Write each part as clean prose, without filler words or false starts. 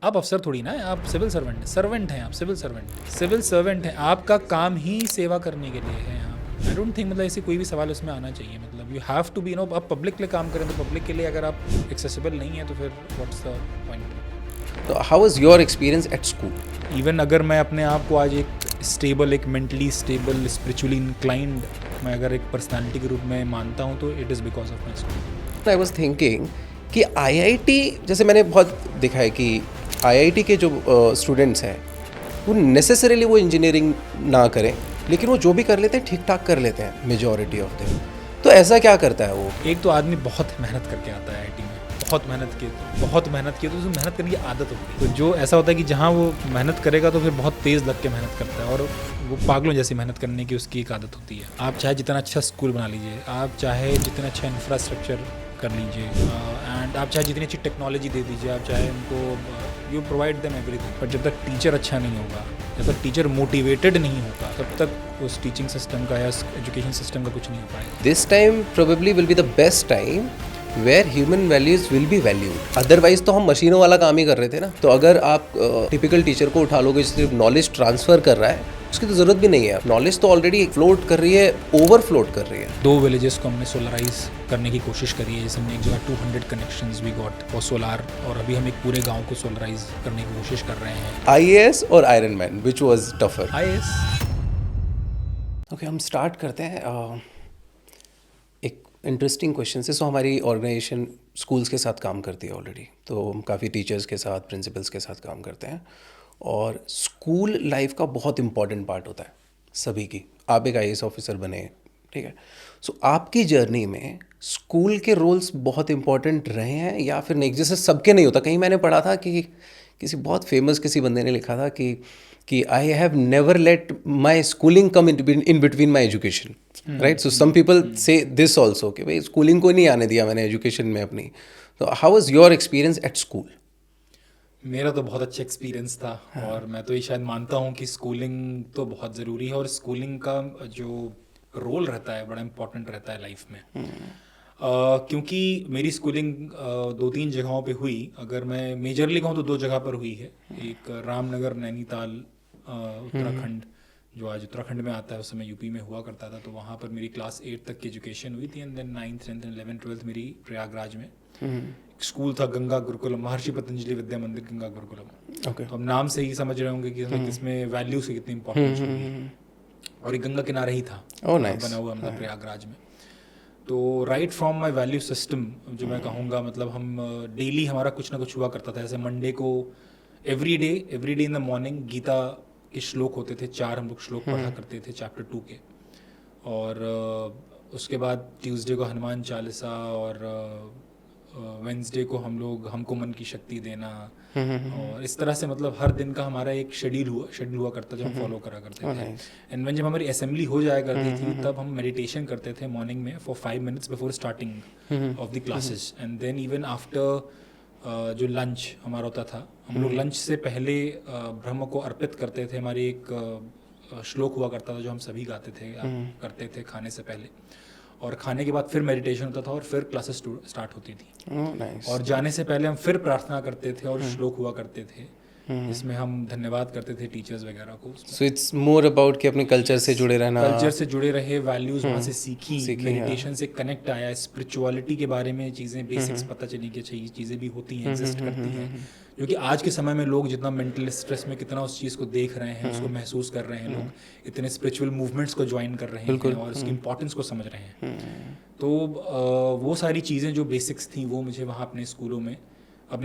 आप अफसर थोड़ी ना है, आप सिविल सर्वेंट हैं, आप सिविल सर्वेंट हैं, आपका काम ही सेवा करने के लिए है। आई डोंट थिंक मतलब ऐसे कोई भी सवाल उसमें आना चाहिए। मतलब यू हैव टू बी आप पब्लिक के लिए काम करें तो पब्लिक के लिए अगर आप एक्सेसिबल नहीं है तो फिर व्हाट्स द पॉइंट। तो how was your experience at school? Even अगर मैं अपने आप को आज एक स्टेबल, एक मेंटली स्टेबल, स्पिरिचुअली इंक्लाइंड मैं अगर एक पर्सनालिटी के रूप में मानता हूँ तो it is because of my school. I was thinking कि आईआईटी, जैसे मैंने बहुत देखा है कि आईआईटी के जो स्टूडेंट्स हैं वो नेसेसरीली वो इंजीनियरिंग ना करें, लेकिन वो जो भी कर लेते हैं ठीक ठाक कर लेते हैं मेजॉरिटी ऑफ देम। तो ऐसा क्या करता है वो? एक तो आदमी बहुत मेहनत करके आता है आईआईटी में, बहुत मेहनत की तो उसे मेहनत करने की आदत होती है। तो जो ऐसा होता है कि जहाँ वो मेहनत करेगा तो फिर बहुत तेज़ लग के मेहनत करता है और वो पागलों जैसी मेहनत करने की उसकी एक आदत होती है। आप चाहे जितना अच्छा स्कूल बना लीजिए, आप चाहे जितना अच्छा इंफ्रास्ट्रक्चर कर लीजिए, एंड आप चाहे जितनी अच्छी टेक्नोलॉजी दे दीजिए, आप चाहे उनको यू प्रोवाइड देम एवरीथिंग, पर जब तक टीचर अच्छा नहीं होगा, जब तक टीचर मोटिवेटेड नहीं होगा, तब तक उस टीचिंग सिस्टम का या एजुकेशन सिस्टम का कुछ नहीं हो पाएगा। This time probably will be the best time where human values will be valued. Otherwise तो हम मशीनों वाला काम ही कर रहे थे ना। तो अगर आप टिपिकल टीचर को उठा लोगे सिर्फ नॉलेज ट्रांसफर कर रहा है, उसकी तो ज़रूरत भी नहीं है। नॉलेज तो ऑलरेडी फ्लोट कर रही है, ओवर फ्लोट कर रही है। 2 विलेजेस को हमने सोलराइज करने की कोशिश करी है। जैसे हमने एक जगह 200 connections we got for solar, और अभी हम एक पूरे गांव को सोलराइज करने की कोशिश कर रहे हैं। IAS और Ironman, which was tougher? IAS। Okay, हम स्टार्ट करते हैं एक इंटरेस्टिंग क्वेश्चन से। सो हमारी ऑर्गेनाइजेशन स्कूल्स के साथ काम करती है ऑलरेडी, तो हम काफ़ी टीचर्स के साथ, प्रिंसिपल्स के साथ काम करते हैं। और स्कूल लाइफ का बहुत इंपॉर्टेंट पार्ट होता है सभी की। आप एक IAS ऑफिसर बने, ठीक है। सो आपकी जर्नी में स्कूल के रोल्स बहुत इंपॉर्टेंट रहे हैं या फिर नहीं? जैसे सबके नहीं होता। कहीं मैंने पढ़ा था कि किसी बहुत फेमस किसी बंदे ने लिखा था कि I have never let my schooling come in between my education, right? So some people say this also कि भाई स्कूलिंग को नहीं आने दिया मैंने एजुकेशन में अपनी। तो how was your experience at school? मेरा तो बहुत अच्छा एक्सपीरियंस था। और मैं तो ये शायद मानता हूँ कि स्कूलिंग तो बहुत ज़रूरी है, और स्कूलिंग का जो रोल रहता है बड़ा इम्पोर्टेंट रहता है लाइफ में। क्योंकि मेरी स्कूलिंग 2-3 जगहों पे हुई। अगर मैं मेजरली कहूँ तो 2 जगह पर हुई है। एक रामनगर नैनीताल उत्तराखंड, जो आज उत्तराखंड में आता है, उस समय यूपी में हुआ करता था। तो वहाँ पर मेरी क्लास 8 तक की एजुकेशन हुई थी, and then 9th 10th 11th 12th मेरी प्रयागराज में स्कूल था, गंगा गुरुकुलम, महर्षि पतंजलि विद्या मंदिर गंगा गुरुकुलम। ओके। तो हम नाम से ही समझ रहे होंगे कि इसमें वैल्यूज की कितनी इंपॉर्टेंस होगी है। और ये गंगा किनारे ही था बना हुआ, मतलब प्रयागराज में। तो right from my value system जो मैं कहूँगा, मतलब हम डेली हमारा कुछ ना कुछ हुआ करता था। जैसे मंडे को every day in the morning Gita के श्लोक होते थे, 4 हम लोग श्लोक पढ़ा करते थे चैप्टर 2 के। और उसके बाद ट्यूसडे को हनुमान चालीसा, और वेंसडे को हमको मन की शक्ति देना। और इस तरह से मतलब हर दिन का हमारा एक शेड्यूल हुआ करता, जो हम फॉलो करा करते थे। एंड जब हमारी असेंबली हो जाया करती थी तब हम मेडिटेशन करते थे मॉर्निंग में for 5 minutes before starting of the classes. And then even after जो लंच हमारा होता था, हम लोग लंच से पहले ब्रह्म को अर्पित करते थे। हमारी एक श्लोक हुआ करता था जो हम सभी गाते थे, करते थे खाने से पहले। और खाने के बाद फिर मेडिटेशन होता था, और फिर क्लासेस स्टार्ट होती थी। और जाने से पहले हम फिर प्रार्थना करते थे और श्लोक हुआ करते थे, इसमें हम धन्यवाद करते थे टीचर्स वगैरह को। सो इट्स मोर अबाउट कि अपने कल्चर से जुड़े रहना, कल्चर से जुड़े रहे, वैल्यूज वहाँ से सीखी, मेडिटेशन से कनेक्ट आया, स्पिरिचुअलिटी के बारे में चीज़ें बेसिक्स पता चली कि अच्छा ये चीज़ें भी होती हैं, एग्जिस्ट करती हैं। क्योंकि आज के समय में लोग जितना मेंटल स्ट्रेस में कितना उस चीज़ को देख रहे हैं, उसको महसूस कर रहे हैं, लोग इतने स्पिरिचुअल मूवमेंट्स को ज्वाइन कर रहे हैं और उसकी इंपॉर्टेंस को समझ रहे हैं। तो वो सारी चीज़ें जो बेसिक्स थी वो मुझे वहाँ अपने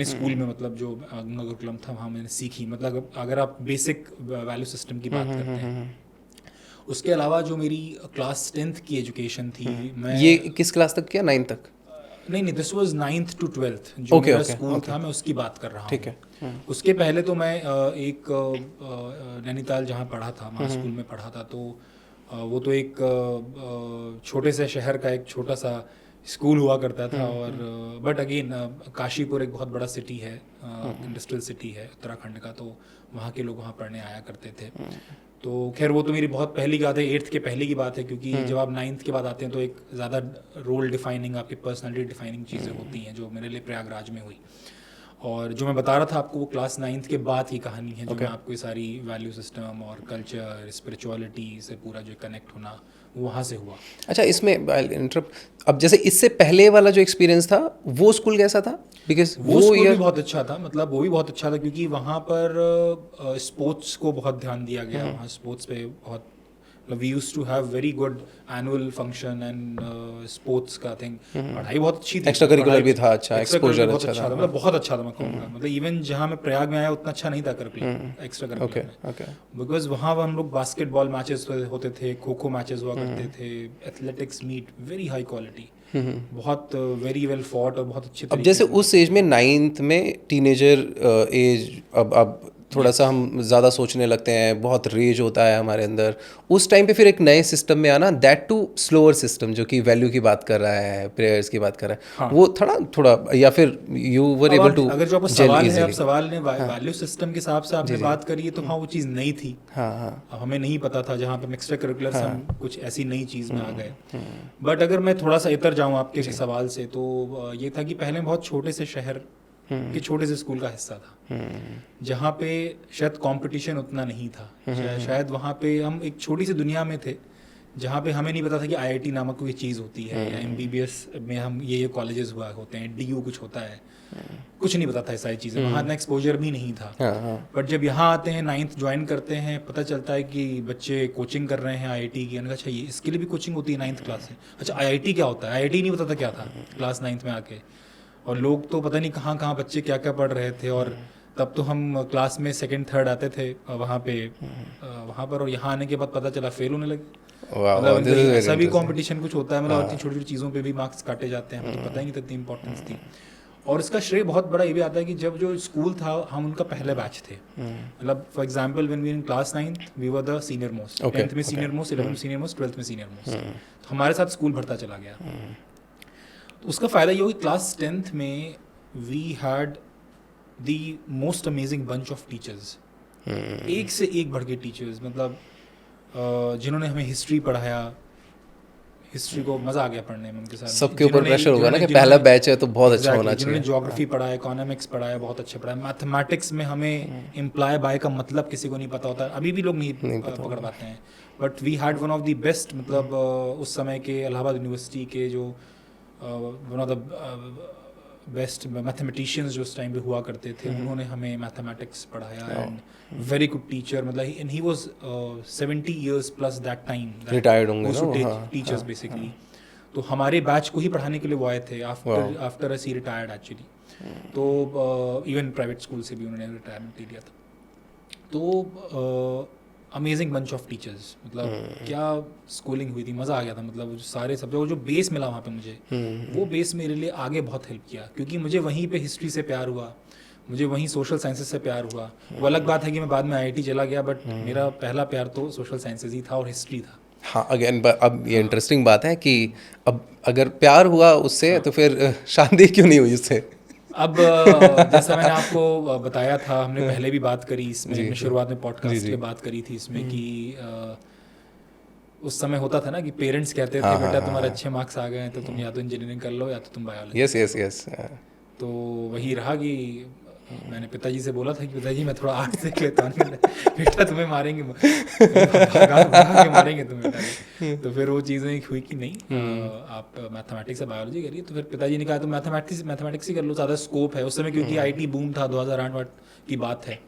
स्कूल में मतलब जो गंगा गुरुकुलम था वहाँ मैंने सीखी। मतलब अगर आप बेसिक वैल्यू सिस्टम की बात करते हैं। उसके अलावा जो मेरी क्लास 10th की एजुकेशन थी, मैं ये किस क्लास तक किया? 9 तक? नहीं, this was 9th to 12th जो मेरा स्कूल था, मैं उसकी बात कर रहा हूँ। ठीक है। उसके पहले तो मैं एक नैनीताल जहाँ पढ़ा था, वहाँ स्कूल में पढ़ा था। तो वो तो एक छोटे से शहर का एक छोटा सा स्कूल हुआ करता था। और बट अगेन काशीपुर एक बहुत बड़ा सिटी है, इंडस्ट्रियल सिटी है उत्तराखंड का, तो वहाँ के लोग वहाँ पढ़ने आया करते थे। तो खैर वो तो मेरी बहुत पहली बात है, 8th के पहले की बात है। क्योंकि जब आप 9th के बाद आते हैं तो एक ज़्यादा रोल डिफाइनिंग, आपकी पर्सनालिटी डिफाइनिंग चीज़ें होती हैं, जो मेरे लिए प्रयागराज में हुई। और जो मैं बता रहा था आपको वो क्लास 9th के बाद की कहानी है, जो मैं आपको ये सारी वैल्यू सिस्टम और कल्चर, स्पिरिचुअलिटी से पूरा जो कनेक्ट होना वो वहाँ से हुआ। अच्छा, इसमें इंटरप्ट, अब जैसे इससे पहले वाला जो एक्सपीरियंस था वो स्कूल कैसा था? बिकॉज वो स्कूल भी बहुत अच्छा था, मतलब वो भी बहुत अच्छा था क्योंकि वहाँ पर स्पोर्ट्स को बहुत ध्यान दिया गया। वहाँ स्पोर्ट्स पे बहुत, we used to have very good annual function and sports का थिंग। पढ़ाई बहुत अच्छी थी, एक्स्ट्रा करिकुलर भी था, अच्छा एक्सपोजर बहुत अच्छा था, मतलब बहुत अच्छा था मैं कहूँगा। मतलब इवन जहाँ मैं प्रयाग में आया उतना अच्छा नहीं था करिकुलर, एक्स्ट्रा करिकुलर, बिकॉज वहाँ हम लोग बास्केटबॉल मैचेस होते थे, खो खो मैचेस हुआ करते थे, athletics meet very high quality, बहुत वेरी वेल फॉट और बहुत अच्छे। अब जैसे उस एज में 9th में टीनेजर एज, अब थोड़ा सा हम ज़्यादा सोचने लगते हैं, बहुत रेज होता है हमारे अंदर। उस टाइम पे फिर एक नए सिस्टम में आना, दैट टू स्लोअर सिस्टम जो कि वैल्यू की बात कर रहा है, प्रेयर्स की बात कर रहा है, हाँ। वो थोड़ा या फिर यू वर एबल टू, अगर जो आपका सवाल है, आप सवाल ने वैल्यू सिस्टम के हिसाब से आपने बात करी है, तो हाँ वो चीज़ नई थी, हाँ हमें नहीं पता था, जहाँ पे एक्स्ट्रा करिकुलर हम कुछ ऐसी नई चीज़ में आ गए। बट अगर मैं थोड़ा सा इतर जाऊँ आपके सवाल से, तो ये था कि पहले बहुत छोटे से शहर कि छोटे से स्कूल का हिस्सा था, जहाँ पे शायद कंपटीशन उतना नहीं था, शायद वहाँ पे हम एक छोटी सी दुनिया में थे, जहाँ पे हमें नहीं पता था कि IIT नामक कोई चीज़ होती है, या MBBS में हम ये कॉलेजेस हुआ होते हैं, DU कुछ होता है, कुछ नहीं पता था ये सारी चीज़ें, वहाँ इतना एक्सपोजर भी नहीं था। बट जब यहाँ आते हैं, 9th ज्वाइन करते हैं, पता चलता है कि बच्चे कोचिंग कर रहे हैं IIT की। अच्छा, ये इसके लिए भी कोचिंग होती है 9th क्लास से? अच्छा, IIT क्या होता है? IIT नहीं पता था क्या था क्लास 9th में आके। और लोग तो पता नहीं कहाँ कहाँ बच्चे क्या क्या पढ़ रहे थे, और तब तो हम क्लास में 2nd 3rd आते थे वहाँ पर, और यहाँ आने के बाद पता चला फेल होने लगे। मतलब ऐसा भी कंपटीशन कुछ होता है, मतलब छोटी छोटी चीज़ों पे भी मार्क्स काटे जाते हैं, मुझे पता ही नहीं था इतनी इंपॉर्टेंस थी। और इसका श्रेय बहुत बड़ा ये भी आता है कि जब जो स्कूल था, हम उनका पहले बैच थे। मतलब for example when we in class 9th we were the senior most, 10th में सीनियर मोस्ट, 11th में सीनियर मोस्ट, 12th में सीनियर मोस्ट। तो हमारे साथ स्कूल बढ़ता चला गया। तो उसका फ़ायदा ये हो कि क्लास 10th में we had the most amazing bunch of teachers, एक से एक बढ़ के टीचर्स, मतलब जिन्होंने हमें हिस्ट्री पढ़ाया, हिस्ट्री को मज़ा आ गया पढ़ने में उनके साथ। सबके ऊपर प्रेशर होगा ना कि पहला बैच है तो बहुत अच्छा होना चाहिए। जिन्होंने ज्योग्राफी पढ़ाया, इकोनॉमिक्स पढ़ाया, बहुत अच्छे पढ़ाया। मैथमेटिक्स में हमें इम्प्लाई बाय का मतलब किसी को नहीं पता होता, अभी भी लोग नहीं पकड़ पाते हैं। But we had one of the best, मतलब उस समय के इलाहाबाद यूनिवर्सिटी के जो one of the best mathematicians जो उस टाइम पे हुआ करते थे, उन्होंने हमें मैथमेटिक्स पढ़ाया, एंड वेरी गुड टीचर, मतलब and he was 70 years plus that time, retired होंगे ना टीचर्स बेसिकली। तो हमारे बैच को ही पढ़ाने के लिए वो आए थे आफ्टर अस ही रिटायर्ड एक्चुअली। तो इवन प्राइवेट स्कूल से भी उन्होंने रिटायरमेंट ले लिया था। तो अमेजिंग बंच ऑफ टीचर्स, मतलब क्या स्कूलिंग हुई थी, मज़ा आ गया था। मतलब सारे सब्जेक्ट, जो बेस मिला वहाँ पे मुझे, वो बेस मेरे लिए आगे बहुत हेल्प किया, क्योंकि मुझे वहीं पे हिस्ट्री से प्यार हुआ, मुझे वहीं सोशल साइंसेज से प्यार हुआ। वो अलग बात है कि मैं बाद में IIT चला गया, बट मेरा पहला प्यार तो सोशल साइंसेज ही था और हिस्ट्री था। हाँ, अगेन अब ये इंटरेस्टिंग बात है कि अब अगर प्यार हुआ उससे, तो फिर शादी क्यों नहीं हुई उससे? अब जैसा मैंने आपको बताया था, हमने पहले भी बात करी इसमें, शुरुआत में पॉडकास्ट की बात करी थी इसमें, कि उस समय होता था ना कि पेरेंट्स कहते थे बेटा तुम्हारे अच्छे मार्क्स आ गए हैं तो तुम या तो इंजीनियरिंग कर लो या तो तुम बायोलॉजी। यस। तो वही रहा कि मैंने पिताजी से बोला था कि पिताजी मैं थोड़ा आर्ट सीख लेता हूँ, बेटा तुम्हें मारेंगे, भागा के मारेंगे तुम्हें बेटा। तो फिर वो चीज़ें हुई कि नहीं, आप मैथमेटिक्स से बायोलॉजी करिए। तो फिर पिताजी ने कहा तो मैथमेटिक्स ही कर लो, ज़्यादा स्कोप है। उस समय क्योंकि IT बूम था, 2008 की बात है,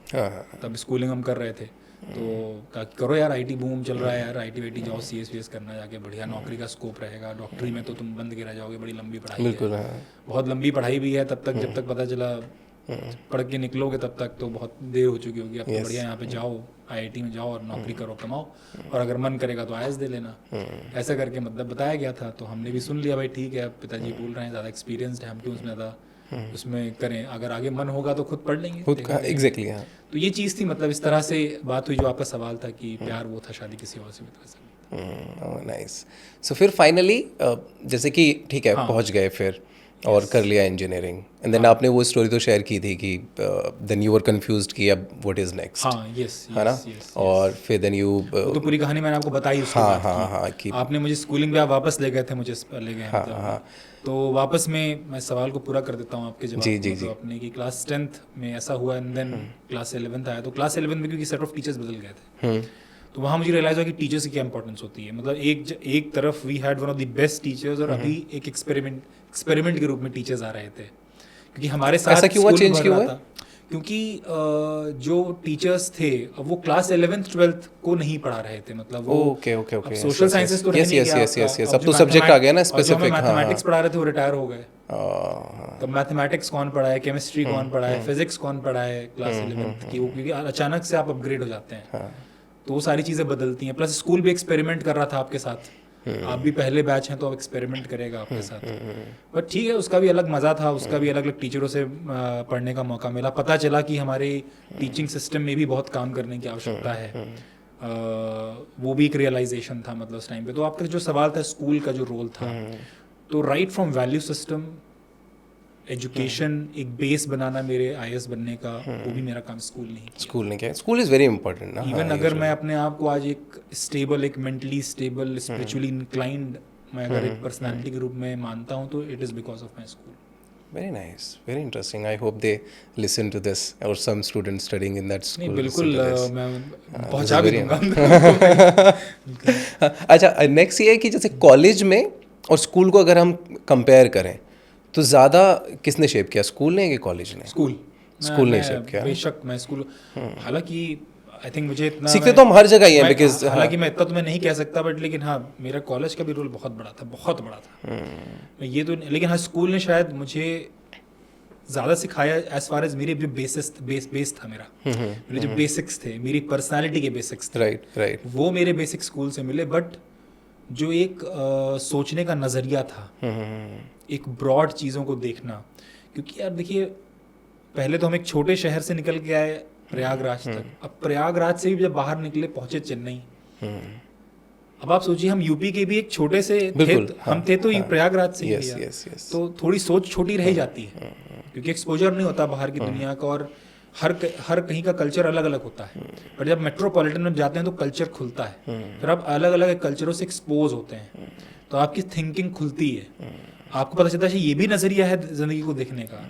तब स्कूलिंग हम कर रहे थे। तो कहा करो यार, IT बूम चल रहा है यार, IT जाओ, CS करना जाके, बढ़िया नौकरी का स्कोप रहेगा। डॉक्टरी में तो तुम बंद के रह जाओगे, बड़ी लंबी पढ़ाई है, बहुत लंबी पढ़ाई भी है। तब तक जब तक पता चला पढ़ के निकलोगे तब तक तो बहुत देर हो चुकी होगी। अब तो बढ़िया यहाँ पे जाओ, IIT में जाओ और नौकरी करो, कमाओ, और अगर मन करेगा तो IAS दे लेना। ऐसा करके मतलब बताया गया था। तो हमने भी सुन लिया, भाई ठीक है, पिताजी बोल रहे हैं, ज़्यादा एक्सपीरियंसड है, हम क्यों उसमें ज़्यादा उसमें करें, अगर आगे मन होगा तो खुद पढ़ लेंगे। एग्जैक्टली, हाँ। तो ये चीज़ थी, मतलब इस तरह से बात हुई। जो आपका सवाल था कि प्यार वो था, शादी किसी और से भी था। नाइस। सो फिर फाइनली जैसे कि ठीक है, पहुंच गए, फिर और कर लिया इंजीनियरिंग एंड देन आपने वो स्टोरी तो शेयर की थी कि देन यू वर कंफ्यूज्ड कि अब व्हाट इज नेक्स्ट, हाँ यस है ना, और फिर देन यू तो पूरी कहानी मैंने आपको बताई उसके हाँ बाद हाँ की। हाँ कि आपने मुझे स्कूलिंग पे आप वापस ले गए थे, मुझे ले गए हाँ मतलब हाँ तो वापस में मैं सवाल को पूरा कर देता हूँ आपके जवाब जी को, जी मतलब जी अपने कि क्लास 10th में ऐसा हुआ एंड देन क्लास 11th आया, तो क्लास 11 में क्योंकि सेट ऑफ टीचर्स बदल गए थे तो वहाँ मुझे रियलाइज हुआ कि टीचर्स की क्या इंपॉर्टेंस होती है। मतलब एक तरफ we had one of the best teachers और अभी एक एक्सपेरिमेंट के रूप में टीचर्स आ रहे थे, क्योंकि हमारे साथ ऐसा क्यों हुआ, चेंज क्यों हुआ? क्योंकि जो टीचर्स थे अब वो क्लास 11th 12th को नहीं पढ़ा रहे थे, मतलब वो okay okay okay social sciences तो रह नहीं गया आपका, अब तो सब्जेक्ट आ गया ना और जो स्पेसिफिक। हमें मैथमेटिक्स पढ़ा रहे थे वो रिटायर हो गए, हाँ तो मैथमेटिक्स कौन पढ़ाए, केमिस्ट्री कौन पढ़ाए, फिजिक्स कौन पढ़ाए क्लास 11th की, वो क्योंकि अचानक से आप अपग्रेड हो जाते हैं तो वो सारी चीज़ें बदलती हैं। प्लस स्कूल भी एक्सपेरिमेंट कर रहा था आपके साथ, आप भी पहले बैच हैं तो अब एक्सपेरिमेंट करेगा आपके साथ, बट ठीक है उसका भी अलग मज़ा था, उसका भी अलग अलग टीचरों से पढ़ने का मौका मिला, पता चला कि हमारे टीचिंग सिस्टम में भी बहुत काम करने की आवश्यकता है, वो भी एक रियलाइजेशन था मतलब उस टाइम पे। तो आपका जो सवाल था स्कूल का जो रोल था, तो right from value system, education, एक बेस बनाना मेरे IAS बनने का, वो भी मेरा काम स्कूल नहीं किया। स्कूल ने क्या, स्कूल इज़ वेरी इंपॉर्टेंट ना। इवन अगर मैं अपने आप को आज एक स्टेबल, एक मेंटली स्टेबल, स्पिरिचुअली इंक्लाइंड मैं अगर एक पर्सनालिटी के रूप में मानता हूँ तो it is because of my school. Very nice, very interesting. I hope they listen to this or some students studying in that school. नहीं बिल्कुल मैं पहुँचा भी दूंगा। अच्छा, नेक्स्ट ये है कि जैसे कॉलेज में और स्कूल को अगर हम कंपेयर करें तो ज़्यादा किसने शेप किया, स्कूल ने कि कॉलेज ने? स्कूल ने शेप किया। बेशक मैं स्कूल, हालांकि आई थिंक मुझे इतना सीखते तो हम हर जगह ही हैं, बिकॉज हालांकि मैं इतना तो मैं नहीं कह सकता, बट लेकिन हाँ मेरा कॉलेज का भी रोल बहुत बड़ा था, बहुत बड़ा था। ये तो लेकिन हाँ स्कूल ने शायद मुझे ज़्यादा सिखाया एज फार एज मेरे जो बेस था मेरा, मेरे जो बेसिक्स थे, मेरी पर्सनालिटी के बेसिक्स थे, राइट वो मेरे बेसिक स्कूल से मिले। बट जो एक सोचने का नज़रिया था, एक ब्रॉड चीज़ों को देखना, क्योंकि यार देखिए पहले तो हम एक छोटे शहर से निकल के आए प्रयागराज तक, अब प्रयागराज से भी जब बाहर निकले पहुंचे चेन्नई, अब आप सोचिए हम यूपी के भी एक छोटे से थे, हम थे तो प्रयागराज से ही, तो थोड़ी सोच छोटी रह जाती है क्योंकि एक्सपोजर नहीं होता बाहर की दुनिया का, और हर कहीं का कल्चर अलग अलग होता है। पर जब मेट्रोपॉलिटन में जाते हैं तो कल्चर खुलता है, फिर आप अलग अलग कल्चरों से एक्सपोज होते हैं तो आपकी थिंकिंग खुलती है, आपको पता चलता है ये भी नजरिया है जिंदगी को देखने का।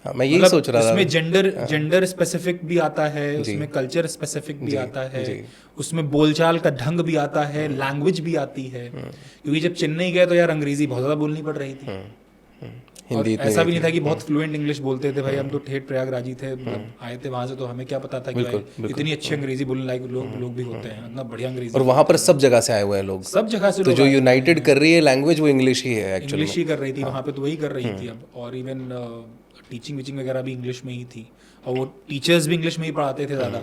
हाँ, मैं यही सोच रहा था। उसमें जेंडर स्पेसिफिक भी आता है, उसमें कल्चर स्पेसिफिक भी आता है, उसमें बोलचाल का ढंग भी आता है, लैंग्वेज भी आती है, क्योंकि जब चेन्नई गए तो यार अंग्रेजी बहुत ज़्यादा बोलनी पड़ रही थी, हिंदी ऐसा भी नहीं था कि बहुत फ्लुएंट इंग्लिश बोलते थे भाई, हम तो ठेठ प्रयागराजी थे, आए थे वहाँ से, तो हमें क्या पता था कि भाई इतनी अच्छी अंग्रेजी बोलने लायक लोग भी होते हैं, इतना बढ़िया अंग्रेजी। और वहाँ पर सब जगह से आए हुए हैं लोग, सब जगह से, तो जो यूनाइटेड कर रही है लैंग्वेज वो इंग्लिश ही है एक्चुअली, इंग्लिश ही कर रही थी वहाँ पे, तो वही कर रही थी अब। और इवन टीचिंग वगैरह भी इंग्लिश में ही थी, और वो टीचर्स भी इंग्लिश में ही पढ़ाते थे ज़्यादा,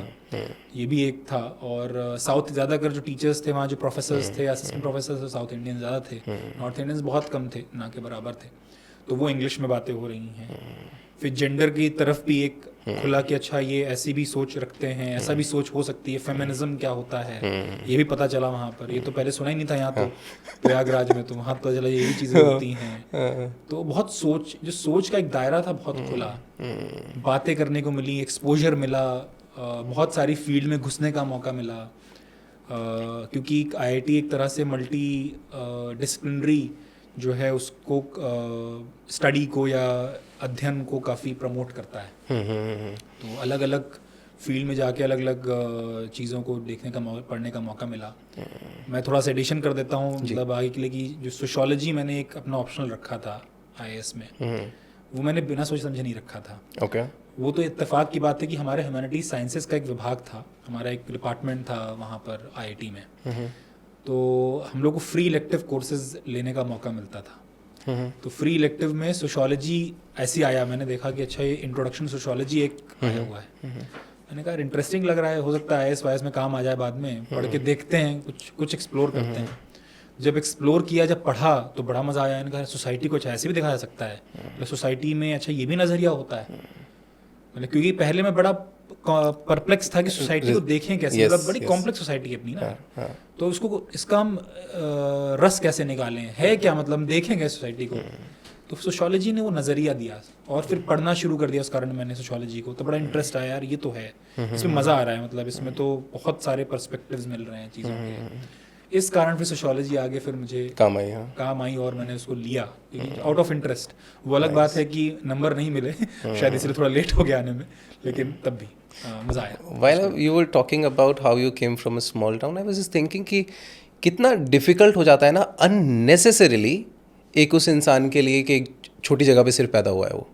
ये भी एक था। और साउथ ज़्यादातर जो टीचर्स थे वहाँ, जो प्रोफेसर्स थे, असिस्टेंट प्रोफेसर्स, साउथ इंडियन ज़्यादा थे, नॉर्थ इंडियंस बहुत कम थे, ना के बराबर थे, तो वो इंग्लिश में बातें हो रही हैं। फिर जेंडर की तरफ भी एक खुला कि अच्छा ये ऐसी भी सोच रखते हैं, ऐसा भी सोच हो सकती है, फेमिनिज्म क्या होता है ये भी पता चला वहाँ पर, ये तो पहले सुना ही नहीं था यहाँ तो प्रयागराज में, तो वहाँ पता चला ये भी चीज़ें होती हैं। तो बहुत सोच का एक दायरा था बहुत खुला, बातें करने को मिली, एक्सपोजर मिला, बहुत सारी फील्ड में घुसने का मौका मिला, क्योंकि IIT एक तरह से मल्टी डिसिप्लिनरी जो है उसको स्टडी को या अध्ययन को काफ़ी प्रमोट करता है, तो अलग अलग फील्ड में जाके अलग अलग चीज़ों को देखने का पढ़ने का मौका मिला। मैं थोड़ा सा एडिशन कर देता हूँ मतलब आगे के लिए, कि जो सोशियोलॉजी मैंने एक अपना ऑप्शनल रखा था IAS में, वो मैंने बिना सोच समझे नहीं रखा था। वो तो इत्तेफाक की बात है कि हमारे ह्यूमैनिटीज साइंसेस का एक विभाग था, हमारा एक डिपार्टमेंट था वहाँ पर IIT में, तो हम लोग को फ्री इलेक्टिव कोर्सेज लेने का मौका मिलता था। तो फ्री इलेक्टिव में सोशियोलॉजी ऐसी आया, मैंने देखा कि अच्छा ये इंट्रोडक्शन सोशियोलॉजी एक आया हुआ है, मैंने कहा इंटरेस्टिंग लग रहा है, हो सकता है IAS में काम आ जाए बाद में, पढ़ के देखते हैं, कुछ एक्सप्लोर करते हैं। जब एक्सप्लोर किया, जब पढ़ा तो बड़ा मज़ा आया, मैंने कहा सोसाइटी को अच्छा ऐसे भी दिखाया जा सकता है, मतलब सोसाइटी में अच्छा ये भी नज़रिया होता है, मतलब क्योंकि पहले मैं बड़ा परप्लेक्स था कि सोसाइटी को देखें कैसे, मतलब बड़ी कॉम्प्लेक्स सोसाइटी है अपनी ना, तो उसको इसका हम रस कैसे निकालें, है क्या मतलब देखें कैसे सोसाइटी को। तो सोशियोलॉजी ने वो नज़रिया दिया और फिर पढ़ना शुरू कर दिया उस कारण मैंने सोशियोलॉजी को, तो बड़ा इंटरेस्ट आया यार, ये तो है, इसमें मज़ा आ रहा है, मतलब इसमें तो बहुत सारे पर्सपेक्टिव्स मिल रहे हैं चीज़ों के। इस कारण फिर सोशियोलॉजी आगे फिर मुझे काम आई और मैंने उसको लिया आउट ऑफ इंटरेस्ट। वो अलग बात है कि नंबर नहीं मिले शायद इसलिए थोड़ा लेट हो गया आने में, लेकिन तब भी मज़ा आया। While you were talking about how you came from a small town, I was just thinking कि कितना डिफ़िकल्ट हो जाता है ना अननेसेसरीली एक उस इंसान के लिए कि एक छोटी जगह पे सिर्फ पैदा हुआ है वो,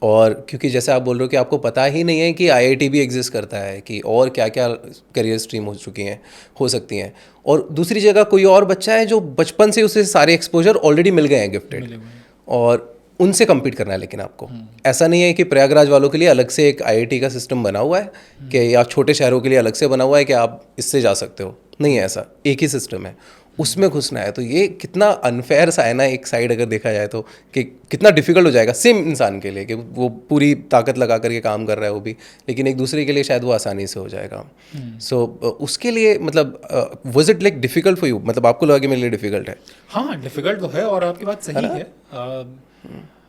और क्योंकि जैसे आप बोल रहे हो कि आपको पता ही नहीं है कि IIT भी एग्जिस्ट करता है, कि और क्या क्या करियर स्ट्रीम हो चुकी हैं, हो सकती हैं, और दूसरी जगह कोई और बच्चा है जो बचपन से उसे सारे एक्सपोजर ऑलरेडी मिल गए हैं गिफ्टेड, और उनसे कम्पीट करना है। लेकिन आपको ऐसा नहीं है कि प्रयागराज वालों के लिए अलग से एक IIT का सिस्टम बना हुआ है कि या छोटे शहरों के लिए अलग से बना हुआ है कि आप इससे जा सकते हो, नहीं है ऐसा, एक ही सिस्टम है, उसमें घुसना है। तो ये कितना अनफेयर सा है ना एक साइड अगर देखा जाए तो, कि कितना डिफिकल्ट हो जाएगा सेम इंसान के लिए कि वो पूरी ताकत लगा करके काम कर रहा है वो भी, लेकिन एक दूसरे के लिए शायद वो आसानी से हो जाएगा। सो उसके लिए मतलब was it like difficult for you, मतलब आपको लगा कि मेरे लिए डिफिकल्ट है? हाँ डिफिकल्ट तो है, और आपकी बात सही है।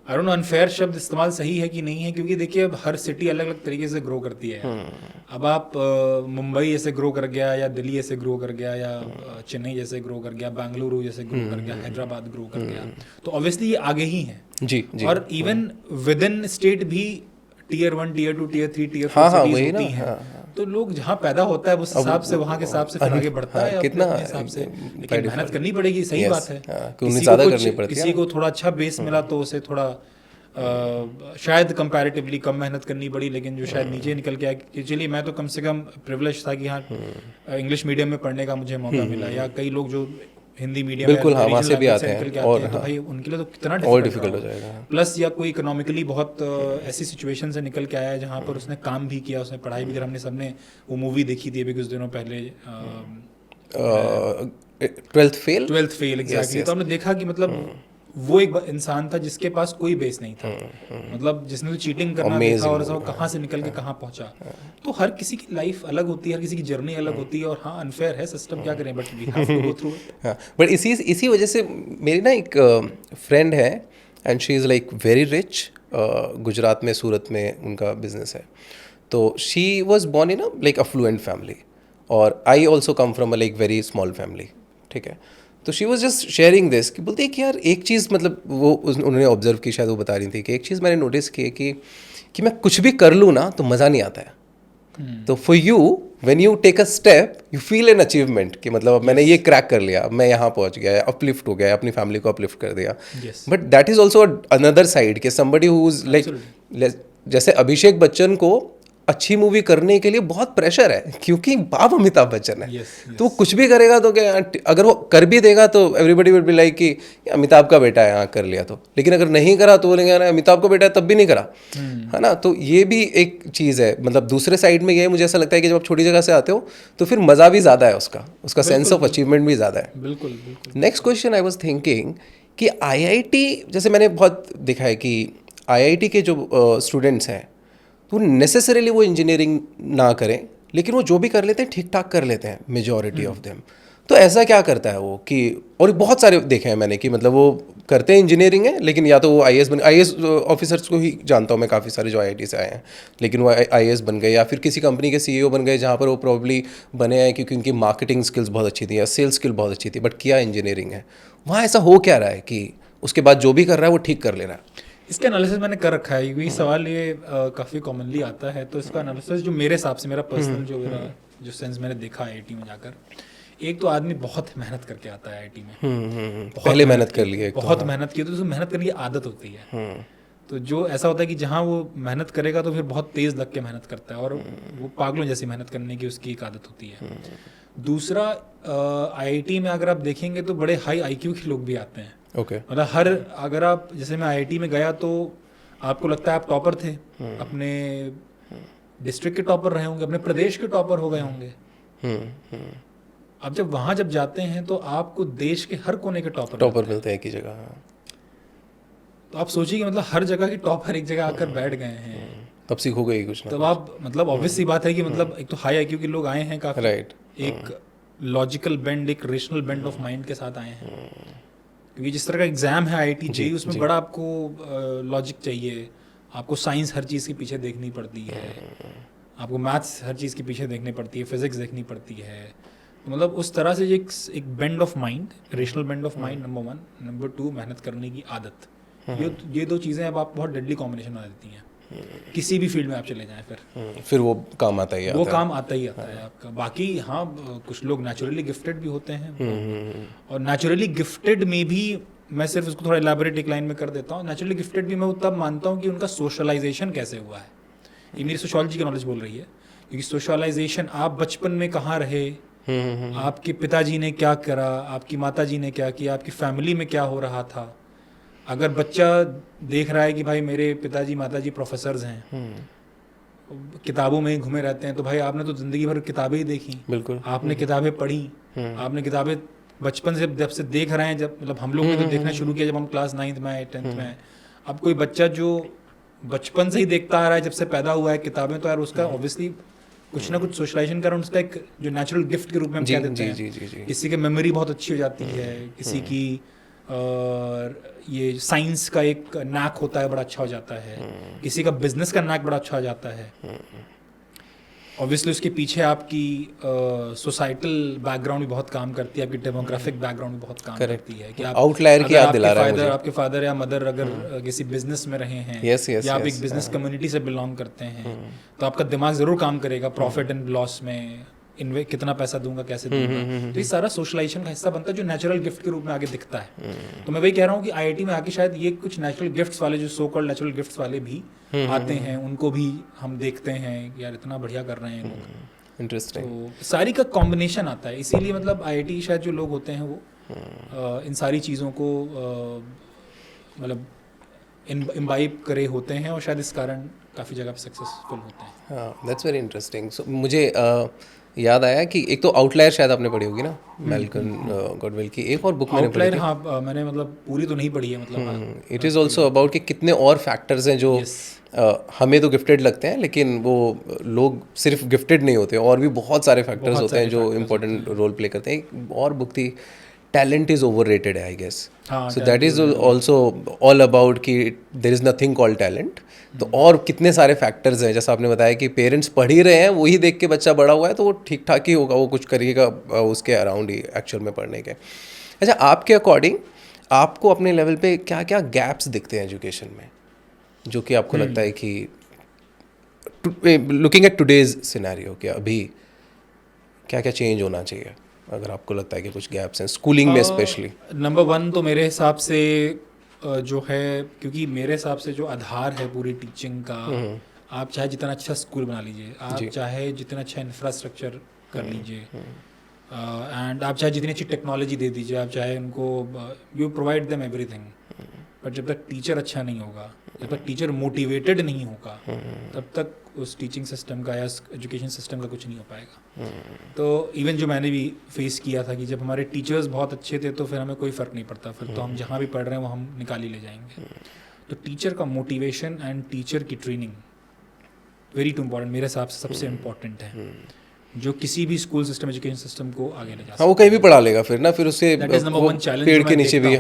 आई डोंट नो अनफेयर शब्द इस्तेमाल सही है कि नहीं है, क्योंकि देखिए अब हर सिटी अलग अलग तरीके से ग्रो करती है। अब आप मुंबई ऐसे ग्रो कर गया, या दिल्ली ऐसे ग्रो कर गया, या चेन्नई जैसे ग्रो कर गया, बेंगलुरु जैसे ग्रो कर गया, हैदराबाद ग्रो कर गया, तो ऑब्वियसली ये आगे ही है। जी, जी। और इवन विद इन स्टेट भी Tier 1, Tier 2, Tier 3, Tier 4 cities होती हैं। तो लोग जहाँ पैदा होता है उस हिसाब से वहाँ के हिसाब से फिर आगे बढ़ता है कितना हिसाब से, लेकिन मेहनत करनी पड़ेगी, सही बात है। किसी को थोड़ा अच्छा बेस मिला तो उसे थोड़ा शायद कंपैरेटिवली कम मेहनत करनी पड़ी, लेकिन जो शायद नीचे निकल के आया कि चलिए मैं तो कम से कम प्रिविलेज था कि हाँ इंग्लिश मीडियम में पढ़ने का मुझे मौका मिला, या कई लोग जो हिंदी मीडियम बिल्कुल हाँ वहाँ से भी आते हैं, और तो भाई उनके लिए तो कितना और डिफिकल्ट हो जाएगा। प्लस या कोई इकोनॉमिकली बहुत ऐसी सिचुएशन से निकल के आया है जहाँ पर उसने काम भी किया, उसने पढ़ाई भी, हमने सबने वो मूवी देखी थी अभी कुछ दिनों पहले, 12th फेल एग्जैक्टली। तो हमने देखा कि मतलब वो एक इंसान था जिसके पास कोई बेस नहीं था, मतलब जिसने तो चीटिंग करना देखा और सब कहाँ से निकल के कहाँ पहुंचा। तो हर किसी की लाइफ अलग होती है, हर किसी की जर्नी अलग होती है, और हाँ अनफेयर है सिस्टम, क्या करें, but we have to go through it. But इसी वजह से मेरी ना एक फ्रेंड है and she is like very rich, Gujarat में सूरत में उनका बिजनेस है। तो she was born in a like affluent family, और I also come from a like very small family, ठीक है। तो she was just sharing this कि बोलती है कि यार एक चीज़, मतलब वो उन्होंने ऑब्जर्व की, शायद वो बता रही थी कि एक चीज़ मैंने नोटिस की कि मैं कुछ भी कर लूँ ना तो मज़ा नहीं आता है। तो for you when you take a step you feel an achievement कि मतलब अब मैंने ये क्रैक कर लिया, अब मैं यहाँ पहुँच गया, अपलिफ्ट हो गया, अपनी फैमिली को अपलिफ्ट कर दिया। But that is also another side कि समबडी हु इज़ लाइक, जैसे अभिषेक बच्चन को अच्छी मूवी करने के लिए बहुत प्रेशर है क्योंकि बाप अमिताभ बच्चन है। तो वो कुछ भी करेगा तो क्या, अगर वो कर भी देगा तो एवरीबडी विल बी लाइक कि अमिताभ का बेटा है, हाँ कर लिया तो, लेकिन अगर नहीं करा तो बोलेंगे अमिताभ का बेटा है तब भी नहीं करा, है ना। तो ये भी एक चीज़ है, मतलब दूसरे साइड में ये मुझे ऐसा लगता है कि जब आप छोटी जगह से आते हो तो फिर मज़ा भी ज़्यादा है, उसका सेंस ऑफ अचीवमेंट भी ज़्यादा है। बिल्कुल। Next question I was thinking कि IIT, जैसे मैंने बहुत देखा है कि IIT के जो स्टूडेंट्स हैं तो नेसेसरीली वो इंजीनियरिंग ना करें, लेकिन वो जो भी कर लेते हैं ठीक ठाक कर लेते हैं मेजॉरिटी ऑफ देम। तो ऐसा क्या करता है वो कि, और बहुत सारे देखे हैं मैंने कि मतलब वो करते हैं इंजीनियरिंग है, लेकिन या तो वो IAS ऑफिसर्स को ही जानता हूँ मैं काफ़ी सारे जो IIT से आए हैं, लेकिन वो IAS बन गए या फिर किसी कंपनी के CEO बन गए जहाँ पर वो प्रॉब्ली बने हैं क्योंकि उनकी मार्केटिंग स्किल्स बहुत अच्छी थी या सेल्स स्किल बहुत अच्छी थी, बट किया इंजीनियरिंग है। वहाँ ऐसा हो क्या रहा है कि उसके बाद जो भी कर रहा है वो ठीक कर ले रहा है? इसका एनालिसिस मैंने कर रखा है, यही सवाल ये काफ़ी कॉमनली आता है। तो इसका एनालिसिस जो मेरे हिसाब से, मेरा पर्सनल जो सेंस मैंने देखा IIT में जाकर, एक तो आदमी बहुत मेहनत करके आता है IIT में, पहले मेहनत कर लिए, बहुत मेहनत की, तो उसको मेहनत करने की आदत होती है। तो जो ऐसा होता है कि जहाँ वो मेहनत करेगा तो फिर बहुत तेज़ लग के मेहनत करता है, और वो पागलों जैसी मेहनत करने की उसकी एक आदत होती है। दूसरा, IIT में अगर आप देखेंगे तो बड़े हाई IQ के लोग भी आते हैं। मतलब अगर आप, जैसे मैं IIT में गया तो आपको लगता है आप टॉपर थे, अपने डिस्ट्रिक्ट के टॉपर रहे होंगे, अपने प्रदेश के टॉपर हो गए होंगे। अब जब वहाँ जाते हैं तो आपको देश के हर कोने के टॉपर मिलते हैं एक ही जगह। तो आप सोचिए कि मतलब हर जगह के टॉपर एक जगह आकर बैठ गए हैं, तब सीखोगे ही कुछ ना। तब आप, मतलब ऑब्वियस सी बात है कि मतलब एक तो हाई IQ के लोग आए हैं काफी, एक लॉजिकल बेंड, एक रेशनल बेंड ऑफ माइंड के साथ आए हैं। क्योंकि जिस तरह का एग्ज़ाम है IIT JEE उसमें बड़ा आपको लॉजिक चाहिए, आपको साइंस हर चीज़ के पीछे देखनी पड़ती है, आपको मैथ्स हर चीज़ के पीछे देखनी पड़ती है, फिजिक्स देखनी पड़ती है। तो मतलब उस तरह से एक bend of mind, rational bend of mind number 1, number 2 मेहनत करने की आदत, ये दो चीज़ें अब आप बहुत डेडली कॉम्बिनेशन बना देती हैं। किसी भी फील्ड में आप चले जाएं फिर वो काम आता ही आता है। वो काम आता ही आता है आपका। बाकी हाँ, कुछ लोग नेचुरली गिफ्टेड भी होते हैं, और नेचुरली गिफ्टेड में भी मैं सिर्फ उसको थोड़ा इलाबोरेट एक लाइन में कर देता हूँ। नेचुरली गिफ्टेड भी मैं वो तब मानता हूँ कि उनका सोशलाइजेशन कैसे हुआ है। ये मेरी सोशोलॉजी की नॉलेज बोल रही है, क्योंकि सोशलाइजेशन आप बचपन में कहाँ रहे, आपके पिताजी ने क्या करा, आपकी माताजी ने क्या किया, आपकी फैमिली में क्या हो रहा था। अगर बच्चा देख रहा है कि भाई मेरे पिताजी माताजी प्रोफेसर्स हैं, किताबों में ही घूमे रहते हैं, तो भाई आपने तो जिंदगी भर किताबें ही देखी, बिल्कुल आपने किताबें पढ़ी, आपने किताबें बचपन से जब से देख रहे हैं, जब मतलब हम लोग ने तो देखना शुरू किया जब हम क्लास 9th में 10th में। अब कोई बच्चा जो बचपन से ही देखता आ रहा है, जब से पैदा हुआ है किताबें, तो यार उसका ऑब्वियसली कुछ ना कुछ सोशलाइजेशन कर उसका एक जो नेचुरल गिफ्ट के रूप में हम कह देते हैं। किसी की मेमोरी बहुत अच्छी हो जाती है, किसी की ये साइंस का एक नैक होता है बड़ा अच्छा हो जाता है, किसी का बिजनेस का नैक बड़ा अच्छा हो जाता है। ऑब्वियसली उसके पीछे आपकी सोसाइटल बैकग्राउंड भी बहुत काम करती है, आपकी डेमोग्राफिक बैकग्राउंड भी बहुत काम करती है कि आप आउटलायर की याद दिला रहा है मुझे। आपके फादर या मदर अगर किसी बिजनेस में रहे हैं, या आप एक बिजनेस कम्युनिटी से बिलोंग करते हैं, तो आपका दिमाग जरूर काम करेगा प्रॉफिट एंड लॉस में, कितना पैसा दूंगा, कैसे दूंगा। तो ये सारा सोशलाइजेशन का हिस्सा बनता है जो नेचुरल गिफ्ट के रूप में आगे दिखता है। तो मैं वही कह रहा हूँ कि IIT में आके शायद ये कुछ नेचुरल गिफ्ट्स वाले, जो सो कॉल्ड नेचुरल गिफ्ट्स वाले भी आते हैं, उनको भी हम देखते हैं कि यार इतना बढ़िया कर रहे हैं लोग। इंटरेस्टिंग। तो सारी का कॉम्बिनेशन आता है, इसीलिए मतलब IIT शायद जो लोग होते हैं वो इन सारी चीज़ों को मतलब इम्बाइब करे होते हैं, और शायद इस कारण काफ़ी जगह पे सक्सेसफुल होते हैं। हाँ, दैट्स वेरी इंटरेस्टिंग। सो मुझे याद आया कि एक तो आउटलायर शायद आपने पढ़ी होगी ना, मैल्कम गॉडवेल की एक और बुक मैंने पढ़ी थी। हाँ, मैंने मतलब पूरी तो नहीं पढ़ी है, मतलब इट इज़ ऑल्सो अबाउट कि कितने और फैक्टर्स हैं जो हमें तो गिफ्टेड लगते हैं, लेकिन वो लोग सिर्फ गिफ्टेड नहीं होते, और भी बहुत सारे फैक्टर्स होते हैं जो इम्पोर्टेंट रोल प्ले करते हैं। एक और बुक थी, टैलेंट इज़ ओवररेटेड है I guess. So that is also all about कि there is nothing called talent. तो और कितने सारे फैक्टर्स हैं, जैसा आपने बताया कि पेरेंट्स पढ़ ही रहे हैं, वही देख के बच्चा बड़ा हुआ है, तो वो ठीक ठाक ही होगा, वो कुछ करिएगा उसके अराउंड ही एक्चुअल में पढ़ने के। अच्छा, आपके अकॉर्डिंग आपको अपने लेवल पे क्या क्या गैप्स दिखते हैं एजुकेशन में, जो कि आपको लगता है कि लुकिंग एट टुडेज सिनेरियो, कि अभी क्या क्या चेंज होना चाहिए, अगर आपको लगता है कि कुछ गैप्स हैं स्कूलिंग में स्पेशली? नंबर 1 तो मेरे हिसाब से जो है, क्योंकि मेरे हिसाब से जो आधार है पूरी टीचिंग का, आप चाहे जितना अच्छा स्कूल बना लीजिए, आप चाहे जितना अच्छा इंफ्रास्ट्रक्चर कर लीजिए, एंड आप चाहे जितनी अच्छी टेक्नोलॉजी दे दीजिए, आप चाहे उनको you provide them everything, but जब तक टीचर अच्छा नहीं होगा, जब तक टीचर मोटिवेटेड नहीं होगा, तब तक उस टीचिंग सिस्टम का या एजुकेशन सिस्टम का कुछ नहीं हो पाएगा। तो इवन जो मैंने भी फेस किया था कि जब हमारे टीचर्स बहुत अच्छे थे तो फिर हमें कोई फ़र्क नहीं पड़ता, फिर तो हम जहाँ भी पढ़ रहे हैं वो हम निकाल ही ले जाएंगे। तो टीचर का मोटिवेशन एंड टीचर की ट्रेनिंग वेरी टू इम्पॉर्टेंट, मेरे हिसाब से सबसे इम्पॉर्टेंट है, जो किसी भी स्कूल सिस्टम एजुकेशन सिस्टम को आगे ले जा सकता है। वो कहीं भी पढ़ा लेगा फिर ना, फिर उससे पेड़ के नीचे भी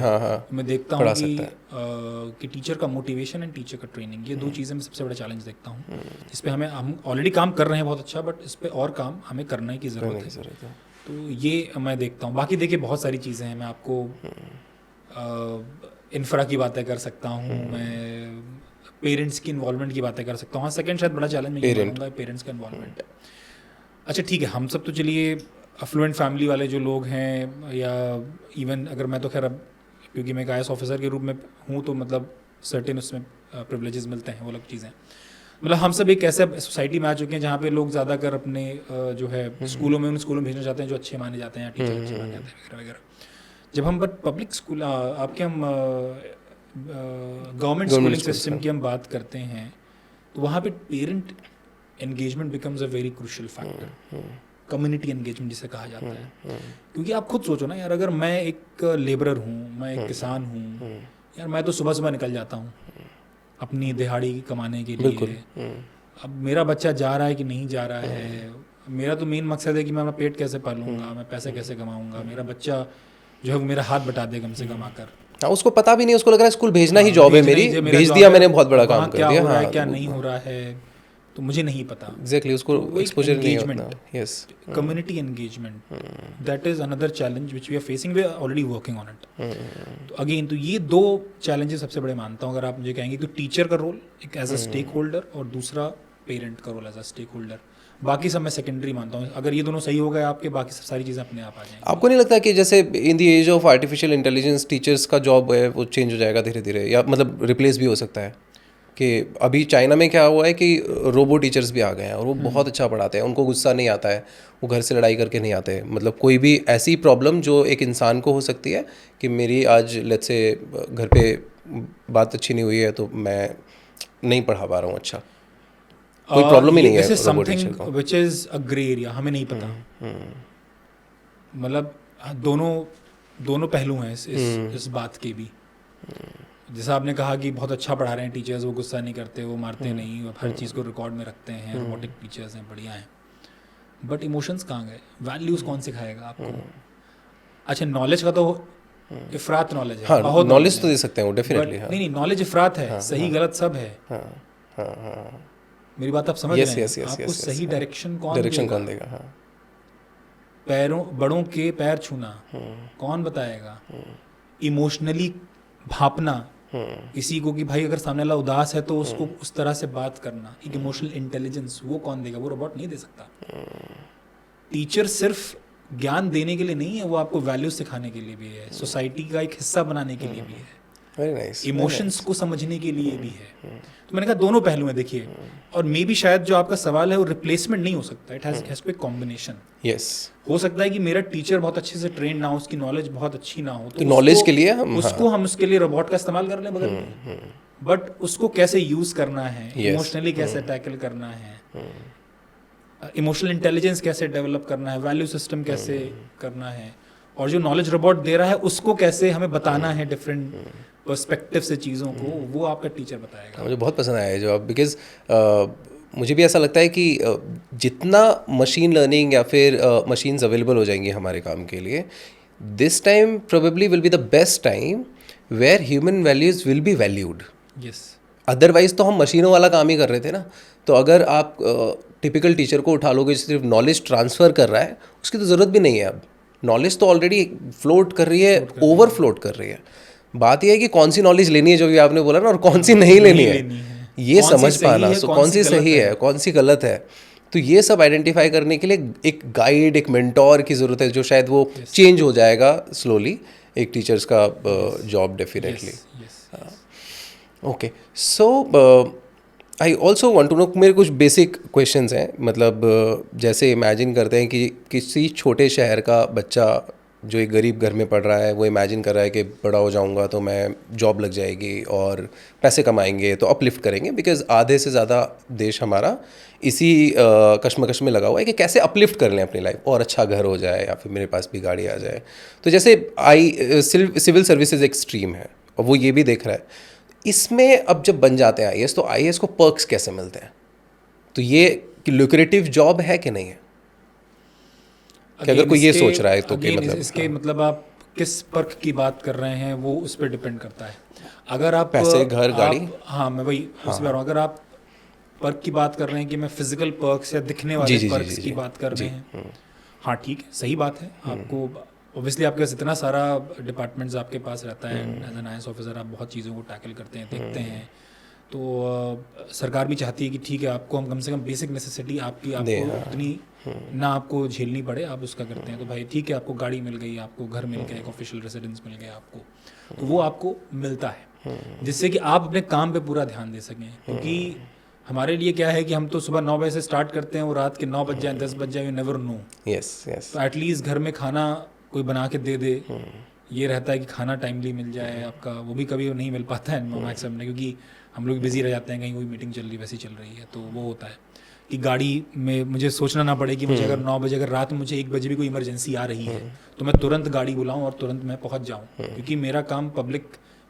मैं देखता हूँ कि टीचर का मोटिवेशन एंड टीचर का ट्रेनिंग, ये दो चीज़ें मैं सबसे बड़ा चैलेंज देखता हूँ, इस पे हम ऑलरेडी काम कर रहे हैं बहुत अच्छा, बट इस पे और काम हमें करने की ज़रूरत है। तो ये मैं देखता हूँ। बाकी देखिए बहुत सारी चीज़ें हैं, मैं आपको इंफ्रा की बातें कर सकता हूँ, मैं पेरेंट्स की इन्वॉल्वमेंट की बातें कर सकता हूँ। हाँ, सेकेंड शायद बड़ा चैलेंज मैं ये मानूंगा पेरेंट्स का इन्वॉल्वमेंट। अच्छा ठीक है, हम सब तो चलिए अफ्लुएंट फैमिली वाले जो लोग हैं, या इवन अगर मैं तो खैर अब क्योंकि मैं एक IAS ऑफिसर के रूप में हूँ, तो मतलब सर्टेन उसमें प्रिविलेजेस मिलते हैं, वो अलग चीज़ें। मतलब हम सब एक ऐसे सोसाइटी में आ चुके हैं जहाँ पे लोग ज़्यादातर अपने जो है स्कूलों में, उन स्कूलों में भेजना चाहते हैं जो अच्छे माने जाते हैं, या टीचर अच्छे माने जाते हैं वगैरह वगैरह। जब हम बट पब्लिक स्कूल आपके हम गवर्नमेंट स्कूलिंग सिस्टम की हम बात करते हैं, तो वहाँ पे parent engagement becomes a very crucial factor, community engagement जिसे कहा जाता है। क्योंकि आप खुद सोचो ना यार, अगर मैं एक लेबरर हूँ, मैं एक किसान हूँ यार, मैं तो सुबह सुबह निकल जाता हूँ अपनी दिहाड़ी कमाने के लिए। अब मेरा बच्चा जा रहा है कि नहीं जा रहा है, मेरा तो मेन मकसद है कि मैं अपना पेट कैसे पालूंगा, मैं पैसे कैसे कमाऊंगा, मेरा बच्चा जो है वो मेरा हाथ बटा दे कम से कम आकर। हाँ, उसको पता भी नहीं, उसको लग रहा है स्कूल भेजना ही जॉब है मेरी, भेज दिया मैंने, बहुत बड़ा काम कर दिया। क्या हो रहा है क्या नहीं हो रहा है तो मुझे नहीं पता। एग्जैक्टली, उसको एक्सपोजर नहीं होता। Yes, community engagement, that is another challenge which we are facing, we are already working on it. तो अगेन, तो ये दो चैलेंजेस सबसे बड़े मानता हूँ। अगर आप मुझे कहेंगे तो टीचर का रोल एक एज अ स्टेक होल्डर और दूसरा पेरेंट का role as a stakeholder, बाकी सब मैं सेकेंडरी मानता हूँ। अगर ये दोनों सही हो गए आपके, बाकी सब सारी चीज़ें अपने आप आ जाएंगी। आपको नहीं लगता कि जैसे in the age of artificial intelligence teachers का जॉब है वो चेंज हो जाएगा धीरे धीरे, या मतलब रिप्लेस भी हो सकता है? कि अभी चाइना में क्या हुआ है कि रोबो टीचर्स भी आ गए हैं और वो बहुत अच्छा पढ़ाते हैं, उनको गुस्सा नहीं आता है, वो घर से लड़ाई करके नहीं आते। मतलब कोई भी ऐसी प्रॉब्लम जो एक इंसान को हो सकती है कि मेरी आज लेट्स से घर पे बात अच्छी नहीं हुई है तो मैं नहीं पढ़ा पा रहा हूँ, अच्छा कोई प्रॉब्लम ही नहीं है रोबो टीचर को। Which is a grey area, हमें नहीं पता। मतलब दोनों पहलू हैं इस बात के भी। जैसा आपने कहा कि बहुत अच्छा पढ़ा रहे हैं टीचर्स, वो गुस्सा नहीं करते, वो मारते नहीं, वो हर चीज़ को रिकॉर्ड में रखते हैं, रोबोटिक टीचर्स हैं, बढ़िया हैं। बट इमोशंस कहाँ गए? वैल्यूज़ कौन सिखाएगा आपको? अच्छा, नॉलेज का तो इफरात नॉलेज है। हाँ, बहुत नॉलेज तो दे सकते हैं वो डेफिनेटली। नहीं, नॉलेज इफरात है, सही गलत सब है। मेरी बात आप समझ रहे हैं? आपको सही डायरेक्शन कौन देगा? हाँ, बड़ों के पैर छूना कौन बताएगा? इमोशनली भापना किसी को कि भाई अगर सामने वाला उदास है तो उसको उस तरह से बात करना, एक इमोशनल इंटेलिजेंस, वो कौन देगा? वो रोबोट नहीं दे सकता। टीचर सिर्फ ज्ञान देने के लिए नहीं है, वो आपको वैल्यूज सिखाने के लिए भी है, सोसाइटी का एक हिस्सा बनाने के लिए भी है, इमोशंस को समझने के लिए भी है। तो मैंने कहा दोनों पहलू हैं, देखिए। और मे भी शायद जो आपका सवाल है वो रिप्लेसमेंट नहीं हो सकता, it has to be combination. Yes, हो सकता है कि मेरा टीचर बहुत अच्छे से ट्रेन ना हो, उसकी नॉलेज बहुत अच्छी ना हो, तो नॉलेज के लिए हम उसके लिए रोबोट का इस्तेमाल कर लें बगल में, बट उसको कैसे यूज करना है, इमोशनली कैसे टैकल करना है, इमोशनल इंटेलिजेंस कैसे डेवलप करना है, वैल्यू सिस्टम कैसे करना है, और जो नॉलेज रोबोट दे रहा है उसको कैसे हमें बताना है डिफरेंट पर्सपेक्टिव से चीज़ों को, वो आपका टीचर बताएगा। मुझे बहुत पसंद आया है जवाब, बिकॉज मुझे भी ऐसा लगता है कि जितना मशीन लर्निंग या फिर मशीन्स अवेलेबल हो जाएंगी हमारे काम के लिए, this time probably will be the best time where human values will be valued. Yes, otherwise तो हम मशीनों वाला काम ही कर रहे थे ना। तो अगर आप टिपिकल टीचर को उठा लोगे सिर्फ नॉलेज ट्रांसफ़र कर रहा है, उसकी तो ज़रूरत भी नहीं है। अब नॉलेज तो ऑलरेडी फ्लोट कर रही है, ओवर फ्लोट कर रही है। बात यह है कि कौन सी नॉलेज लेनी है, जो भी आपने बोला ना, और कौन सी नहीं लेनी है, ये समझ पाना। सो कौन सी सही है, कौन सी गलत है, तो ये सब आइडेंटिफाई करने के लिए एक गाइड, एक मेंटोर की ज़रूरत है, जो शायद वो चेंज हो जाएगा स्लोली, एक टीचर्स का job definitely. Okay, so I also want to know, मेरे कुछ बेसिक क्वेश्चंस हैं। मतलब जैसे इमेजिन करते हैं कि किसी छोटे शहर का बच्चा जो एक गरीब घर में पढ़ रहा है, वो इमेजिन कर रहा है कि बड़ा हो जाऊंगा तो मैं जॉब लग जाएगी और पैसे कमाएंगे तो अपलिफ्ट करेंगे, बिकॉज आधे से ज़्यादा देश हमारा इसी कश्मकश में लगा हुआ है कि कैसे अपलिफ्ट कर लें अपनी लाइफ, और अच्छा घर हो जाए या फिर मेरे पास भी गाड़ी आ जाए। तो जैसे सिविल सर्विसेज एक स्ट्रीम है और वो ये भी देख रहा है, इसमें अब जब बन जाते हैं IAS, तो IAS को पर्क्स कैसे मिलते हैं? तो ये लुक्रेटिव जॉब है कि नहीं है? कि अगर कोई ये सोच रहा है तो कि मतलब इसके मतलब आप किस पर्क की बात कर रहे हैं वो उस पर डिपेंड करता है। अगर आप पैसे, घर, गाड़ी, हाँ मैं वही उस बार, अगर आप पर्क की बात कर रहे हैं कि मैं फिजिकल पर्क्स या दिखने वाले पर्क्स की बात कर रहे हैं, हाँ ठीक है, सही बात है। आपको ऑब्वियसली आपके पास इतना सारा डिपार्टमेंट्स आपके पास रहता है, एज एन IAS ऑफिसर आप बहुत चीज़ों को टैकल करते हैं, देखते हैं। तो सरकार भी चाहती है कि ठीक है, आपको हम कम से कम बेसिक नेसेसिटी आपको उतनी ना आपको झेलनी पड़े, आप उसका करते हैं। तो भाई ठीक है, आपको गाड़ी मिल गई, आपको घर मिल गया, एक ऑफिशियल रेसिडेंस मिल गया आपको, तो वो आपको मिलता है, जिससे कि आप अपने काम पे पूरा ध्यान दे सकें। क्योंकि हमारे लिए क्या है कि हम तो सुबह 9 बजे से स्टार्ट करते हैं, वो रात के 9 बज जाए, 10 बज जाए, यू नेवर नो। तो एटलीस्ट घर में खाना कोई बना के दे दे, ये रहता है कि खाना टाइमली मिल जाए आपका। वो भी कभी नहीं मिल पाता है मैक्सिमम ने, क्योंकि हम लोग बिजी रह जाते हैं, कहीं कोई मीटिंग चल रही वैसी चल रही है। तो वो होता है कि गाड़ी में मुझे सोचना ना पड़े कि मुझे अगर 9 बजे, अगर रात में मुझे 1 बजे भी कोई इमरजेंसी आ रही है तो मैं तुरंत गाड़ी बुलाऊं और तुरंत मैं पहुंच जाऊं, क्योंकि मेरा काम पब्लिक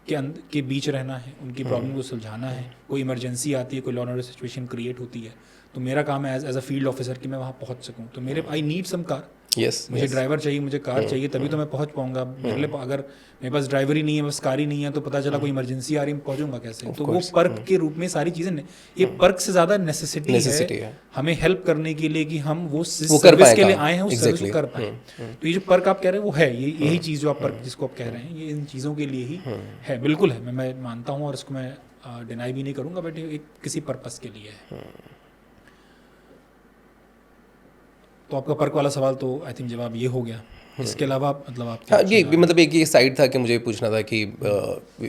के बीच रहना है, उनकी प्रॉब्लम को सुलझाना है। कोई इमरजेंसी आती है, कोई law and order situation create होती है, तो मेरा काम है एज अ फील्ड ऑफिसर कि मैं वहाँ पहुँच सकूँ। तो मेरे आई नीड सम कार, मुझे ड्राइवर चाहिए, मुझे कार चाहिए, तभी तो मैं पहुंच पाऊंगा। मेरे लिए अगर मेरे पास ड्राइवर ही नहीं है, बस कार ही नहीं है, तो पता चला कोई इमरजेंसी आ रही है, मैं पहुंचूंगा कैसे? तो वो पर्क के रूप में सारी चीज़ें, ये पर्क से ज़्यादा नेसेसिटी है हमें हेल्प करने के लिए कि हम वो सर्विस के लिए आए हैं, उस सर्विस को कर पाए। तो ये जो पर्क आप कह रहे हैं वो है, यही चीज़ जो आप पर्क जिसको आप कह रहे हैं, ये इन चीज़ों के लिए ही है। बिल्कुल है, मैं मानता हूँ और इसको मैं डिनाई भी नहीं करूँगा, बट एक किसी पर्पस के लिए है। तो आपका पर्क वाला सवाल तो आई थिंक जवाब ये हो गया। इसके अलावा मतलब आप ये मतलब एक ये साइड था कि मुझे पूछना था कि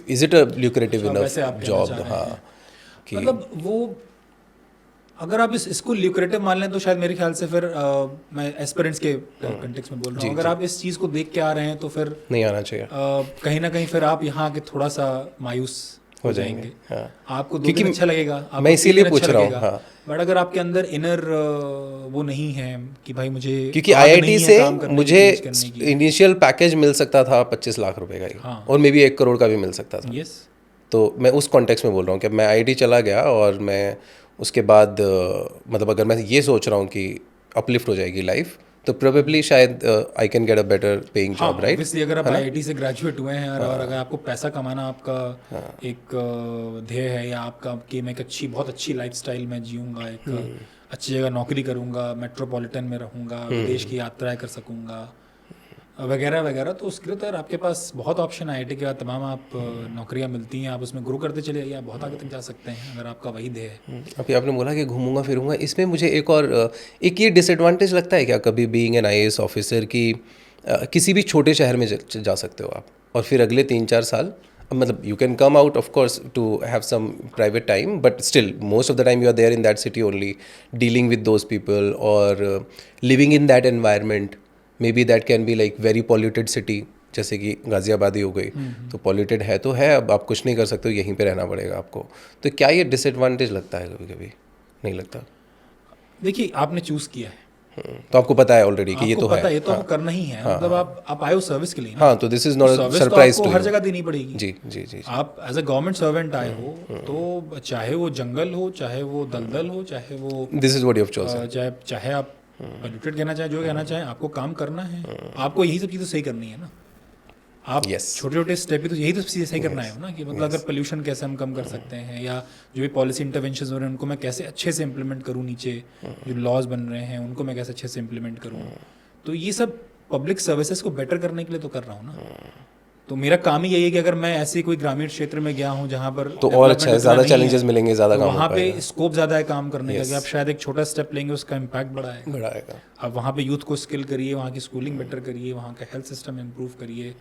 is it a lucrative enough job? हाँ, मतलब वो अगर आप इसको ल्यूक्रेटिव मान लें तो शायद मेरे ख्याल से फिर मैं एस्पिरेंट्स के कंटेक्स्ट में बोल रहा हूँ, अगर आप इस चीज़ को देख के आ रहे हैं तो फिर नहीं आना चाहिए। कहीं ना कहीं फिर आप यहाँ के थोड़ा सा मायूस हो जाएंगे। आपको दो दिन अच्छा लगेगा, मैं इसीलिए पूछ रहा हूँ। बट अगर आपके अंदर इनर वो नहीं है कि भाई मुझे, क्योंकि IIT से मुझे इनिशियल पैकेज मिल सकता था 25 लाख रुपए का ही, और मे भी 1 करोड़ का भी मिल सकता था। तो मैं उस कॉन्टेक्स्ट में बोल रहा हूँ कि मैं IIT चला गया और मैं उसके बाद मतलब अगर मैं ये सोच रहा हूँ कि अपलिफ्ट हो जाएगी लाइफ, तो प्रोबेबली शायद I can get a better paying job, right? Obviously अगर आप IIT से ग्रेजुएट हुए हैं और अगर आपको पैसा कमाना आपका एक ध्येय है, या आपका कि मैं एक बहुत अच्छी लाइफस्टाइल में जीऊँगा, एक अच्छी जगह नौकरी करूँगा, मेट्रोपॉलिटन में रहूँगा, विदेश की यात्राएं कर सकूँगा वगैरह वगैरह, तो उसके लिए तो यार आपके पास बहुत ऑप्शन है। IIT के बाद तमाम आप नौकरियां मिलती हैं, आप उसमें ग्रो करते चले जाइए, आप बहुत आगे तक जा सकते हैं अगर आपका वही ध्येय है। अभी आपने बोला कि घूमूंगा फिरूंगा, इसमें मुझे एक ये डिसएडवांटेज लगता है क्या कभी बीइंग एन IAS ऑफिसर कि किसी भी छोटे शहर में जा सकते हो आप, और फिर अगले 3-4 साल मतलब you can come out of course to have some private time, but still most of the time you are there in that city only, dealing with those people और living in that environment. Maybe that can be like very polluted city, जैसे कि गाज़ियाबाद ही हो गई, तो polluted है तो है, अब आप कुछ नहीं कर सकते हो, यहीं पे रहना पड़ेगा आपको। तो क्या ये डिसएडवांटेज लगता है कभी कभी? नहीं लगता? देखिए, आपने चूज़ किया है तो आपको पता है ऑलरेडी कि ये तो है, ये तो करना ही है। मतलब आप आए हो सर्विस के लिए, हाँ, तो this is not a surprise to हर जगह देनी पड़ेगी। जी जी जी। आप एज अ गवर्नमेंट सर्वेंट आए हो, तो चाहे वो जंगल हो, चाहे वो दलदल हो, चाहे वो this is what you have chosen, चाहे आप पॉल्यूटेड कहना चाहे, जो कहना चाहे, आपको काम करना है, आपको यही सब चीज़ें सही करनी है ना। आप छोटे छोटे स्टेप भी तो यही तो चीज़ें सही करना है ना, कि मतलब अगर पोल्यूशन कैसे हम कम कर सकते हैं, या जो भी पॉलिसी इंटरवेंशंस हो रहे हैं उनको मैं कैसे अच्छे से इम्प्लीमेंट करूँ, नीचे जो लॉज बन रहे हैं उनको मैं कैसे अच्छे से इम्प्लीमेंट करूँ। तो ये सब पब्लिक सर्विसेज को बेटर करने के लिए तो कर रहा हूँ ना। तो मेरा काम ही यही है कि अगर मैं ऐसे कोई ग्रामीण क्षेत्र में गया हूँ जहाँ पर तो और अच्छा है, ज़्यादा चैलेंजेस मिलेंगे, ज़्यादा काम वहाँ पे स्कोप ज़्यादा है काम करने का, कि आप शायद एक छोटा स्टेप लेंगे उसका इम्पैक्ट बढ़ाएगा। आप वहाँ पे यूथ को स्किल करिए, वहाँ की स्कूलिंग बेटर करिए, वहाँ का हेल्थ सिस्टम इम्प्रूव करिए।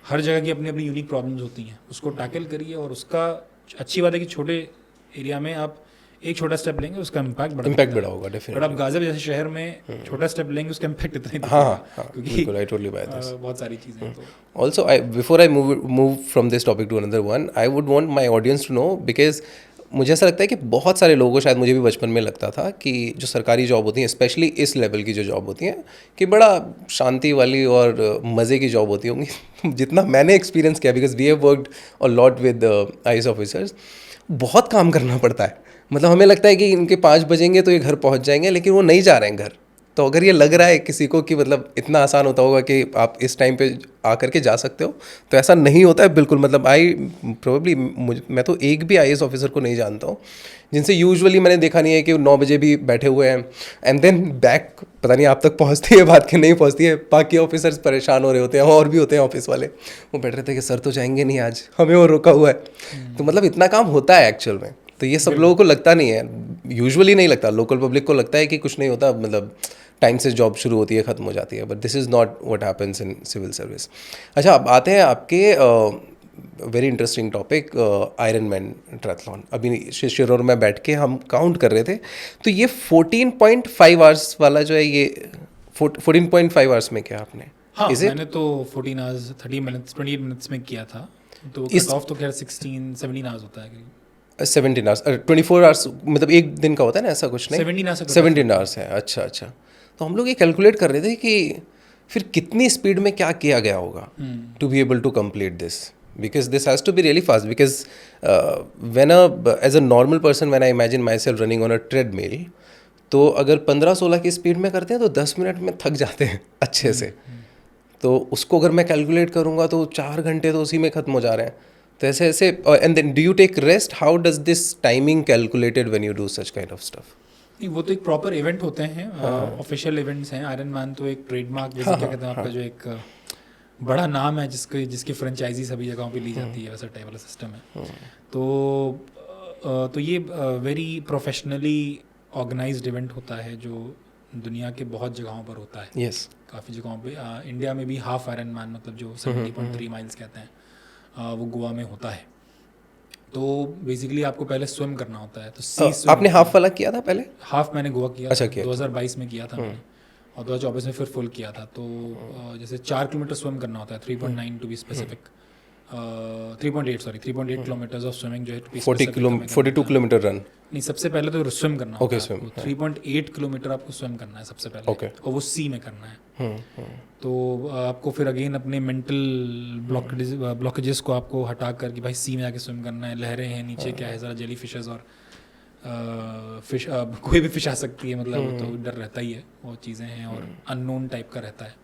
हर जगह की अपनी अपनी यूनिक प्रॉब्लम्स होती हैं, उसको टैकल करिए, और उसका अच्छी बात है कि छोटे एरिया में आप एक छोटा स्टेप लेंगे उसका इम्पैक्ट बड़ा होगा डेफिनेटली। बट आप गाजियाबाद जैसे शहर में छोटा स्टेप लेंगे उसका इम्पैक्ट इतना ही दिखेगा, क्योंकि आई टोटली बाय दिस, बहुत सारी चीज़ें। Also before I move from this topic to another one, I would want my audience to know, because मुझे ऐसा लगता है कि बहुत सारे लोगों को, शायद मुझे भी बचपन में लगता था कि जो सरकारी जॉब होती हैं, स्पेशली इस लेवल की जो जॉब होती हैं, कि बड़ा शांति वाली और मज़े की जॉब होती होंगी। जितना मैंने एक्सपीरियंस किया, because we have worked a lot with IAS officers, बहुत काम करना पड़ता है। मतलब हमें लगता है कि इनके 5 बजेंगे तो ये घर पहुंच जाएंगे, लेकिन वो नहीं जा रहे हैं घर। तो अगर ये लग रहा है किसी को कि मतलब इतना आसान होता होगा कि आप इस टाइम पे आकर के जा सकते हो, तो ऐसा नहीं होता है बिल्कुल। मतलब मैं तो एक भी IAS ऑफिसर को नहीं जानता हूँ जिनसे यूजुअली मैंने देखा नहीं है कि 9 बजे भी बैठे हुए हैं, एंड देन बैक पता नहीं आप तक पहुँचती है बात कि नहीं पहुँचती है। बाकी ऑफिसर्स परेशान हो रहे होते हैं, और भी होते हैं ऑफिस वाले, वो बैठ रहे थे कि सर तो जाएंगे नहीं आज, हमें और रोका हुआ है। तो मतलब इतना काम होता है एक्चुअल में। तो ये सब लोगों को लगता नहीं है, यूजुअली नहीं लगता। लोकल पब्लिक को लगता है कि कुछ नहीं होता, मतलब टाइम से जॉब शुरू होती है, ख़त्म हो जाती है, but this is not what happens in civil service. अच्छा, अब आते हैं आपके very interesting topic, Ironman triathlon. अभी शिशिर और मैं बैठ के हम काउंट कर रहे थे, तो ये 14.5 आवर्स वाला जो है, ये 14.5 आवर्स में क्या आपने? हाँ, मैंने तो 14 आवर्स 30 मिनट्स 28 मिनट्स में किया था। तो कट ऑफ तो खैर 16-17 आवर्स होता है। 17 आवर्स 24 आवर्स मतलब एक दिन का होता है ना, ऐसा कुछ नहीं? 17 आवर्स है। अच्छा अच्छा। तो हम लोग ये कैलकुलेट कर रहे थे कि फिर कितनी स्पीड में क्या किया गया होगा to be able to complete this, because this has to be really fast, because as a normal person when I imagine myself running on a treadmill, तो अगर 15-16 की स्पीड में करते हैं तो 10 मिनट में थक जाते हैं अच्छे से। तो उसको अगर मैं कैलकुलेट करूँगा तो 4 घंटे तो उसी में ख़त्म हो जा रहे हैं। तो ऐसे ऐसे, and then do you take rest? How does this timing calculated when you do such kind of stuff? वो तो एक प्रॉपर इवेंट होते हैं, ऑफिशियल इवेंट्स हैं। आयरन मैन तो एक ट्रेडमार्क जैसे क्या कहते हैं आपका, जो एक बड़ा नाम है जिसकी फ्रेंचाइजी सभी जगहों पे ली जाती है, वैसा टाइप वाला सिस्टम है। तो ये वेरी प्रोफेशनली ऑर्गेनाइज्ड इवेंट होता है जो दुनिया के बहुत जगहों पर होता है। यस, काफ़ी जगहों पे। इंडिया में भी हाफ आयरन मैन, मतलब जो 70.3 माइल्स कहते हैं, वो गोवा में होता है। तो बेसिकली आपको पहले स्विम करना होता है। तो आपने हाफ वाला किया था पहले? हाफ मैंने गोवा किया। अच्छा, 2022 में किया था मैंने, और 2024 में फिर फुल किया था। तो जैसे 4 किलोमीटर स्विम करना होता है, 3.9 to be specific, 3.8 kilometres of swimming जो है 42 किलोमीटर रन। नहीं, सबसे पहले तो स्विम करना होता है swim, 3.8 किलोमीटर आपको स्विम करना है सबसे पहले, और वो सी में करना है। तो आपको फिर अगेन अपने मेंटल ब्लॉकेजेस को आपको हटा कर कि भाई सी में जाके स्विम करना है, लहरें हैं नीचे, क्या है, ज़रा जेली फिशेस और फिश, कोई भी फिश आ सकती है, मतलब तो डर रहता ही है, वो चीज़ें हैं, और अननोन टाइप का रहता है।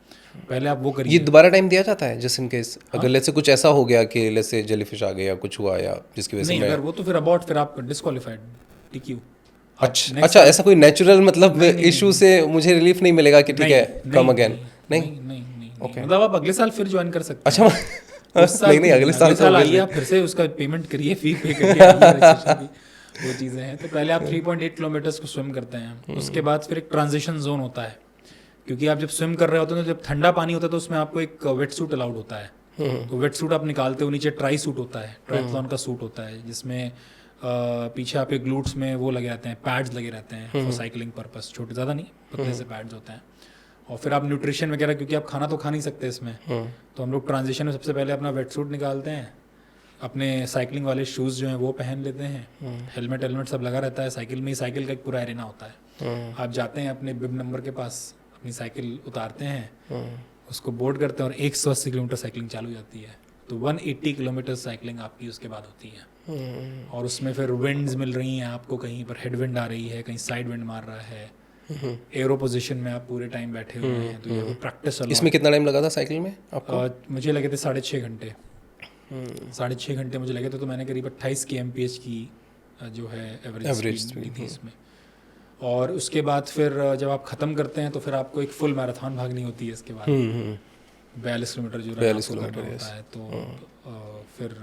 पहले आप वो करिए। ये दोबारा टाइम दिया जाता है जस्ट इन केस अगर लेट्स से कुछ ऐसा हो गया कि लेट्स से जेलीफिश आ गया या कुछ हुआ, या जिसकी वजह से नहीं, अगर वो तो फिर अबाउट, फिर आप डिस्क्वालीफाइड, टीक्यू। अच्छा, ऐसा कोई नेचुरल मतलब इशू से मुझे रिलीफ नहीं मिलेगा कि ठीक है कम अगेन? नहीं, मतलब आप अगले साल फिर ज्वाइन कर सकते हैं। अच्छा, नहीं, अगले साल आइए, आप फिर से उसका पेमेंट करिए, फी पे करिए, वो चीज़ें हैं। तो पहले आप 3.8 किलोमीटर्स को स्विम करते हैं, उसके बाद फिर एक ट्रांजिशन जोन होता है, क्योंकि आप जब स्विम कर रहे होते हैं तो जब ठंडा पानी होता है तो उसमें आपको एक वेट सूट अलाउड होता है। तो वेट सूट आप निकालते हो, नीचे ट्राई सूट होता है, ट्रायथलॉन का सूट होता है, जिसमें पीछे आपके ग्लूट्स में वो लगे रहते हैं, पैड्स लगे रहते हैं फॉर साइकिलिंग पर्पस, छोटे ज़्यादा नहीं, पतले से पैड्स होते हैं। और फिर आप न्यूट्रिशन वगैरह, क्योंकि आप खाना तो खा नहीं सकते इसमें, तो हम लोग ट्रांजिशन में सबसे पहले अपना वेट सूट निकालते हैं, अपने साइकिलिंग वाले शूज़ जो हैं वो पहन लेते हैं, हेलमेट सब लगा रहता है। साइकिल में ही साइकिल का एक पूरा एरिना होता है। आप जाते हैं अपने बिब नंबर के पास, अपनी साइकिल उतारते हैं, उसको बोर्ड करते हैं, और 180 किलोमीटर साइकिलिंग चालू हो जाती है। तो 180 किलोमीटर साइकिलिंग आपकी उसके बाद होती है। और उसमें फिर विंड्स मिल रही हैं आपको, कहीं पर हेड विंड आ रही है, कहीं साइड विंड मार रहा है, एरो पोजीशन में आप पूरे टाइम बैठे हुए हैं। तो ये प्रैक्टिस। इसमें कितना टाइम लगा था साइकिल में आपको? मुझे लगे थे 6.5 घंटे। 6.5 घंटे मुझे लगे थे। तो मैंने करीब 28 kmph की जो है एवरेज स्पीड थी इसमें। और उसके बाद फिर जब आप ख़त्म करते हैं तो फिर आपको एक फुल मैराथन भागनी होती है इसके बाद, 42 किलोमीटर जो 42 किलोमीटर होता है। तो फिर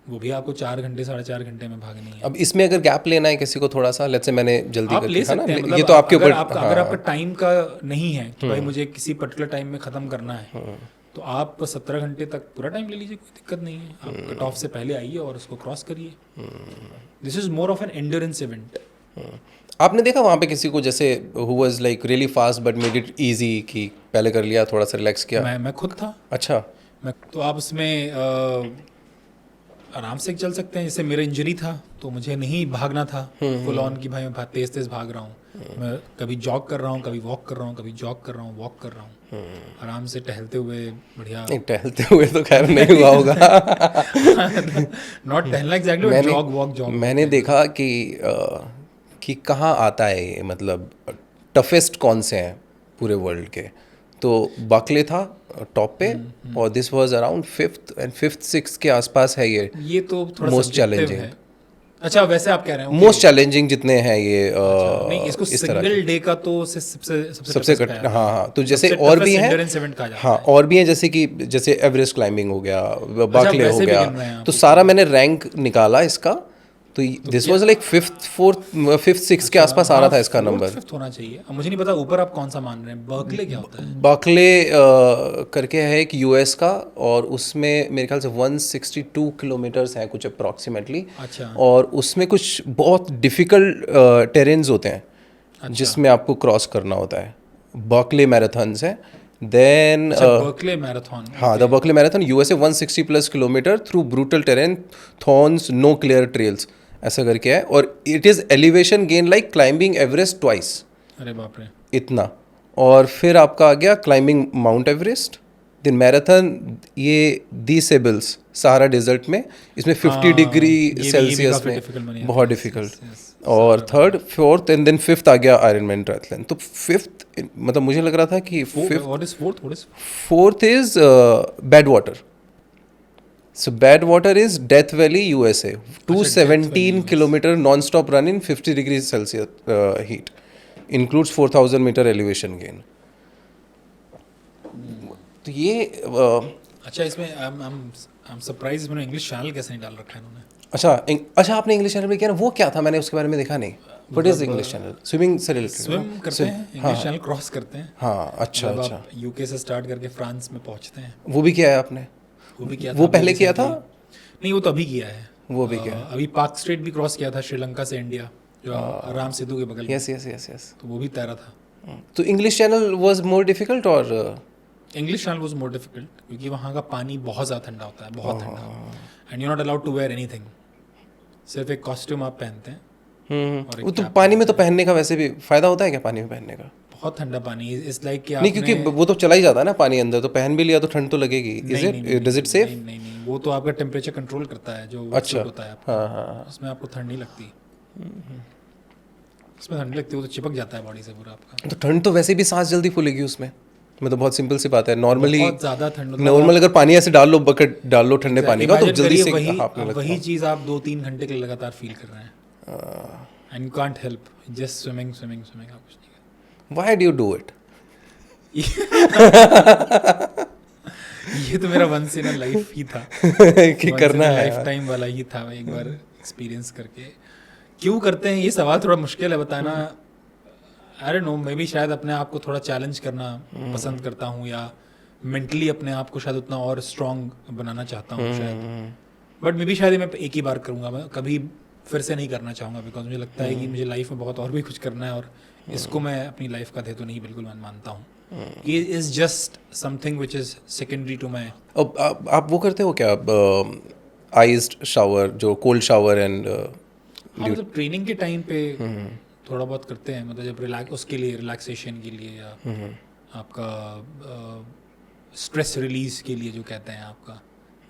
वो भी आपको 4 घंटे 4.5 घंटे में भागनी है। अब इसमें अगर गैप लेना है किसी को थोड़ा सा, लेट्स से मैंने जल्दी आप ले सकते हैं, मतलब ये तो आपके ऊपर, अगर आपका टाइम का नहीं है कि भाई मुझे किसी पर्टिकुलर टाइम में ख़त्म करना है, तो आप 17 घंटे तक पूरा टाइम ले लीजिए, कोई दिक्कत नहीं है। आप कट ऑफ से पहले आइए और उसको क्रॉस करिए। This is more of an endurance event. आपने देखा वहाँ पे किसी को जैसे who was like really fast but made it easy, कि पहले कर लिया, थोड़ा सा रिलैक्स किया? मैं खुद था। अच्छा। तो आप उसमें आराम से चल सकते हैं। जैसे मेरा इंजरी था तो मुझे नहीं भागना था फुल ऑन की भाई मैं तेज भाग रहा हूँ। मैं कभी जॉग कर रहा हूँ, कभी वॉक कर रहा हूँ, कभी जॉग कर रहा हूँ, वॉक कर रहा हूँ, आराम से टहलते हुए, बढ़िया। टहलते हुए तो खैर नहीं हुआ होगा। नॉट टहलना एग्जैक्टली, जॉग वॉक जॉग। मैंने देखा कि कहाँ आता है ये, मतलब टफेस्ट कौन से हैं पूरे वर्ल्ड के। तो बकले था टॉप पे, और this was around 5th and 5th 6th के आसपास है ये तो थोड़ा मोस्ट चैलेंजिंग है। अच्छा, वैसे आप कह रहे हैं मोस्ट चैलेंजिंग जितने हैं ये नहीं, इसको सिंगल डे का तो सबसे हाँ। तो जैसे और भी हैं, हाँ, और भी हैं, जैसे एवरेस्ट क्लाइंबिंग हो गया, बकले हो गया। तो सारा मैंने रैंक निकाला इसका, तो this was like 5th 4th 5th 6th के आसपास आ रहा था इसका नंबर। 5th होना चाहिए। अब मुझे नहीं पता ऊपर आप कौन सा मान रहे हैं। बर्कले क्या होता है? बर्कले करके है एक यूएस का, और उसमें मेरे ख्याल से 162 किलोमीटर्स हैं कुछ अप्रॉक्सीमेटली। अच्छा। और उसमें कुछ बहुत डिफ़िकल्ट टेरेन्स होते हैं। अच्छा। जिसमें आपको क्रॉस करना होता है। बर्कले मैराथन्स है। देन बर्कले मैराथन, हाँ, the Berkeley marathon USA 160+ kilometre through brutal terrain, thorns, no clear trails, ऐसा करके है। और it is elevation gain like climbing Everest twice. अरे बाप रे, इतना। और फिर आपका आ गया क्लाइंबिंग माउंट एवरेस्ट, दिन मैराथन ये दी सेबल्स सहारा डेजर्ट में, इसमें 50 डिग्री सेल्सियस में बहुत डिफिकल्ट, और third fourth and then fifth आ गया आयरनमैन ट्रायथलॉन। तो फिफ्थ मतलब मुझे लग रहा था कि fourth is bad water. So Badwater is Death Valley, USA. 217 kilometer non-stop run in 50 degrees Celsius heat. Includes 4,000 meter elevation gain. तो ये अच्छा, इसमें I'm surprised मैंने इंग्लिश चैनल कैसे नहीं डाल रखा है इन्होंने। अच्छा आपने इंग्लिश चैनल में किया ना, वो क्या था, मैंने उसके बारे में देखा नहीं। What is English channel? Swimming से रिलेटेड? स्विम करते हैं, इंग्लिश चैनल क्रॉस करते हैं। हाँ, अच्छा। यूके से स्टार्ट करके फ्रांस में पहुंचते हैं। वो भी किया है आपने? वो भी किया था। वो पहले किया था? नहीं, वो तो अभी किया है। वो भी किया। अभी पार्क स्ट्रेट भी क्रॉस किया था, श्रीलंका से इंडिया, जो राम सेतु के बगल में। यस। तो वो भी तैरा था। तो English channel was more difficult, और English channel was more difficult क्योंकि वहाँ का पानी बहुत ज़्यादा ठंडा होता है, बहुत ठंडा, and you not allowed to wear anything. सिर्फ एक कॉस्ट्यूम आप पहनते हैं। वो तो पानी में तो पहनने का वैसे भी फायदा होता है क्या, पानी में पहनने का? बहुत ठंडा पानी इज लाइक कि नहीं, क्योंकि वो तो चला ही जाता है ना पानी अंदर, तो पहन भी लिया तो ठंड तो लगेगी। Does it safe? नहीं, वो तो आपका टेम्परेचर कंट्रोल करता है जो अच्छा होता है आपका। हाँ। उसमें आपको ठंड नहीं लगती। उसमें ठंड लगती है, वो तो चिपक जाता है बॉडी से पूरा आपका। तो ठंड तो वैसे भी सांस जल्दी फूलेगी उसमें, मतलब बहुत सिंपल सी बात है। नॉर्मली बहुत ज़्यादा ठंड, नॉर्मल अगर पानी ऐसे डाल लो, बकेट डाल लो ठंडे पानी का, तो जल्दी से वही चीज़ आप 2-3 घंटे के लिए लगातार फील कर रहे हैं, and you can't help, just swimming आप कुछ नहीं करते। Why do you do it? ये तो मेरा वंस इन अ लाइफ ही था कि करना है, लाइफ टाइम वाला ही था, एक बार एक्सपीरियंस करके। क्यों करते हैं ये सवाल थोड़ा मुश्किल है बताना। I don't know, may be शायद अपने आप को थोड़ा चैलेंज करना पसंद करता हूँ, या मेंटली अपने आप को शायद उतना और स्ट्रॉन्ग बनाना चाहता हूँ शायद। बट मे बी शायद मैं एक ही बार करूँगा, मैं कभी फिर से नहीं करना चाहूँगा, बिकॉज मुझे लगता है कि मुझे लाइफ में बहुत और भी कुछ करना है, और इसको मैं अपनी लाइफ का ध्येय तो नहीं बिल्कुल मैं मानता हूँ। ये is just something which is secondary to my. आप वो करते हो क्या, आइस्ड शावर, जो कोल्ड शावर एंड? हाँ, मतलब ट्रेनिंग के टाइम पे थोड़ा बहुत करते हैं, मतलब जब उसके लिए रिलैक्सेशन के लिए, या आपका स्ट्रेस रिलीज के लिए जो कहते हैं आपका,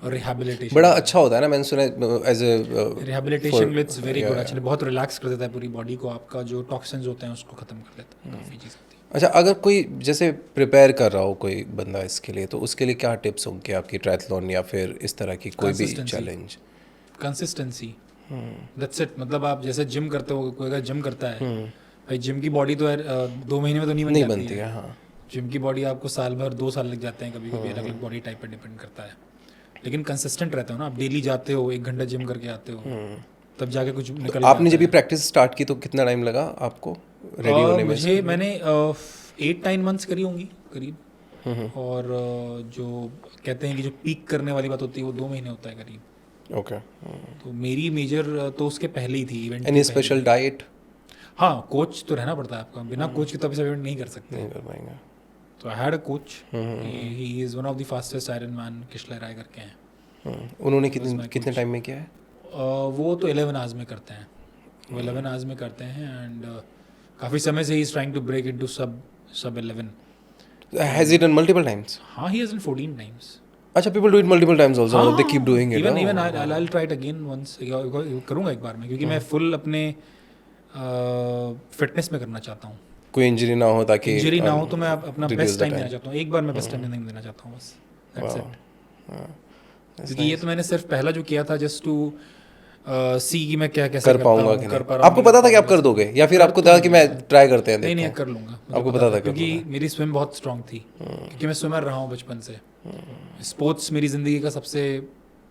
और रिहैबिलिटेशन बड़ा अच्छा होता है ना, मैंने सुना as a rehabilitation it's very good actually. बहुत रिलैक्स कर देता है पूरी बॉडी को, आपका जो टॉक्सिन्स होते हैं उसको खत्म कर देता है, काफ़ी चीज़ होती है। अच्छा, अगर कोई जैसे प्रिपेयर कर रहा हो कोई बंदा इसके लिए, तो उसके लिए क्या टिप्स होंगे आपकी, ट्रायथलॉन या फिर इस तरह की कोई भी चैलेंज? Consistency, that's it. मतलब आप जैसे जिम करते हो, कोई अगर जिम करता है भाई, जिम की बॉडी तो 2 महीने में तो नहीं बनती है। हाँ, जिम की बॉडी आपको साल भर 2 साल लग जाते हैं, कभी कभी अलग अलग बॉडी टाइप पर डिपेंड करता है। लेकिन कंसिस्टेंट रहते हो ना आप, डेली जाते हो, 1 घंटा जिम करके आते हो, तब जाके कुछ निकल। आपने जब ये प्रैक्टिस स्टार्ट की तो कितना टाइम लगा आपको रेडी होने में? मैंने 8-9 मंथ्स करी होंगी करीब, और जो कहते हैं कि जो पीक करने वाली बात होती है वो 2 महीने होता है करीब। ओके। तो मेरी मेजर तो उसके पहले ही थी इवेंट। Any special diet? हाँ, कोच तो रहना पड़ता है आपका, बिना कोच के तब इवेंट नहीं कर सकते, नहीं कर पाएंगे। तो I had a coach, he is one of the fastest Ironman Kishley Rai करके हैं। उन्होंने कितने टाइम में किया है? वो तो 11 आवर्स में करते हैं, वो 11 आवर्स में करते हैं, एंड काफ़ी समय से ही is trying to break it to सब 11। Has he done multiple times? हाँ, he has done 14 times. अच्छा, people do it multiple times also. हाँ, they keep doing it. Even I'll try it again once. करूँगा एक बार में, क्योंकि मैं full अपने फिटनेस में करना चाहता हूँ। कोई इंजरी ना हो, ताकि इंजरी ना हो, तो मैं अपना बेस्ट टाइम देना चाहता हूँ। एक बार मैं बेस्ट टाइम देना चाहता हूँ बस, that's it. क्योंकि ये तो मैंने सिर्फ पहला जो किया था जस्ट टू सी कि मैं क्या कैसे कर पाऊंगा कि नहीं। आपको पता था कि आप कर दोगे, या फिर आपको था कि मैं ट्राई करते हैं? नहीं, कर लूँगा। आपको पता था? क्योंकि मेरी स्विम बहुत स्ट्रांग थी, क्योंकि मैं स्विमर रहा हूँ बचपन से। स्पोर्ट्स मेरी ज़िंदगी का सबसे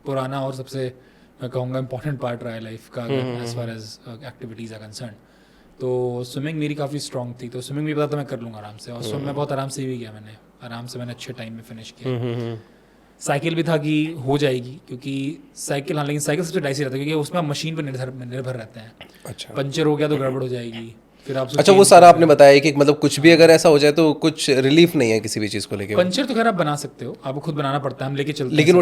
पुराना और सबसे, मैं कहूँगा, इम्पोर्टेंट पार्ट रहा है लाइफ का, as far as activities are concern. तो स्विमिंग मेरी काफ़ी स्ट्रांग थी, तो स्विमिंग भी पता था मैं कर लूँगा आराम से, और स्विम में बहुत आराम से भी किया मैंने, आराम से मैंने अच्छे टाइम में फिनिश किया। साइकिल भी था कि हो जाएगी, क्योंकि साइकिल, हाँ, लेकिन साइकिल सबसे डाइसी रहता है, क्योंकि उसमें आप मशीन पर निर्भर रहते हैं। अच्छा। पंचर हो गया तो गड़बड़ हो जाएगी, फिर आप। अच्छा, वो सारा आपने बताया कि मतलब कुछ भी अगर ऐसा हो जाए तो कुछ रिलीफ नहीं है किसी भी चीज़ को लेके? पंचर तो खैर आप बना सकते हो, आपको खुद बनाना पड़ता है, हम लेके चलते हैं। लेकिन वो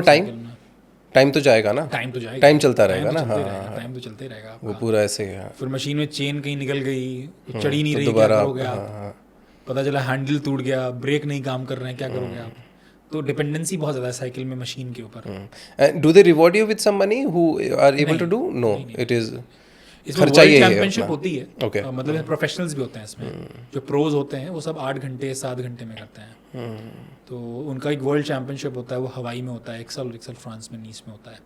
टाइम तो जाएगा ना? टाइम तो जाएगा, टाइम चलता रहेगा ना? हाँ, टाइम तो चलते रहेगा। वो पूरा ऐसे ही। फिर मशीन में चेन कहीं निकल गई, चढ़ी नहीं रही, क्या करोगे आप? पता चला हैंडल टूट गया, ब्रेक नहीं काम कर रहे हैं, क्या करोगे आप? तो डिपेंडेंसी बहुत ज़्यादा है साइकिल में मशीन के ऊपर. And do they reward you with some money who are able to do? No, it is इसमें खर्चा वर्ल्ड ही है चैंपियनशिप अपना. होती है. Okay. मतलब प्रोफेशनल्स भी होते हैं इसमें. जो प्रोज होते हैं वो सब 8 घंटे 7 घंटे में करते हैं. तो उनका एक वर्ल्ड चैंपियनशिप होता है, वो हवाई में होता है, एक साल फ्रांस में नीस में होता है.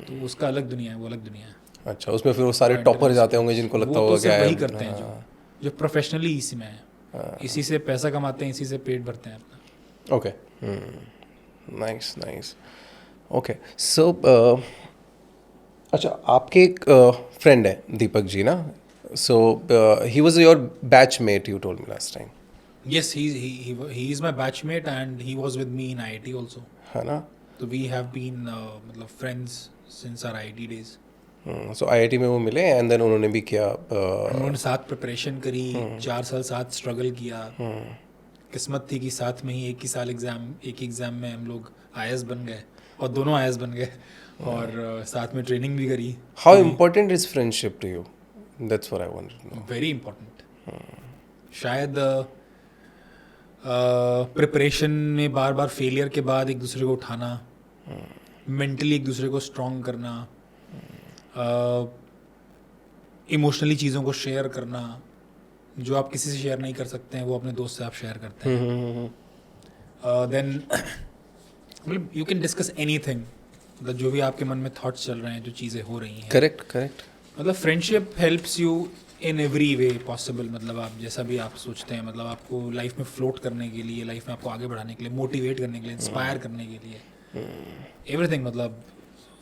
तो उसका अलग दुनिया है, वो अलग दुनिया है. अच्छा, उसमें फिर वो सारे टॉपर जाते होंगे जिनको लगता होगा क्या है. वही करते हैं जो प्रोफेशनली इसी में है. इसी से पैसा कमाते हैं, इसी से पेट भरते हैं अपना. Okay, nice. ओके, सो अच्छा, आपके एक फ्रेंड है दीपक जी ना, so he was your batchmate, you told me last time. Yes, he is my batchmate and he was with me in IIT also. है ना. So we have been मतलब friends since our IIT days. So IIT में वो मिले and then उन्होंने भी किया. उन्होंने साथ प्रिपरेशन करी, 4 साल साथ स्ट्रगल किया. किस्मत थी कि साथ में ही एक ही एग्ज़ाम में हम लोग IAS बन गए और दोनों IAS बन गए और साथ में ट्रेनिंग भी करी. How important is friendship to you? That's what I wanted to know. Very important. शायद प्रिपरेशन में बार बार फेलियर के बाद एक दूसरे को उठाना, मेंटली एक दूसरे को स्ट्रॉन्ग करना, इमोशनली चीज़ों को शेयर करना. जो आप किसी से शेयर नहीं कर सकते हैं वो अपने दोस्त से आप शेयर करते हैं. देन मतलब यू कैन डिस्कस एनीथिंग, मतलब जो भी आपके मन में थॉट्स चल रहे हैं, जो चीज़ें हो रही हैं. करेक्ट. मतलब friendship helps you in every way possible. मतलब आप जैसा भी आप सोचते हैं, मतलब आपको लाइफ में फ्लोट करने के लिए, लाइफ में आपको आगे बढ़ाने के लिए, मोटिवेट करने के लिए, इंस्पायर करने के लिए, एवरीथिंग. मतलब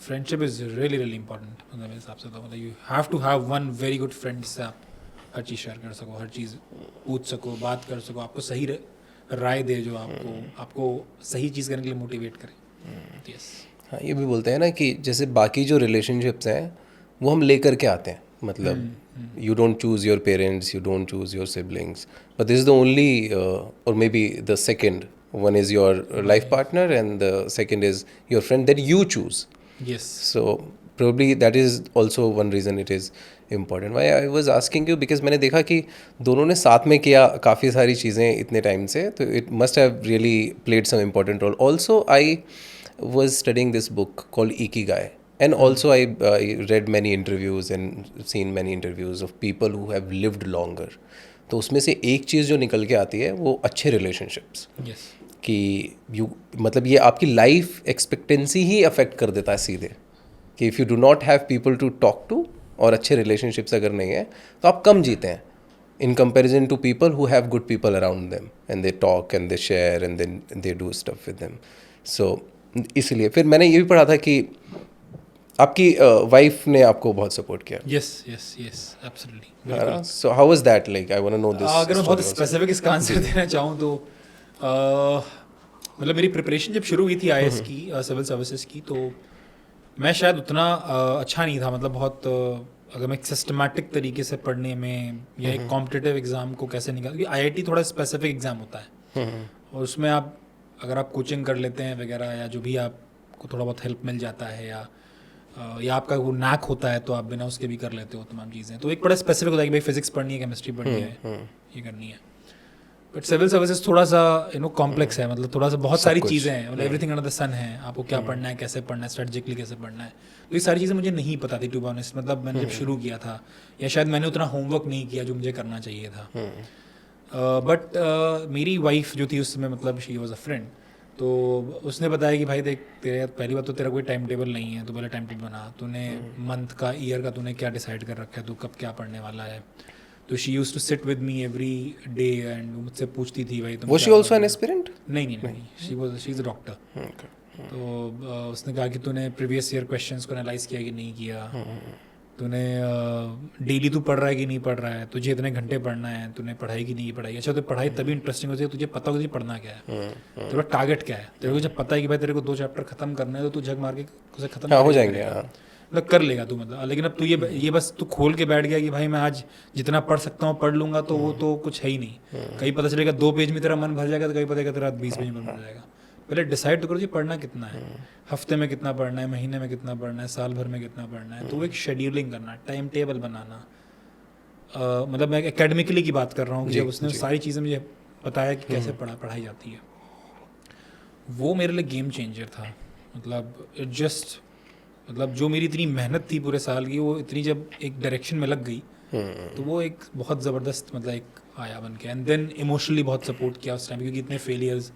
फ्रेंडशिप इज़ रियली इंपॉर्टेंट. मतलब मेरे हिसाब से तो मतलब you have to have one very good friend जिससे आप हर चीज़ शेयर कर सको, हर चीज़ पूछ सको, बात कर सको, आपको सही राय दे, जो आपको सही चीज़ करने के लिए मोटिवेट करे. यस. हाँ, ये भी बोलते हैं ना कि जैसे बाकी जो रिलेशनशिप्स हैं वो हम लेकर के आते हैं. मतलब you don't choose your parents, you don't choose your siblings, but this is the only or maybe the second one is your life partner and the second is your friend that you choose. Yes. So probably that is also one reason it is important. Why I was asking you because मैंने देखा कि दोनों ने साथ में किया काफ़ी सारी चीज़ें इतने टाइम से, तो it must have really played some important role. Also I was studying this book called Ikigai and also I read many interviews and seen many interviews of people who have lived longer. तो उसमें से एक चीज़ जो निकल के आती है वो अच्छे रिलेशनशिप्स. Yes. कि मतलब ये आपकी लाइफ एक्सपेक्टेंसी ही अफेक्ट कर देता है सीधे, कि if you do not have people to talk to और अच्छे रिलेशनशिप्स अगर नहीं है तो आप कम जीते हैं in comparison to people who have good people around them and they talk and they share and then they do stuff with them. So इसलिए फिर मैंने ये भी पढ़ा था कि आपकी वाइफ ने आपको बहुत सपोर्ट किया. Yes absolutely. So how was that like? I want to know this. अगर मैं बहुत स्पेसिफिक इसका आंसर देना चाहूँ तो मतलब मेरी प्रिपरेशन जब शुरू हुई थी IAS की, सिविल सर्विसेज की, तो मैं शायद उतना अच्छा नहीं था. मतलब बहुत अगर मैं सिस्टमैटिक तरीके से पढ़ने में या एक कॉम्पिटिटिव एग्ज़ाम को कैसे निकाल, क्योंकि IIT थोड़ा स्पेसिफिक एग्ज़ाम होता है और उसमें आप अगर आप कोचिंग कर लेते हैं वगैरह या जो भी आपको थोड़ा बहुत हेल्प मिल जाता है या आपका वो नैक होता है तो आप बिना उसके भी कर लेते हो तमाम चीज़ें. तो एक बड़ा स्पेसिफिक होता है कि भाई फिजिक्स पढ़नी है, केमिस्ट्री पढ़नी है, ये करनी है. बट सिविल सर्विसेज थोड़ा सा कॉम्प्लेक्स है. मतलब थोड़ा सा बहुत सारी चीज़ें हैं, मतलब एवरीथिंग अंडर द सन है. आपको क्या पढ़ना है, कैसे पढ़ना है, स्ट्रेटजिकली कैसे पढ़ना है, तो ये सारी चीज़ें मुझे नहीं पता थी टू बी ऑनेस्ट. मतलब मैंने जब शुरू किया था या शायद मैंने उतना होमवर्क नहीं किया जो मुझे करना चाहिए था. बट मेरी वाइफ जो थी उस समय, मतलब शी वॉज अ फ्रेंड, तो उसने बताया कि भाई देख, तेरे पहली बात तो तेरा कोई टाइम टेबल नहीं है, तो पहले टाइम टेबल बना. तूने मंथ का, ईयर का तूने क्या डिसाइड कर रखा है, तू कब क्या पढ़ने वाला है. तो she used to sit with me every day and मुझसे पूछती थी भाई तुम. Was she also an aspirant? नहीं, शी इज़ अ डॉक्टर. तो उसने कहा कि तूने प्रीवियस ईयर क्वेश्चंस को एनालाइज किया कि नहीं किया, तूने डेली तू पढ़ रहा है कि नहीं पढ़ रहा है, तुझे इतने घंटे पढ़ना है, तूने पढ़ाई की नहीं पढ़ाई. अच्छा, तो पढ़ाई तभी इंटरेस्टिंग होती है तुझे पता हो तुझे पढ़ना क्या है, तेरा टारगेट क्या है. तेरे को जब पता है कि भाई तेरे को 2 चैप्टर खत्म करना है तो तू झक मार के उसे खत्म हो जाएंगे, मतलब कर लेगा तू. मतलब लेकिन अब तू ये बस तू खोल के बैठ गया कि भाई मैं आज जितना पढ़ सकता हूँ पढ़ लूँगा, तो वो तो कुछ है ही नहीं. कहीं पता चलेगा 2 पेज में तेरा मन भर जाएगा, तो कहीं पता चलेगा तेरा 20 पेज में मन भर जाएगा. पहले डिसाइड तो करो जी पढ़ना कितना है, हफ्ते में कितना पढ़ना है, महीने में कितना पढ़ना है, साल भर में कितना पढ़ना है. तो एक शेड्यूलिंग करना, टाइम टेबल बनाना. मतलब मैं एकेडमिकली की बात कर रहा हूँ कि जब उसने सारी चीज़ें मुझे बताया कि कैसे पढ़ाई जाती है. वो मेरे लिए गेम चेंजर था। मतलब इट जस्ट, मतलब जो मेरी इतनी मेहनत थी पूरे साल की, वो इतनी जब एक डायरेक्शन में लग गई तो वो एक बहुत ज़बरदस्त मतलब एक आया बन के। एंड देन इमोशनली बहुत सपोर्ट किया उस टाइम, क्योंकि इतने फेलियर्स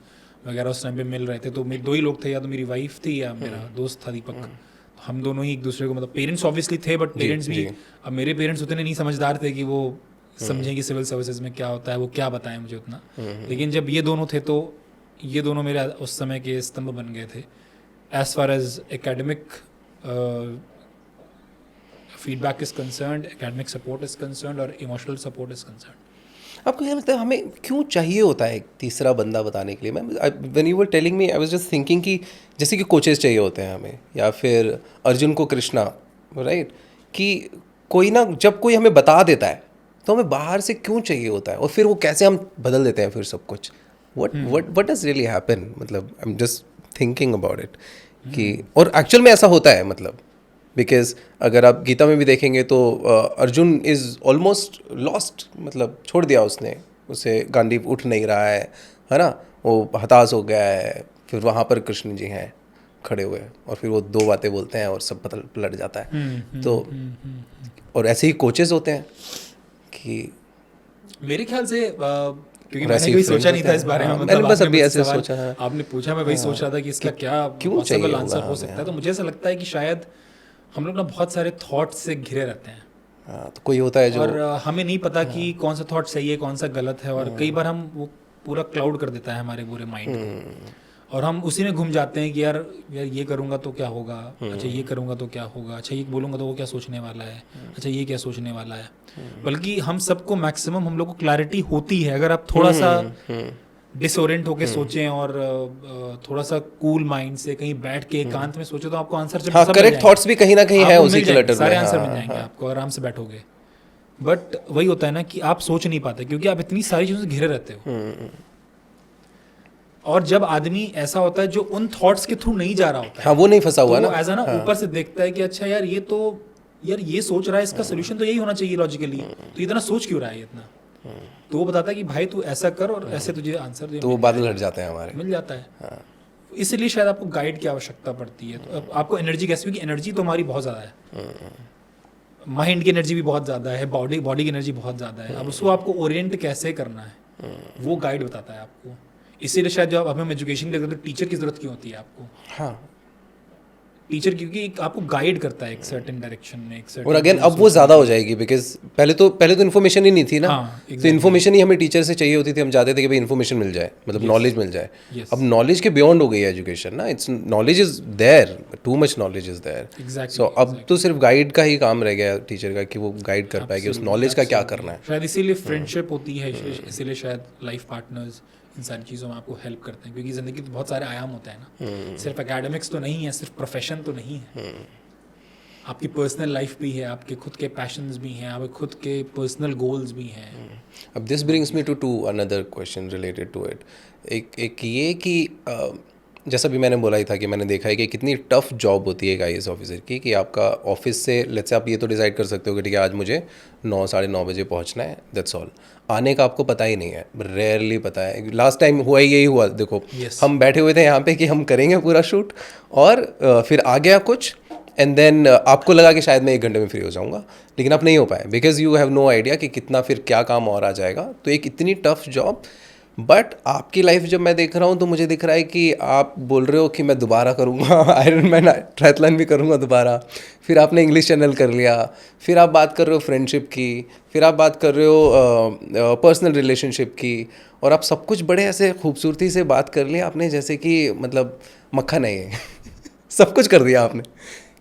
वगैरह उस टाइम पे मिल रहे थे। तो मेरे 2 ही लोग थे, या तो मेरी वाइफ थी या मेरा दोस्त था दीपक। तो हम दोनों ही एक दूसरे को, मतलब पेरेंट्स ऑब्वियसली थे, बट पेरेंट्स भी, अब मेरे पेरेंट्स उतने नहीं समझदार थे कि वो समझें कि सिविल सर्विसेज में क्या होता है, वो क्या बताएं मुझे उतना। लेकिन जब ये दोनों थे तो ये दोनों मेरे उस समय के स्तंभ बन गए थे, as far as academic feedback is concerned, academic support is concerned और इमोशनल सपोर्ट इज कंसर्न्ड। आपको क्या लगता है हमें क्यों चाहिए होता है एक तीसरा बंदा बताने के लिए? मैं when you were telling me I was just thinking कि जैसे कि कोचेस चाहिए होते हैं हमें, या फिर अर्जुन को कृष्णा, राइट? कि कोई ना, जब कोई हमें बता देता है तो हमें बाहर से क्यों चाहिए होता है, और फिर वो कैसे हम बदल देते हैं फिर सब कुछ? What does really happen? मतलब I am just thinking about it कि, और एक्चुअल में ऐसा होता है मतलब, बिकॉज अगर आप गीता में भी देखेंगे तो अर्जुन इज़ ऑलमोस्ट लॉस्ट, मतलब छोड़ दिया उसने, उसे गांडीव उठ नहीं रहा है ना, वो हताश हो गया है। फिर वहाँ पर कृष्ण जी हैं खड़े हुए, और फिर वो 2 बातें बोलते हैं और सब पलट जाता है। तो और ऐसे ही कोचेस होते हैं कि मेरे ख्याल से क्योंकि मैंने कभी सोचा नहीं था इस बारे में, मैंने बस अभी ऐसे सोचा है, आपने पूछा, मैं वही सोच रहा था कि इसका क्या पॉसिबल आंसर हो सकता है। तो मुझे ऐसा लगता है कि शायद हम लोग ना बहुत सारे थॉट्स से घिरे रहते हैं। तो कोई होता है जो, और हमें नहीं पता कि कौन सा थॉट सही है कौन सा गलत है, और कई बार हम वो पूरा क्लाउड कर देता है हमारे पूरे माइंड को, और हम उसी में घूम जाते हैं कि यार ये करूँगा तो क्या होगा, अच्छा ये करूँगा तो क्या होगा, अच्छा ये बोलूँगा तो वो क्या सोचने वाला है, अच्छा ये क्या सोचने वाला है। बल्कि हम सबको मैक्सिमम हम लोग को क्लैरिटी होती है, अगर आप थोड़ा सा डिसोरेंट होके सोचें और थोड़ा सा कूल माइंड से कहीं बैठ के एकांत में सोचो, तो आपको आंसर सब करेक्ट थॉट्स भी कहीं ना कहीं है उसी के लेटर में, सारे आंसर मिल जाएंगे आपको, आराम से बैठोगे। बट वही होता है ना कि आप सोच नहीं पाते, क्योंकि आप इतनी सारी चीज़ों से घिरे रहते हो। और जब आदमी ऐसा होता है जो उन थॉट्स के थ्रू नहीं जा रहा होता है, हाँ, वो नहीं फंसा हुआ ना, ऐसा ना ऊपर से देखता है कि अच्छा यार ये तो, यार ये सोच रहा है, इसका सोल्यूशन तो यही होना चाहिए लॉजिकली, तो इतना सोच क्यों रहा है इतना। तो वो बताता है कि भाई तू ऐसा कर और ऐसे तुझे आंसर दे, तो वो बादल हट जाते हैं हमारे, मिल जाता है। इसलिए शायद आपको गाइड की आवश्यकता पड़ती है। तो आपको एनर्जी कैसे, क्योंकि एनर्जी तो हमारी बहुत ज़्यादा है, माइंड की एनर्जी भी बहुत ज़्यादा है, बॉडी की एनर्जी बहुत ज़्यादा है। अब उसको आपको ओरिएंट कैसे करना है वो गाइड बताता है आपको। इसीलिए शायद जब हम एजुकेशन लेते हैं तो टीचर की जरूरत क्यों होती है आपको? हाँ, टीचर क्योंकि आपको गाइड करता है एक सर्टेन डायरेक्शन में, एक सर्टेन। और अगेन अब वो ज़्यादा हो जाएगी, बिकॉज पहले तो इन्फॉर्मेशन ही नहीं थी ना। हाँ, तो इन्फॉर्मेशन ही हमें टीचर से चाहिए होती थी, हम चाहते थे कि भाई इन्फॉर्मेशन मिल जाए, मतलब नॉलेज मिल जाए। अब नॉलेज के बियॉन्ड हो गई है एजुकेशन ना, it's knowledge is there, too much knowledge is there. So अब तो सिर्फ गाइड का ही काम रह गया टीचर का, कि वो गाइड कर पाए कि उस नॉलेज का क्या करना है। शायद इसीलिए फ्रेंडशिप होती है, इसीलिए शायद लाइफ पार्टनर्स इन सारी चीज़ों में आपको हेल्प करते हैं, क्योंकि ज़िंदगी तो बहुत सारे आयाम होते हैं ना, सिर्फ एकेडमिक्स तो नहीं है, सिर्फ प्रोफेशन तो नहीं है, आपकी पर्सनल लाइफ भी है, आपके खुद के पैशंस भी हैं, आपके खुद के पर्सनल गोल्स भी हैं। अब this brings me to another question related to it. एक ये कि जैसा भी मैंने बोला ही था कि मैंने देखा है कि कितनी टफ जॉब होती है एक IAS ऑफिसर की, कि आपका ऑफिस से लेट्स से आप ये तो डिसाइड कर सकते हो कि ठीक है आज मुझे 9 साढ़े 9 बजे पहुंचना है, दैट्स ऑल। आने का आपको पता ही नहीं है, रेयरली पता है। लास्ट टाइम हुआ यही हुआ, देखो हम बैठे हुए थे यहाँ पे कि हम करेंगे पूरा शूट, और फिर आ गया कुछ, एंड देन आपको लगा कि शायद मैं 1 घंटे में फ्री हो जाऊँगा, लेकिन आप नहीं हो पाए, because you have no idea कि कितना फिर क्या काम और आ जाएगा। तो एक इतनी टफ जॉब, बट आपकी लाइफ जब मैं देख रहा हूँ तो मुझे दिख रहा है कि आप बोल रहे हो कि मैं दोबारा करूँगा आयरनमैन ट्रायथलॉन भी करूँगा दोबारा, फिर आपने इंग्लिश चैनल कर लिया, फिर आप बात कर रहे हो फ्रेंडशिप की, फिर आप बात कर रहे हो पर्सनल रिलेशनशिप की, और आप सब कुछ बड़े ऐसे खूबसूरती से बात कर लिया आपने, जैसे कि मतलब मक्खन है ये सब कुछ कर दिया आपने।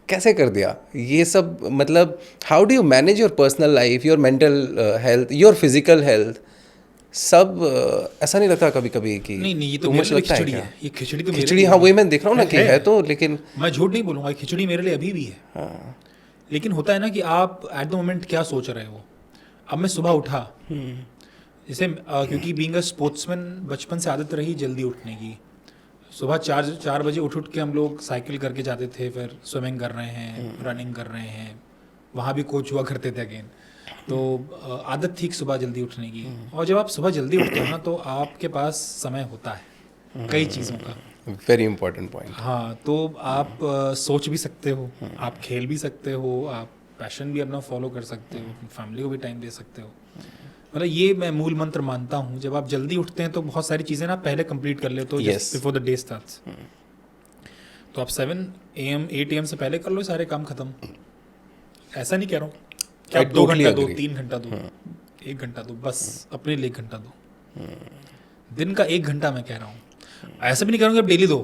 कैसे कर दिया ये सब? मतलब how do you manage your personal life, your mental health, your physical health, सब ऐसा नहीं लगता कभी कभी कि नहीं, ये तो मेरे लिए खिचड़ी है, ये खिचड़ी तो खिचड़ी, हाँ वही मैं देख रहा हूँ ना कि है तो, लेकिन मैं झूठ नहीं बोलूँगा, खिचड़ी मेरे लिए अभी भी है। हाँ। लेकिन होता है ना कि आप एट द मोमेंट क्या सोच रहे हो। अब मैं सुबह उठा, जैसे क्योंकि बीइंग अ स्पोर्ट्समैन बचपन से आदत रही जल्दी उठने की, सुबह 4 बजे उठ के हम लोग साइकिल करके जाते थे, फिर स्विमिंग कर रहे हैं, रनिंग कर रहे हैं, वहाँ भी कोच हुआ करते थे अगेन। तो आदत थी सुबह जल्दी उठने की, और जब आप सुबह जल्दी उठते हो ना तो आपके पास समय होता है कई चीज़ों का। Very important point. हाँ, तो आप सोच भी सकते हो, आप खेल भी सकते हो, आप पैशन भी अपना फॉलो कर सकते हो, फैमिली को भी टाइम दे सकते हो। मतलब ये मैं मूल मंत्र मानता हूँ। जब आप जल्दी उठते हैं तो बहुत सारी चीज़ें ना पहले कंप्लीट कर लेते हो, just before the day starts. तो आप 7 AM 8 AM से पहले कर लो सारे काम खत्म। ऐसा नहीं कह रहा हूँ कि आप 2 घंटा दो, 3 घंटा दो, 1 घंटा दो, बस अपने लिए 1 घंटा दो, दिन का 1 घंटा मैं कह रहा हूँ। ऐसा भी नहीं करूँगा आप डेली दो,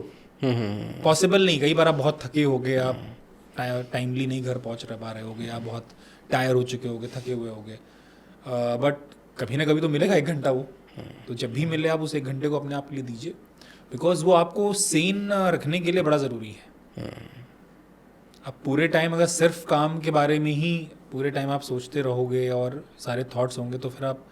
पॉसिबल नहीं। कई बार आप बहुत थके हो गए, आप टाइमली नहीं घर पहुँच पा रहे हो गए, आप बहुत टायर हो चुके हो गए, थके हुए हो गए, बट कभी ना कभी तो मिलेगा 1 घंटा वो। तो जब भी मिले आप उस 1 घंटे को अपने आप के लिए दीजिए, बिकॉज वो आपको सेन रखने के लिए बड़ा ज़रूरी है। अब पूरे टाइम अगर सिर्फ काम के बारे में ही पूरे टाइम आप सोचते रहोगे और सारे थॉट्स होंगे तो फिर आप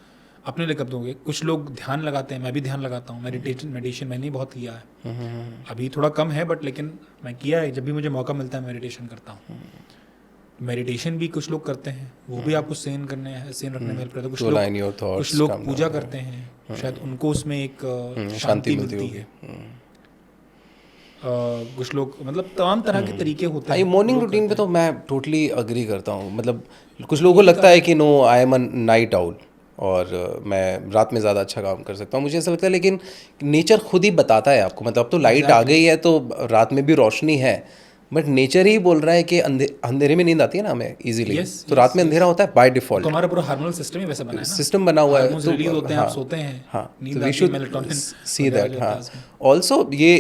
अपने लिए कब दोगे। कुछ लोग ध्यान लगाते हैं, मैं भी ध्यान लगाता हूँ, मेडिटेशन मैंने बहुत किया है, अभी थोड़ा कम है बट लेकिन मैं किया है। जब भी मुझे मौका मिलता है मेडिटेशन करता हूँ। मेडिटेशन भी कुछ लोग करते हैं, वो भी आपको सेन रखने में हेल्प करता है। कुछ लोग पूजा करते हैं, शायद उनको उसमें एक शांति मिलती है। कुछ लोग मतलब तमाम तरह के तरीके होते हैं। मॉर्निंग रूटीन पे तो मैं टोटली अग्री करता हूँ। मतलब कुछ लोगों को लगता है कि no I am a night owl और मैं रात में ज़्यादा अच्छा काम कर सकता हूँ, मुझे ऐसा लगता है। लेकिन नेचर खुद ही बताता है आपको। मतलब अब तो लाइट आ गई है तो रात में भी रोशनी है, बट नेचर ही बोल रहा है कि अंधेरे में नींद आती है ना हमें इजीली। तो रात में अंधेरा होता है बाय डिफॉल्ट। तो हमारा पूरा हार्मोनल सिस्टम ही वैसा बना है ना, सिस्टम बना हुआ है, तो होते हैं, आप सोते हैं, हाँ, नींद we should melatonin see that. हाँ, ऑल्सो ये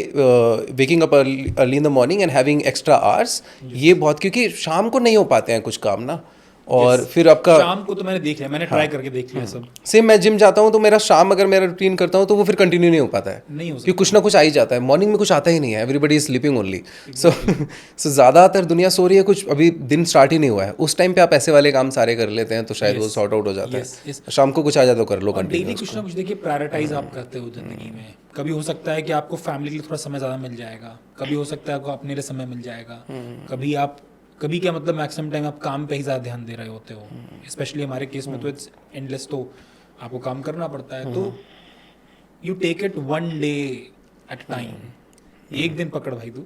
waking up early in the morning and having extra hours, ये बहुत, क्योंकि शाम को नहीं हो पाते हैं कुछ काम ना। और फिर आपका शाम को तो मैंने देख लिया, मैंने ट्राई करके देख लिया सब। सेम मैं जिम जाता हूँ तो मेरा शाम अगर मेरा रूटीन करता हूँ तो वो फिर कंटिन्यू नहीं हो पाता है, नहीं हो सकता, क्योंकि कुछ ना कुछ आ ही जाता है। मॉर्निंग में कुछ आता ही नहीं है, एवरीबडी इज स्लीपिंग ओनली। सो ज़्यादातर दुनिया सो रही है, कुछ अभी दिन स्टार्ट ही नहीं हुआ है। उस टाइम पे आप ऐसे वाले काम सारे कर लेते हैं तो शायद वो सॉर्ट आउट हो जाता है। शाम को कुछ आ जाए तो कर लो कंटिन्यू। डेली कुछ ना कुछ देखिए प्रायोरिटाइज आप करते हो जिंदगी में। कभी हो सकता है कि आपको फैमिली के लिए थोड़ा समय ज़्यादा मिल जाएगा, कभी हो सकता है आपको अपने लिए समय मिल जाएगा, कभी क्या मतलब मैक्सिमम टाइम आप काम पे ही ज़्यादा ध्यान दे रहे होते हो। स्पेशली हमारे केस में तो इट्स एंडलेस, तो आपको काम करना पड़ता है। तो you take it 1 day at time. एक दिन पकड़ भाई तू।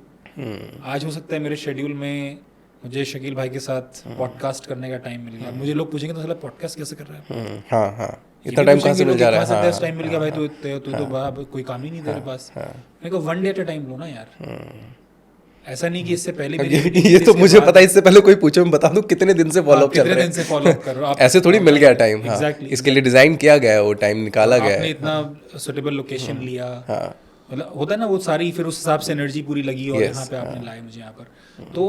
आज हो सकता है मेरे शेड्यूल में मुझे शकील भाई के साथ पॉडकास्ट करने का टाइम मिल गया। मुझे लोग पूछेंगे तो साला पॉडकास्ट कैसे कर रहा है? हाँ, इतना टाइम कहाँ से मिल जा रहा है? टाइम मिल गया भाई, तो कोई काम ही नहीं तेरे पास। मेरे को 1 डे एट अ टाइम लो ना यार। ऐसा नहीं कि इससे पहले ये तो मुझे पता है, इससे पहले कोई पूछे मैं बता दूं कितने दिन से फॉलो अप चल रहा है। ऐसे थोड़ी मिल गया टाइम। इसके लिए डिजाइन किया गया है, वो टाइम निकाला गया है, इतना सुटेबल लोकेशन लिया, मतलब होता है ना वो सारी, फिर उस हिसाब से एनर्जी पूरी लगी और यहाँ पे आपने लाए मुझे यहाँ पर। तो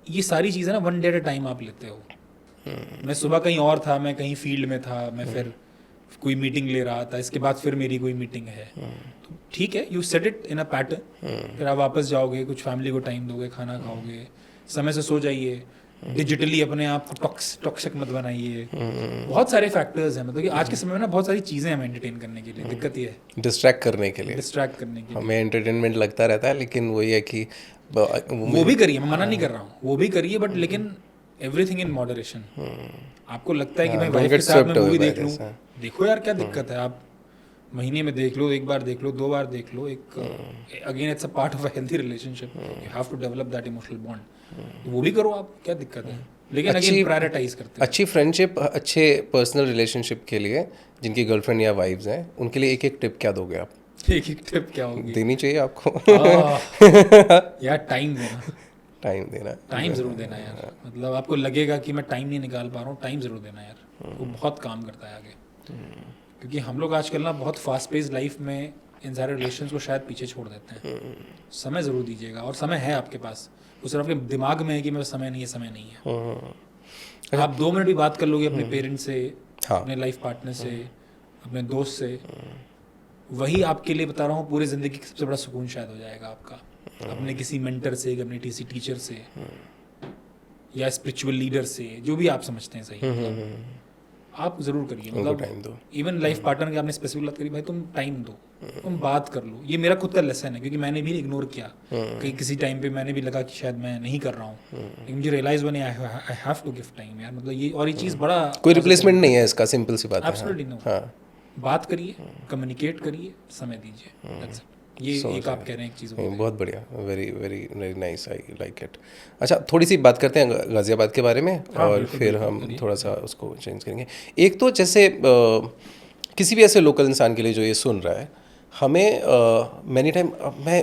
ये सारी चीज़ें ना 1 डे एट अ टाइम आप लेते हो। मैं सुबह कहीं और था, मैं कहीं फील्ड में था, मैं फिर कोई मीटिंग ले रहा था, इसके बाद फिर मेरी कोई मीटिंग है, तो ठीक है, you set it in a pattern. फिर आप वापस जाओगे, कुछ फैमिली को टाइम दोगे, खाना खाओगे, समय से सो जाइए, डिजिटली अपने आप को टॉक्सिक मत बनाइए। बहुत सारे फैक्टर्स हैं, मतलब कि आज के समय में ना बहुत सारी चीज़ें हैं एंटरटेन करने के लिए। दिक्कत ये है डिस्ट्रैक्ट करने के लिए हमें एंटरटेनमेंट लगता रहता है, लेकिन वही है कि वो भी करिए, मैं मना नहीं कर रहा हूँ, वो भी करिए, बट लेकिन एवरीथिंग इन मॉडरेशन। आपको लगता है कि मैं वाइफ के साथ में मूवी देख लूँ, देखो यार क्या दिक्कत है, आप महीने में देख लो, 1 बार देख लो, 2 बार देख लो। Again it's a part of a healthy relationship, you have to develop that emotional bond. वो भी करो आप, क्या दिक्कत है, लेकिन अगेन प्रायोरिटाइज करते हैं। अच्छी फ्रेंडशिप, अच्छे पर्सनल रिलेशनशिप के लिए जिनकी गर्लफ्रेंड या वाइफ्स हैं, उनके लिए एक टिप क्या दोगे आप? एक टिप क्या होगी देनी चाहिए आपको? यार टाइम जरूर देना यार। मतलब आपको लगेगा कि मैं टाइम नहीं निकाल पा रहा हूँ, टाइम जरूर देना यार, वो बहुत काम करता है आगे। क्योंकि हम लोग आजकल ना बहुत फास्ट पेस लाइफ में इन सारे रिलेशंस को शायद पीछे छोड़ देते हैं। समय ज़रूर दीजिएगा, और समय है आपके पास, वो सिर्फ आपके दिमाग में है कि मेरे समय नहीं है। आप 2 मिनट भी बात कर लोगे अपने पेरेंट्स से, अपने लाइफ पार्टनर से, अपने दोस्त से, वही आपके लिए बता रहा हूँ पूरी ज़िंदगी का सबसे बड़ा सुकून शायद हो जाएगा आपका। अपने किसी मेंटर से, अपने किसी टीचर से या स्पिरिचुअल लीडर से, जो भी आप समझते हैं सही, आप जरूर करिए। मतलब इवन लाइफ पार्टनर की आपने स्पेसिफिक बात करी, भाई तुम टाइम दो, तुम बात कर लो। ये मेरा खुद का लेसन है, क्योंकि मैंने भी इग्नोर किया कि किसी टाइम पे मैंने भी लगा कि शायद मैं नहीं कर रहा हूँ, लेकिन मुझे रियलाइज बने I have to give time यार। मतलब ये, और ये चीज़ बड़ा, कोई रिप्लेसमेंट नहीं है इसका, सिंपल सी बात है। Absolutely no. बात करिए, कम्युनिकेट करिए, समय दीजिए, ये एक आप कह रहे हैं एक चीज़ बहुत बढ़िया, very very very nice, I like it. अच्छा, थोड़ी सी बात करते हैं गाज़ियाबाद के बारे में। हाँ, और फिर हम थोड़ा सा उसको चेंज करेंगे। एक तो जैसे किसी भी ऐसे लोकल इंसान के लिए जो ये सुन रहा है, हमें मैनी टाइम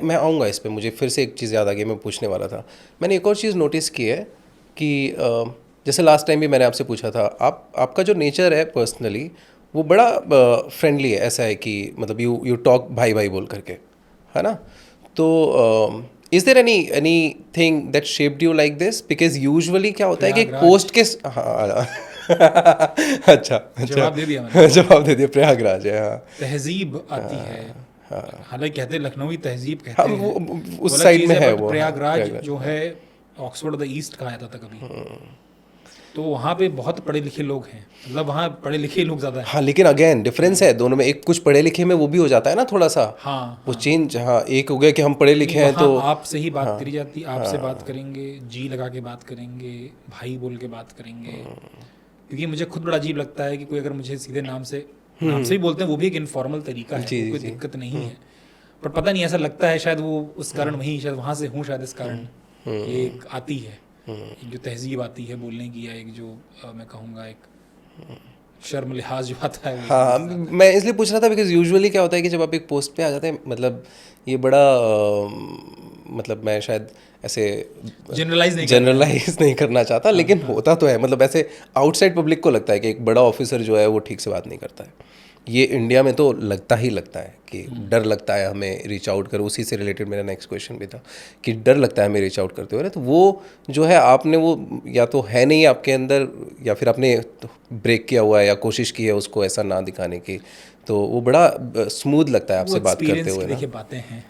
मैं आऊँगा इस पे, मुझे फिर से एक चीज़ याद आ गई, मैं पूछने वाला था। मैंने एक और चीज़ नोटिस की है कि जैसे लास्ट टाइम भी मैंने आपसे पूछा था, आपका जो नेचर है पर्सनली वो बड़ा फ्रेंडली है। ऐसा है कि मतलब यू टॉक भाई भाई बोल करके, है ना? तो is there any thing that shaped you like this? Because usually क्या होता है कि एक पोस्ट के अच्छा, जवाब दे दिया मैंने। जवाब दे दिया, प्रयागराज है। हाँ, तहजीब आती है, हालांकि कहते हैं लखनवी तहजीब कहते हैं, वो उस साइड में है। वो प्रयागराज जो है ऑक्सफोर्ड द ईस्ट कहा जाता था कभी। तो वहाँ पे बहुत पढ़े लिखे लोग हैं, मतलब वहाँ पढ़े लिखे लोग ज़्यादा हैं। हाँ, लेकिन अगेन डिफरेंस है दोनों में। एक कुछ पढ़े लिखे में वो भी हो जाता है ना थोड़ा सा। हाँ, वो चेंज। हाँ, एक हो गया कि हम पढ़े लिखे हैं तो आपसे ही बात करी जाती, आपसे बात करेंगे, जी लगा के बात करेंगे, भाई बोल के बात करेंगे। क्योंकि मुझे खुद बड़ा अजीब लगता है कि कोई अगर मुझे सीधे नाम से भी बोलते हैं, वो भी एक इनफॉर्मल तरीका है, कोई दिक्कत नहीं है। पर पता नहीं, ऐसा लगता है शायद वो उस कारण वहीं, शायद वहाँ से हूँ, शायद इस कारण ये एक आती है, एक जो तहजीब आती है बोलने की, या एक जो मैं कहूँगा एक शर्म लिहाज जो आता है। हाँ, मैं इसलिए पूछ रहा था बिकॉज यूजुअली क्या होता है कि जब आप एक पोस्ट पे आ जाते हैं, मतलब ये बड़ा मतलब मैं शायद ऐसे जनरलाइज नहीं करना चाहता, लेकिन होता तो है। मतलब ऐसे आउटसाइड पब्लिक को लगता है कि एक बड़ा ऑफिसर जो है वो ठीक से बात नहीं करता है। ये इंडिया में तो लगता ही लगता है कि डर लगता है हमें रीच आउट कर। उसी से रिलेटेड मेरा नेक्स्ट क्वेश्चन भी था कि डर लगता है हमें रीच आउट करते हुए। तो वो जो है आपने वो या तो है नहीं आपके अंदर, या फिर आपने ब्रेक किया हुआ है या कोशिश की है उसको ऐसा ना दिखाने की। तो वो बड़ा स्मूथ लगता है आपसे बात करते हुए ना। देखिए बातें हैं,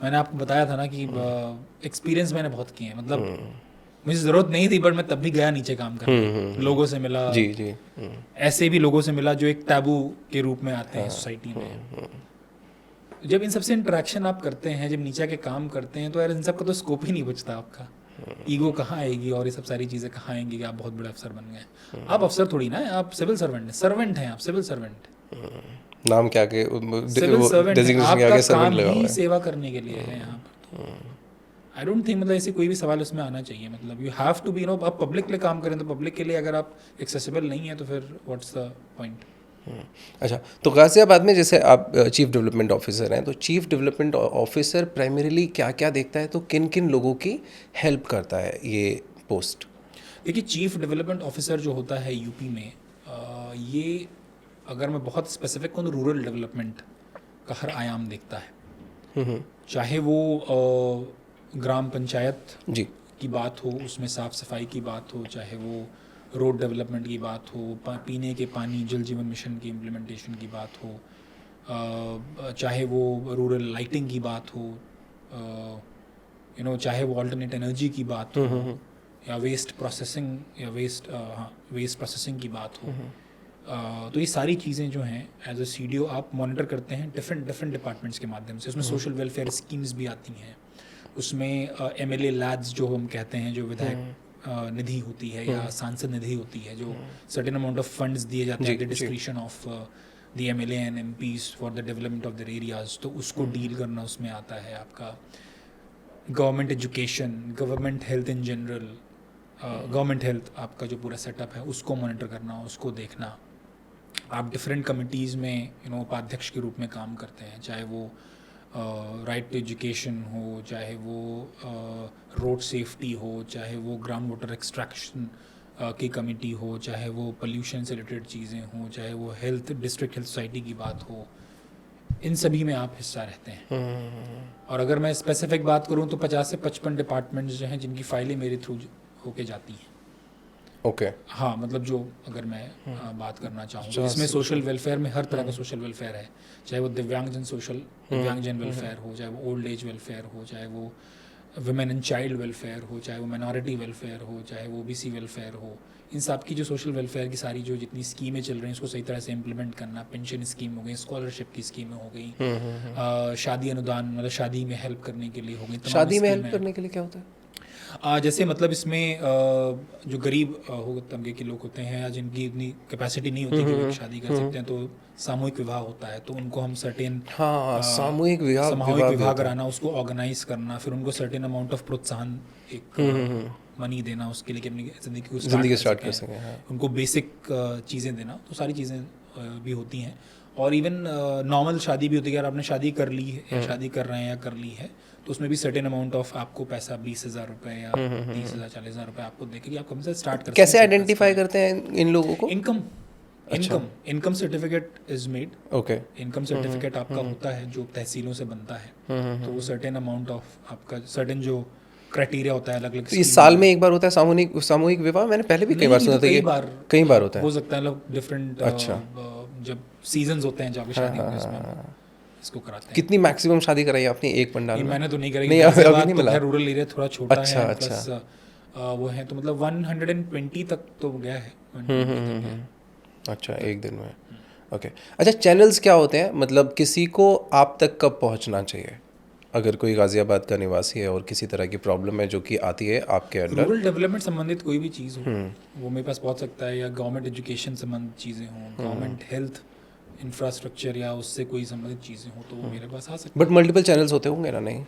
मैंने आपको बताया था ना कि एक्सपीरियंस मैंने बहुत किए हैं। मतलब मुझे ज़रूरत नहीं थी, बट मैं तब भी गया नीचे काम करने, लोगों से मिला। जी। ऐसे भी लोगों से मिला जो एक टैबू के रूप में आते हैं सोसाइटी में। जब इन सबसे इंटरेक्शन आप करते हैं, जब नीचे के काम करते हैं, तो यार इन सब का तो स्कोप ही नहीं बचता आपका। ईगो कहाँ आएगी और ये सब सारी चीज़ें कहाँ आएंगी कि आप बहुत बड़े अफसर बन गए। आप अफसर थोड़ी ना है, आप सिविल सर्वेंट हैं, आप सिविल सर्वेंट। नाम क्या के सिविल सर्वेंट, आपका काम ही सेवा करने के लिए है यहाँ पर। आई डोंट थिंक मतलब ऐसे कोई भी सवाल उसमें आना चाहिए। मतलब you have to be, no, आप पब्लिक के लिए काम करें तो पब्लिक के लिए अगर आप एक्सेसिबल नहीं है तो फिर व्हाट्स द पॉइंट। अच्छा, तो गाज़ियाबाद में जैसे आप चीफ डेवलपमेंट ऑफिसर हैं, तो चीफ डेवलपमेंट ऑफिसर प्राइमरीली क्या क्या देखता है? तो किन किन लोगों की हेल्प करता है ये पोस्ट? देखिए, चीफ डेवलपमेंट ऑफिसर जो होता है यूपी में, ये अगर मैं बहुत स्पेसिफिक हूँ तो रूरल डेवलपमेंट का हर आयाम देखता है। चाहे वो ग्राम पंचायत जी की बात हो, उसमें साफ़ सफाई की बात हो, चाहे वो रोड डेवलपमेंट की बात हो, पीने के पानी जल जीवन मिशन की इम्प्लीमेंटेशन की बात हो, चाहे वो रूरल लाइटिंग की बात हो, चाहे वो ऑल्टरनेट एनर्जी की बात हो, या वेस्ट प्रोसेसिंग वेस्ट प्रोसेसिंग की बात हो। तो ये सारी चीज़ें जो हैं एज अ CDO आप मॉनिटर करते हैं डिफरेंट डिपार्टमेंट्स के माध्यम से। उसमें सोशल वेलफेयर स्कीम्स भी आती हैं, उसमें MLA लैब्स जो हम कहते हैं, जो विधायक निधि होती है या सांसद निधि होती है, जो सर्टेन अमाउंट ऑफ फंड्स दिए जाते हैं, the discretion of the MLA and MPs for the development of their areas. तो उसको डील करना उसमें आता है आपका। Government education, government health in general, government health आपका जो पूरा सेटअप है उसको मॉनिटर करना, उसको देखना। आप डिफरेंट कमिटीज़ में उपाध्यक्ष के रूप में काम करते हैं, चाहे वो राइट टू एजुकेशन हो, चाहे वो रोड सेफ्टी हो, चाहे वो ग्राउंड वाटर एक्सट्रैक्शन की कमेटी हो, चाहे वो पोल्यूशन से रिलेटेड चीज़ें हों, चाहे वो हेल्थ डिस्ट्रिक्ट हेल्थ सोसाइटी की बात हो, इन सभी में आप हिस्सा रहते हैं। और अगर मैं स्पेसिफिक बात करूं तो 50 से 55 डिपार्टमेंट्स जो हैं जिनकी फाइलें मेरे थ्रू होके जाती हैं। ओके हाँ, मतलब जो अगर मैं बात करना चाहूँ तो इसमें सोशल वेलफेयर में हर तरह का सोशल वेलफेयर है, चाहे वो दिव्यांगजन वेलफेयर हो, चाहे वो ओल्ड एज वेलफेयर हो, चाहे वो वुमेन एंड चाइल्ड वेलफेयर हो, चाहे वो माइनॉरिटी वेलफेयर हो, चाहे वो OBC वेलफेयर हो। इन सब की जो सोशल वेलफेयर की सारी जो जितनी स्कीमें चल रही हैं उसको सही तरह से इम्प्लीमेंट करना। पेंशन स्कीम हो गई, स्कॉलरशिप की स्कीमें हो गई, शादी अनुदान मतलब शादी में हेल्प करने के लिए हो गई। शादी में हेल्प करने के लिए क्या होता है? जैसे मतलब इसमें जो गरीब तबके के लोग होते हैं या जिनकी इतनी कैपेसिटी नहीं होती कि वो शादी कर सकते हैं, तो सामूहिक विवाह होता है, तो उनको हम सर्टेन सामूहिक विवाह कराना, उसको ऑर्गेनाइज करना, फिर उनको सर्टेन अमाउंट ऑफ प्रोत्साहन एक मनी देना उसके लिए कि अपनी ज़िंदगी स्टार्ट कर सकें, उनको बेसिक चीज़ें देना, तो सारी चीज़ें भी होती हैं। और इवन नॉर्मल शादी भी होती है, अगर आपने शादी कर ली है या शादी कर रहे हैं या कर ली है, तो उसमें भी सर्टेन अमाउंट ऑफ आपको पैसा 20,000 रुपये या 30,000 40,000 रुपये आपको देके आप कम से स्टार्ट कर। कैसे आइडेंटिफाई करते हैं इन लोगों को? Income certificate is made. Okay, income certificate आपका होता है जो तहसीलों से बनता है, तो वो सर्टेन अमाउंट ऑफ आपका सर्टेन जो क्राइटेरिया होता है अलग अलग। इस साल में एक बार होता है सामूहिक विवाह? मैंने पहले भी कई बार सुना था, कई बार होता है, हो सकता है डिफरेंट। अच्छा, जब सीजन्स होते हैं जब शादी इसको कराते हैं। कितनी मैक्सिमम शादी कराई आपने एक पंडाल में? मैंने तो नहीं कराई, नहीं, अभी नहीं मिला। रूरल एरिया थोड़ा छोटा है, अच्छा, प्लस वो है, तो मतलब 120 तक तो गया है। अच्छा, एक दिन में। ओके, अच्छा, चैनल्स क्या होते हैं? मतलब किसी को आप तक कब पहुंचना चाहिए अगर कोई गाजियाबाद का निवासी है और किसी तरह की प्रॉब्लम है जो कि आती है आपके अंडर? रूरल डेवलपमेंट संबंधित कोई भी चीज़ हो वो मेरे पास पहुंच सकता है, या गवर्नमेंट एजुकेशन संबंधित चीज़ें हों, गवर्नमेंट हेल्थ इंफ्रास्ट्रक्चर या उससे कोई संबंधित चीज़ें हो, तो वो मेरे पास आ सकती है। बट मल्टीपल चैनल्स होते होंगे ना? नहीं,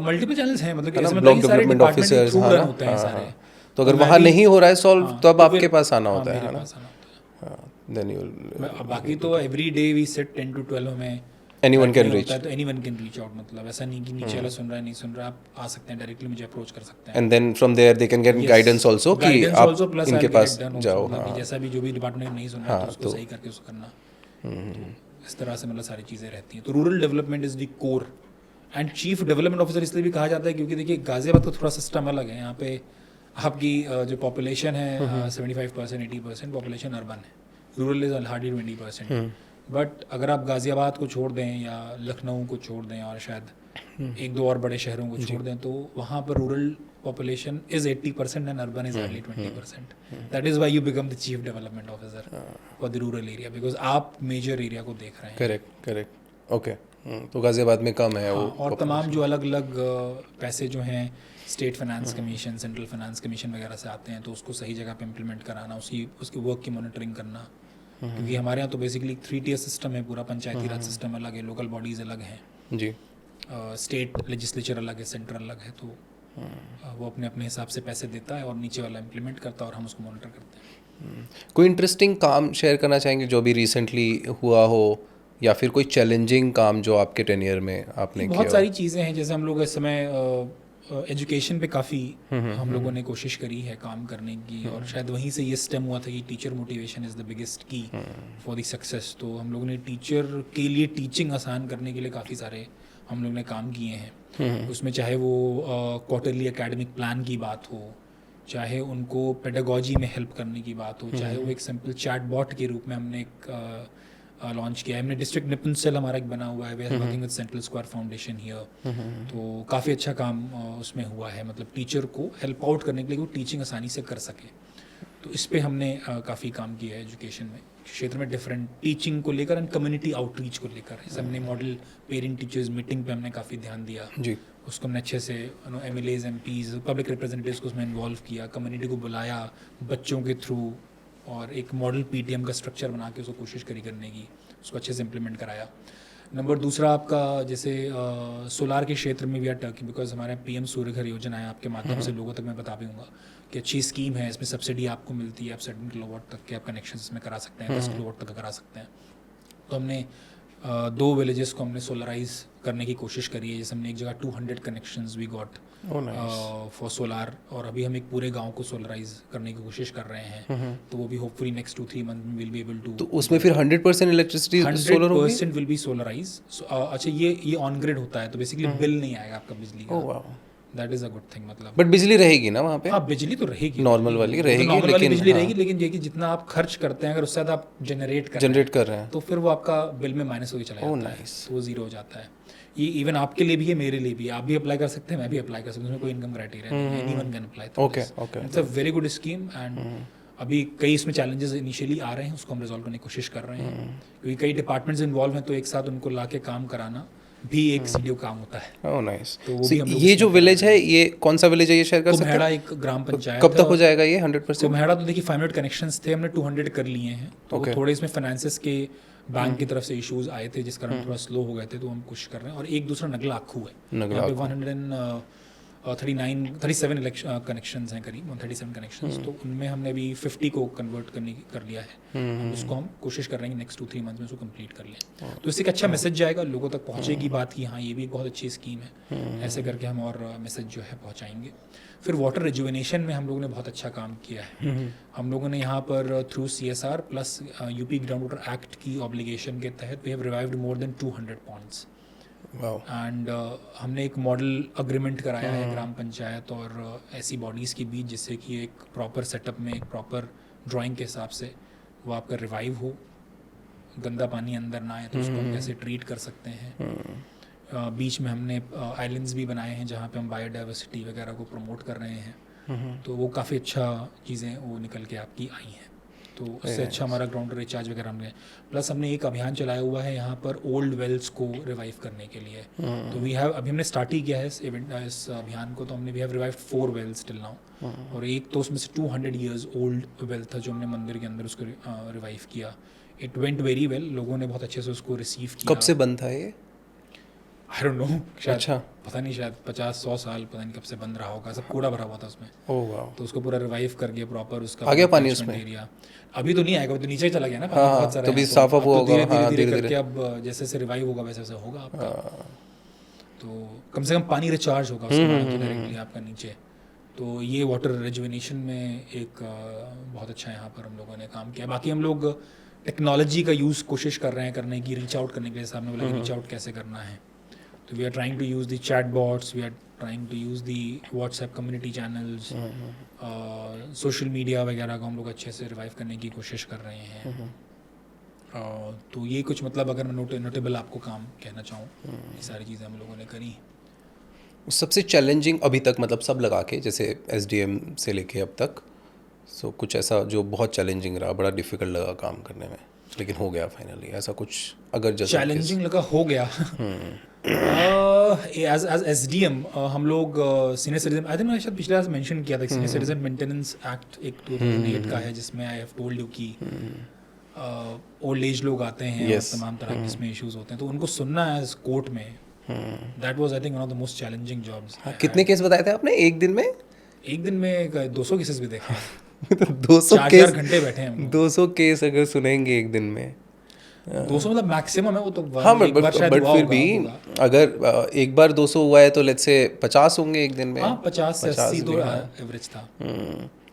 मल्टीपल चैनल्स हैं, मतलब ब्लॉक डेवलपमेंट ऑफिसर्स होते हैं सारे। तो अगर वहाँ नहीं हो रहा है सॉल्व, तो अब आपके पास आना होता है ना? देन यू बाकी तो every day we set 10 to 12 में एनीवन कैन रीच, तो एनीवन कैन रीच आउट, मतलब ऐसा नहीं कि नीचे वाला सुन रहा है नहीं सुन रहा, आप आ सकते हैं, डायरेक्टली मुझे अप्रोच कर सकते हैं। And then from there they can get guidance also कि आप इनके पास जाओ। जैसा भी जो भी डिपार्टमेंट नहीं सुन रहा है तो उसको सही करके उसको करना, इस तरह से मतलब सारी चीज़ें रहती हैं। तो rural development is the core, and chief development officer इसलिए भी कहा जाता है क्योंकि देखिए गाजियाबाद का थोड़ा सिस्टम अलग है। यहाँ पे आपकी जो पॉपुलेशन है 75% 80% पॉपुलेशन अर्बन है, रूरल इज हार्डली 20%। बट अगर आप गाजियाबाद को छोड़ दें या लखनऊ को छोड़ दें और शायद एक दो और बड़े शहरों को छोड़ दें, तो वहाँ पर rural population is 80% and urban is hardly 20%। That is why you become the chief development officer for the rural area, because आप मेजर एरिया को देख रहे हैं। Correct, okay. तो गाजियाबाद में कम है वो, और तमाम जो अलग अलग पैसे जो हैं state finance commission, central finance commission वगैरह से आते हैं, तो उसको सही जगह पे इम्प्लीमेंट कराना, उसकी वर्क की मॉनिटरिंग करना, क्योंकि हमारे यहाँ तो बेसिकली 3-tier सिस्टम है पूरा, पंचायती राज सिस्टम अलग है, लोकल बॉडीज़ अलग हैं जी, स्टेट लेजिस्लेचर अलग है, सेंट्रल अलग है, तो वो अपने अपने हिसाब से पैसे देता है और नीचे वाला इम्प्लीमेंट करता है और हम उसको मॉनिटर करते हैं। कोई इंटरेस्टिंग काम शेयर करना चाहेंगे जो भी रिसेंटली हुआ हो, या फिर कोई चैलेंजिंग काम जो आपके टेन्योर में आपने किया? बहुत सारी चीज़ें हैं, जैसे हम लोग इस समय एजुकेशन पे काफ़ी हम लोगों ने कोशिश करी है काम करने की, और शायद वहीं से ये स्टेम हुआ था कि teacher motivation is the biggest की फॉर द सक्सेस। तो हम लोगों ने टीचर के लिए टीचिंग आसान करने के लिए काफ़ी सारे हम लोग ने काम किए हैं। उसमें चाहे वो क्वार्टरली एकेडमिक प्लान की बात हो, चाहे उनको पेडागोजी में हेल्प करने की बात हो, चाहे वो एक सिंपल चैट बॉट के रूप में हमने एक लॉन्च किया है। हमने डिस्ट्रिक्ट निपुण सेल हमारा एक बना हुआ है, we are working with central square foundation here, तो काफ़ी अच्छा काम उसमें हुआ है, मतलब टीचर को हेल्प आउट करने के लिए वो टीचिंग आसानी से कर सके। तो इस पे हमने काफ़ी काम किया है एजुकेशन में क्षेत्र में, डिफरेंट टीचिंग को लेकर एंड कम्युनिटी आउटरीच को लेकर। जैसे हमने मॉडल पेरेंट टीचर्स मीटिंग पे हमने काफ़ी ध्यान दिया जी, उसको हमने अच्छे से MLAs MPs पब्लिक रिप्रेजेंटेटिव्स को उसमें इन्वॉल्व किया, कम्युनिटी को बुलाया बच्चों के थ्रू, और एक मॉडल PTM का स्ट्रक्चर बना के उसको कोशिश करी करने की, उसको अच्छे से इम्प्लीमेंट कराया। नंबर दूसरा आपका जैसे सोलार के क्षेत्र में भी टर्की, बिकॉज हमारे PM सूर्य घर योजना है, आपके माध्यम से लोगों तक मैं बता भी दूँगा कि अच्छी स्कीम है, इसमें सब्सिडी आपको मिलती है, आप 7 किलोवाट तक के आप कनेक्शन इसमें करा सकते हैं, 10 किलोवाट तक करा सकते हैं। तो हमने 2 विलेजेस को हमने सोलराइज करने की कोशिश करी है, जैसे हमने एक जगह 200 connections we got for solar, और अभी हम एक पूरे गांव को सोलराइज करने की कोशिश कर रहे हैं, तो वो भी होपफुली नेक्स्ट 2-3 मंथ में विल बी एबल टू। तो उसमें फिर 100% इलेक्ट्रिसिटी सोलर होगी? 100% विल बी सोलराइज। अच्छा, ये ऑन ग्रिड होता है, तो बेसिकली बिल नहीं आएगा आपका बिजली का। That is a good thing, मतलब बट बिजली रहेगी ना वहाँ पे? हाँ, बिजली तो रहेगी, नॉर्मल वाली रहेगी, नॉर्मल वाली बिजली रहेगी, लेकिन ये कि जितना आप खर्च करते हैं अगर उससे ज़्यादा आप जनरेट कर रहे हैं तो फिर वो आपका बिल में माइनस होकर चला जाता है, तो वो जीरो हो जाता है। ये इवन आपके लिए भी है, मेरे लिए भी है, आप भी अप्लाई कर सकते हैं, मैं भी अप्लाई कर सकता हूँ, उसमें कोई इनकम क्राइटेरिया नहीं है, anyone can apply. Okay, it's a very good scheme, and अभी कई इसमें चैलेंजेस इनिशियली आ रहे हैं, उसको हम रिजॉल्व करने की कोशिश कर रहे हैं, क्योंकि कई डिपार्टमेंट्स इन्वॉल्व हैं, तो एक साथ उनको ला के काम कराना भी एक CDO काम होता है। Oh nice. तो वो भी हम लोग ये जो विलेज है, ये कौन सा विलेज है, ये शेयर कर सकते हैं? कुम्हेड़ा एक ग्राम पंचायत। कब तक हो जाएगा ये 100%? कुम्हेड़ा तो देखिए 500 कनेक्शंस थे, हमने 200 कर लिए हैं। तो थोड़े इसमें फाइनेंसेस के बैंक की तरफ से इश्यूज आए थे जिस कारण थोड़ा स्लो हो गए थे, तो हम कोशिश कर रहे हैं। और एक दूसरा नगला आखू है, यहाँ पे 137 कनेक्शंस हैं, करीब 137 कनेक्शंस। तो उनमें हमने अभी 50 को कन्वर्ट कर लिया है। उसको हम कोशिश कर रहे हैं कि नेक्स्ट 2-3 मंथ में उसको कंप्लीट कर लें। तो इससे एक अच्छा मैसेज जाएगा, लोगों तक पहुँचेगी बात कि हाँ ये भी एक बहुत अच्छी स्कीम है। ऐसे करके हम और मैसेज जो है पहुँचाएंगे। फिर वाटर रिजुविनेशन में हम लोगों ने बहुत अच्छा काम किया है। हम लोगों ने यहाँ पर through CSR plus UP ground water act की ऑब्लिगेशन के तहत we have revived more than 200 ponds. And हमने एक मॉडल अग्रीमेंट कराया है ग्राम पंचायत और ऐसी बॉडीज़ के बीच, जिससे कि एक प्रॉपर सेटअप में, एक प्रॉपर ड्राइंग के हिसाब से वो आपका रिवाइव हो, गंदा पानी अंदर ना आए, तो उसको हम कैसे ट्रीट कर सकते हैं। बीच में हमने आइलैंड्स भी बनाए हैं जहाँ पे हम बायोडाइवर्सिटी वगैरह को प्रमोट कर रहे हैं। तो वो काफ़ी अच्छा चीज़ें वो निकल के आपकी आई हैं। तो उससे अच्छा हमारा ग्राउंड रिचार्ज वगैरह हमने, प्लस हमने एक अभियान चलाया हुआ है यहाँ पर ओल्ड वेल्स को रिवाइव करने के लिए। तो अभी हमने स्टार्ट ही किया है इस अभियान को। तो हमने we have revived 4 wells till now, और एक तो उसमें से 200 ईयर्स ओल्ड वेल था जो हमने मंदिर के अंदर उसको रिवाइव किया। इट वेंट वेरी वेल, लोगों ने बहुत अच्छे से उसको रिसीव किया। कब से बंद था ये? आई डोंट नो, शायद अच्छा, पता नहीं, शायद 50-100 साल, पता नहीं कब से बंद रहा होगा। सब कूड़ा भरा हुआ था उसमें। ओह वाह। तो उसको पूरा रिवाइव करके प्रॉपर उसका आ गया पानी उसमें? एरिया अभी तो नहीं आएगा, तो नीचे ही चला गया ना, हाँ, बहुत सारा तो भी है, साफ अब हुआ तो होगा। धीरे करके अब जैसे जैसे रिवाइव होगा वैसे वैसे होगा आपका। तो कम से कम पानी रिचार्ज होगा उसके बाद डायरेक्टली आपका नीचे। तो ये वाटर रिजुविनेशन में एक बहुत अच्छा यहाँ पर हम लोगों ने काम किया। बाकी हम लोग टेक्नोलॉजी का यूज़ कोशिश कर रहे हैं करने की, रीच आउट करने के लिए। सामने बोला रीच आउट कैसे करना है, तो we are trying to use the chat bots, we are trying to use the WhatsApp community channels, social media वगैरह को हम लोग अच्छे से रिवाइव करने की कोशिश कर रहे हैं। तो ये कुछ मतलब अगर मैं नोटेबल आपको काम कहना चाहूँ, ये सारी चीज़ें हम लोगों ने करी। सबसे चैलेंजिंग अभी तक, मतलब सब लगा के, जैसे SDM से लेके अब तक, सो कुछ ऐसा जो बहुत चैलेंजिंग रहा, बड़ा डिफिकल्ट लगा काम करने में, लेकिन हो गया फाइनली, ऐसा कुछ अगर जैसा चैलेंजिंग लगा हो गया? एज SDM हम लोग सीनियर सिटीजन, आई थिंक मैं शायद पिछले बार मेंशन किया था, सीनियर सिटीजन मेंटेनेंस एक्ट एक 2008 का है, जिसमें आई हैव टोल्ड यू कि ओल्ड एज लोग आते हैं और तमाम तरह के इसमें इश्यूज होते हैं, तो उनको सुनना है कोर्ट में। That was I think one of the most challenging jobs. कितने केस बताए थे आपने एक दिन में? एक दिन में 200 केसेस भी देखे हैं। तो 200 केस, 4 घंटे बैठे हैं हम। 200 केस अगर सुनेंगे एक दिन में, 200 मतलब मैक्सिमम है वो तो। हाँ, बट फिर भी अगर एक बार 200 हुआ है तो लेट्स से 50 होंगे एक दिन में। हाँ, 50 से 80 तो एवरेज था।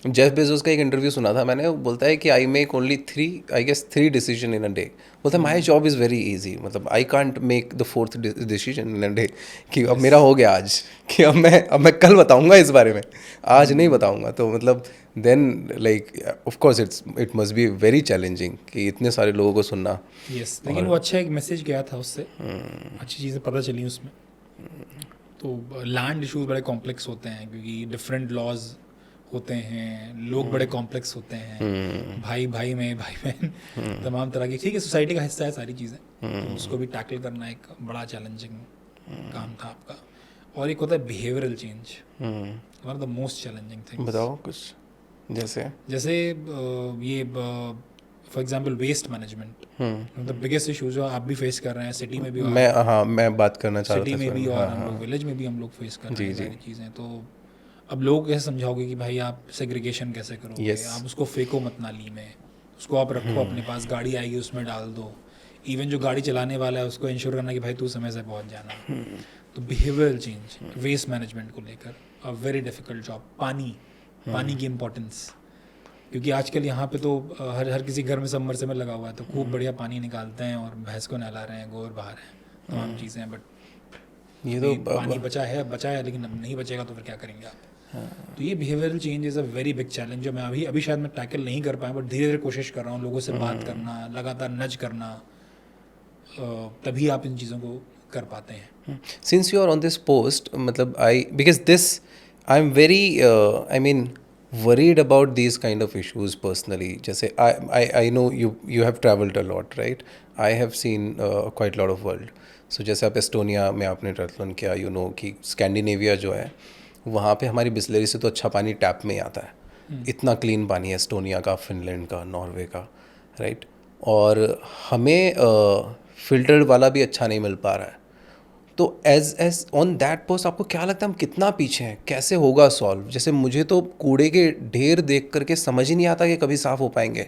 जेफ बेजोस का एक इंटरव्यू सुना था मैंने, वो बोलता है कि I make only 3 decision in a day. बोलता है my job is very easy, मतलब I can't make the 4th decision in a day कि अब मेरा हो गया आज, कि अब मैं कल बताऊंगा इस बारे में, आज नहीं बताऊंगा। तो मतलब then like of course it must be very challenging कि इतने सारे लोगों को सुनना। यस, लेकिन वो अच्छा एक मैसेज गया था उससे, अच्छी चीज़ें पता चली उसमें। तो लैंड इशूज़ बड़े कॉम्प्लेक्स होते हैं क्योंकि डिफरेंट लॉज होते हैं, लोग बड़े कॉम्प्लेक्स होते हैं, भाई भाई में, भाई बहन, तमाम तरह की। ठीक है, सोसाइटी का हिस्सा है सारी चीज़ें, तो उसको भी टैकल करना एक बड़ा चैलेंजिंग काम था आपका। और एक होता है behavioural change, one of the most challenging things. बताओ कुछ। जैसे ये for example waste management, the biggest issue जो आप भी फेस कर रहे हैं सिटी में भी, मैं बात करना चाह रहा था, सिटी में भी और हम लोग विलेज में भी हम लोग फेस कर रहे हैं सारी चीज़ें। तो अब लोग कैसे समझाओगे कि भाई आप सेग्रीगेशन कैसे करोगे? आप उसको फेंको मत नाली में, उसको आप रखो अपने पास, गाड़ी आएगी उसमें डाल दो। इवन जो गाड़ी चलाने वाला है उसको इंश्योर करना कि भाई तू समय से पहुंच जाना। तो बिहेवियरल चेंज, वेस्ट मैनेजमेंट को लेकर अ वेरी डिफिकल्ट जॉब। पानी की इम्पोर्टेंस, क्योंकि आजकल यहाँ पे तो हर किसी घर में सबमर्सिबल लगा हुआ है, तो खूब बढ़िया पानी निकालते हैं और भैंस को नहला रहे हैं, गोबर बहा रहे हैं, तमाम चीज़ें। बट ये तो पानी बचा है, लेकिन अब नहीं बचेगा तो फिर क्या करेंगे आप? तो ये behavioural change is a very big challenge जो मैं अभी शायद मैं टैकल नहीं कर पाया, बट धीरे धीरे कोशिश कर रहा हूँ, लोगों से बात करना, लगातार नज करना, तभी आप इन चीज़ों को कर पाते हैं। Since you are on this post, मतलब because this I am very worried about these kind of issues personally? जैसे I know you have traveled a lot, right? I have seen quite a lot of world. So जैसे आप Estonia में आपने triathlon किया, you know कि Scandinavia जो है वहाँ पे हमारी बिस्लरी से तो अच्छा पानी टैप में ही आता है. इतना क्लीन पानी है एस्टोनिया का, फिनलैंड का, नॉर्वे का, राइट? और हमें फिल्टर्ड वाला भी अच्छा नहीं मिल पा रहा है. तो एज ऑन दैट पोस्ट आपको क्या लगता है हम कितना पीछे हैं, कैसे होगा सॉल्व? जैसे मुझे तो कूड़े के ढेर देख करके समझ ही नहीं आता कि कभी साफ़ हो पाएंगे.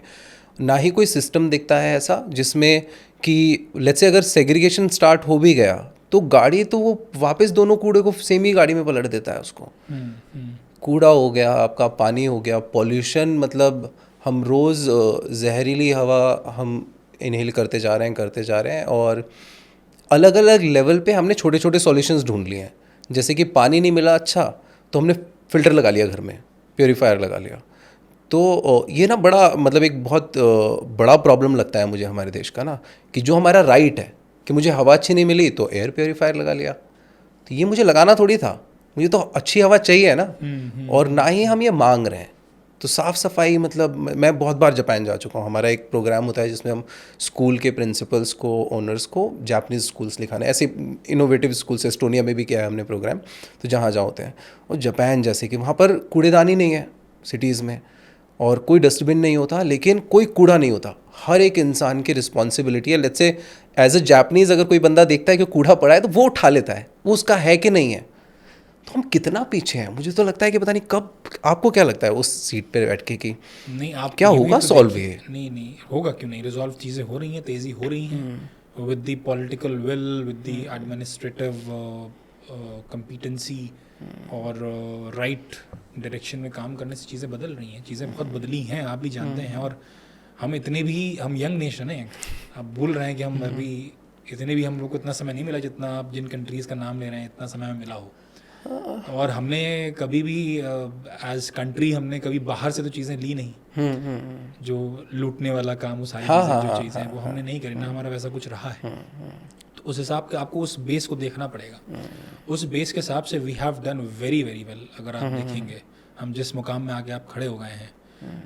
ना ही कोई सिस्टम दिखता है ऐसा जिसमें कि लेट्स से अगर सेग्रीगेशन स्टार्ट हो भी गया तो गाड़ी तो वो वापस दोनों कूड़े को सेम ही गाड़ी में पलट देता है उसको. कूड़ा हो गया, आपका पानी हो गया, पॉल्यूशन, मतलब हम रोज़ जहरीली हवा हम इनहेल करते जा रहे हैं और अलग अलग लेवल पे हमने छोटे छोटे सॉल्यूशंस ढूंढ लिए हैं. जैसे कि पानी नहीं मिला अच्छा तो हमने फ़िल्टर लगा लिया घर में, प्योरीफायर लगा लिया. तो ये ना बड़ा मतलब एक बहुत बड़ा प्रॉब्लम लगता है मुझे हमारे देश का ना, कि जो हमारा राइट है कि मुझे हवा अच्छी नहीं मिली तो एयर प्योरीफायर लगा लिया. तो ये मुझे लगाना थोड़ी था, मुझे तो अच्छी हवा चाहिए ना. और ना ही हम ये मांग रहे हैं. तो साफ़ सफाई, मतलब मैं बहुत बार जापान जा चुका हूँ. हमारा एक प्रोग्राम होता है जिसमें हम स्कूल के प्रिंसिपल्स को, ओनर्स को जापानीज़ स्कूल्स लिखाने, ऐसे इनोवेटिव स्कूल्स, एस्टोनिया में भी किया है हमने प्रोग्राम. तो जहाँ होते हैं, और जापान जैसे कि वहाँ पर कूड़ेदानी नहीं है सिटीज़ में और कोई डस्टबिन नहीं होता, लेकिन कोई कूड़ा नहीं होता. हर एक इंसान की रिस्पॉन्सिबिलिटी है. Let's say as a Japanese अगर कोई बंदा देखता है कि कूड़ा पड़ा है तो वो उठा लेता है, वो उसका है कि नहीं है. तो हम कितना पीछे हैं. मुझे तो लगता है कि पता नहीं कब, आपको क्या लगता है उस सीट पे बैठ के कि नहीं आप क्या होगा तो सॉल्व? ये नहीं होगा, क्यों नहीं. रिजॉल्व चीज़ें हो रही हैं, तेज़ी हो रही हैं with the political will, with the administrative competency और राइट डायरेक्शन में काम करने से चीज़ें बदल रही हैं. चीज़ें बहुत बदली हैं, आप भी जानते हैं. और हम यंग नेशन हैं. आप बोल रहे हैं कि हम अभी इतने भी, हम लोग को इतना समय नहीं मिला जितना आप जिन कंट्रीज़ का नाम ले रहे हैं इतना समय हमें मिला हो. और हमने कभी भी एज कंट्री हमने कभी बाहर से तो चीज़ें ली नहीं. जो लूटने वाला काम, वो सारी चीज़ें जो चीज़ें हैं वो हमने नहीं करी ना. हमारा वैसा कुछ रहा है. तो उस हिसाब के आपको उस बेस को देखना पड़ेगा. उस बेस के हिसाब से we have done very very well. अगर आप देखेंगे हम जिस मुकाम में आके आप खड़े हो गए हैं,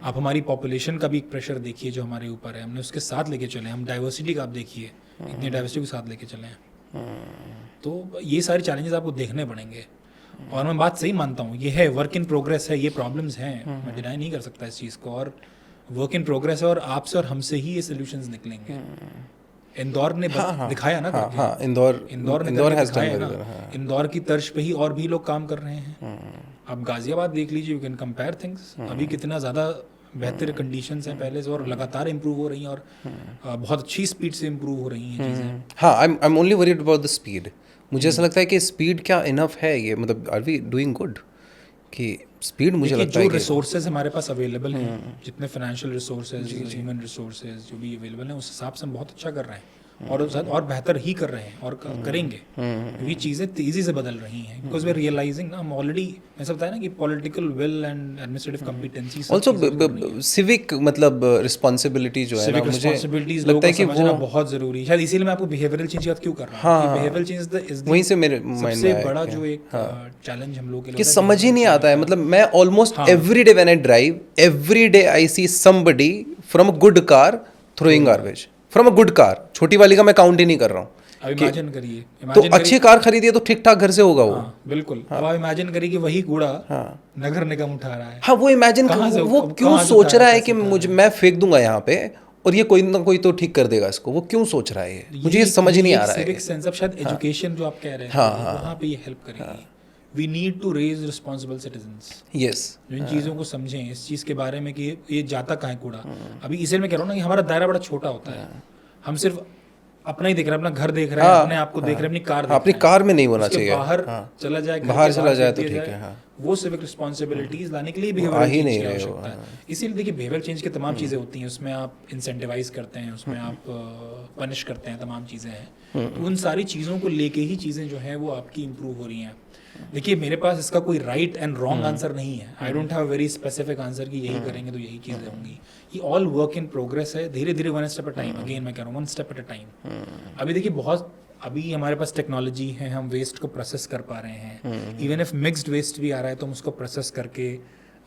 आप हमारी पॉपुलेशन का भी एक प्रेशर देखिए जो हमारे ऊपर है, हमने उसके साथ लेके चले. हम डाइवर्सिटी का आप देखिए, इतनी डाइवर्सिटी के साथ लेके चले हैं. तो ये सारे चैलेंजेस आपको देखने पड़ेंगे. और मैं बात सही मानता हूँ, ये है वर्क इन प्रोग्रेस है, ये प्रॉब्लम्स हैं, मैं डिनाई नहीं कर सकता इस चीज़ को. और वर्क इन प्रोग्रेस है और आपसे और हमसे ही ये सॉल्यूशंस निकलेंगे. इंदौर ने दिखाया ना. इंदौर ने दिखाया ना. इंदौर की तर्ज पे ही और भी लोग काम कर रहे हैं. आप गाजियाबाद देख लीजिए, यू कैन कंपेयर थिंग्स. अभी कितना ज़्यादा बेहतर कंडीशंस हैं पहले से, और लगातार इम्प्रूव हो रही हैं और बहुत अच्छी स्पीड से इम्प्रूव हो रही हैं चीज़ें. हाँ, I am only worried about the speed. मुझे ऐसा लगता है कि स्पीड क्या इनफ है ये, मतलब आर वी डूइंग गुड कि स्पीड? मुझे लगता है जो रिसोर्सेज हमारे पास अवेलेबल हैं, जितने फाइनेंशियल रिसोर्सेज, ह्यूमन रिसोर्सेज जो भी अवेलेबल हैं, उस हिसाब से हम बहुत अच्छा कर रहे हैं. और बेहतर ही कर रहे हैं और करेंगे. ये चीज़ें तेज़ी से बदल रही हैं बिकॉज वी आर रियलाइजिंग ना, हम ऑलरेडी, ऐसा बताया ना कि political will and administrative competency, also civic मतलब रिस्पॉन्सिबिलिटी जो है ना, मुझे लगता है कि वो बहुत ज़रूरी है. शायद इसीलिए मैं आपको बिहेवियरल चेंज की बात क्यों कर रहा हूँ. बिहेवियरल चेंज वहीं से मेरे माइंड में बड़ा जो एक चैलेंज हम लोग के लिए कि समझ ही नहीं आता है. मतलब मैं almost every day when I drive, every day I C somebody from a good car throwing garbage. From a good car, छोटी वाली का मैं काउंट ही नहीं कर रहा हूँ. अब इमेजिन करिए, तो अच्छी कार खरीदिए तो ठीक ठाक घर से होगा वो. बिल्कुल. अब आप इमेजिन करिए कि वही कूड़ा नगर निगम उठा रहा है. हाँ, वो इमेजिन वो क्यों सोच रहा है कि मैं फेंक दूंगा यहाँ पे और ये कोई ना कोई तो ठीक कर देगा इसको. वो क्यों सोच रहा है? मुझे ये समझ ही नहीं आ रहा है. सिविक सेंस, अब शायद एजुकेशन जो आप कह रहे हैं वहाँ पे ये हेल्प करेगी. We need to raise responsible citizens. Yes. जो इन चीज़ों को समझें, इस चीज़ के बारे में कि ये जाता कहाँ है कूड़ा. अभी इसलिए मैं कह रहा हूँ ना कि हमारा दायरा बड़ा छोटा होता है. हम सिर्फ अपना ही देख रहे हैं, अपना घर देख रहे हैं, अपने आप को देख रहे हैं, अपनी कार देख रहे हैं. अपनी कार में नहीं होना चाहिए. बाहर चला जाए, बाहर चला जाए तो ठीक है. वो सिविक रिस्पॉन्सिबिलिटीज लाने के लिए बिहेवियरल चेंज की आवश्यकता है. इसीलिए देखिए बिहेवियरल चेंज की तमाम चीज़ें होती हैं. उसमें आप इंसेंटिवाइज करते हैं, उसमें आप पनिश करते हैं, तमाम चीज़ें हैं. उन सारी चीज़ों को लेके ही चीज़ें जो हैं वो आपकी इम्प्रूव हो रही हैं. देखिए मेरे पास इसका कोई राइट एंड रॉन्ग आंसर नहीं है. I don't have very specific answer कि यही करेंगे तो यही चीज़ें होंगी. ये ऑल वर्क इन प्रोग्रेस है. धीरे धीरे one step at time. Again मैं कह रहा हूँ one step at a time. अभी देखिए अभी हमारे पास टेक्नोलॉजी है, हम वेस्ट को प्रोसेस कर पा रहे हैं. इवन इफ मिक्स्ड वेस्ट भी आ रहा है तो हम उसको प्रोसेस करके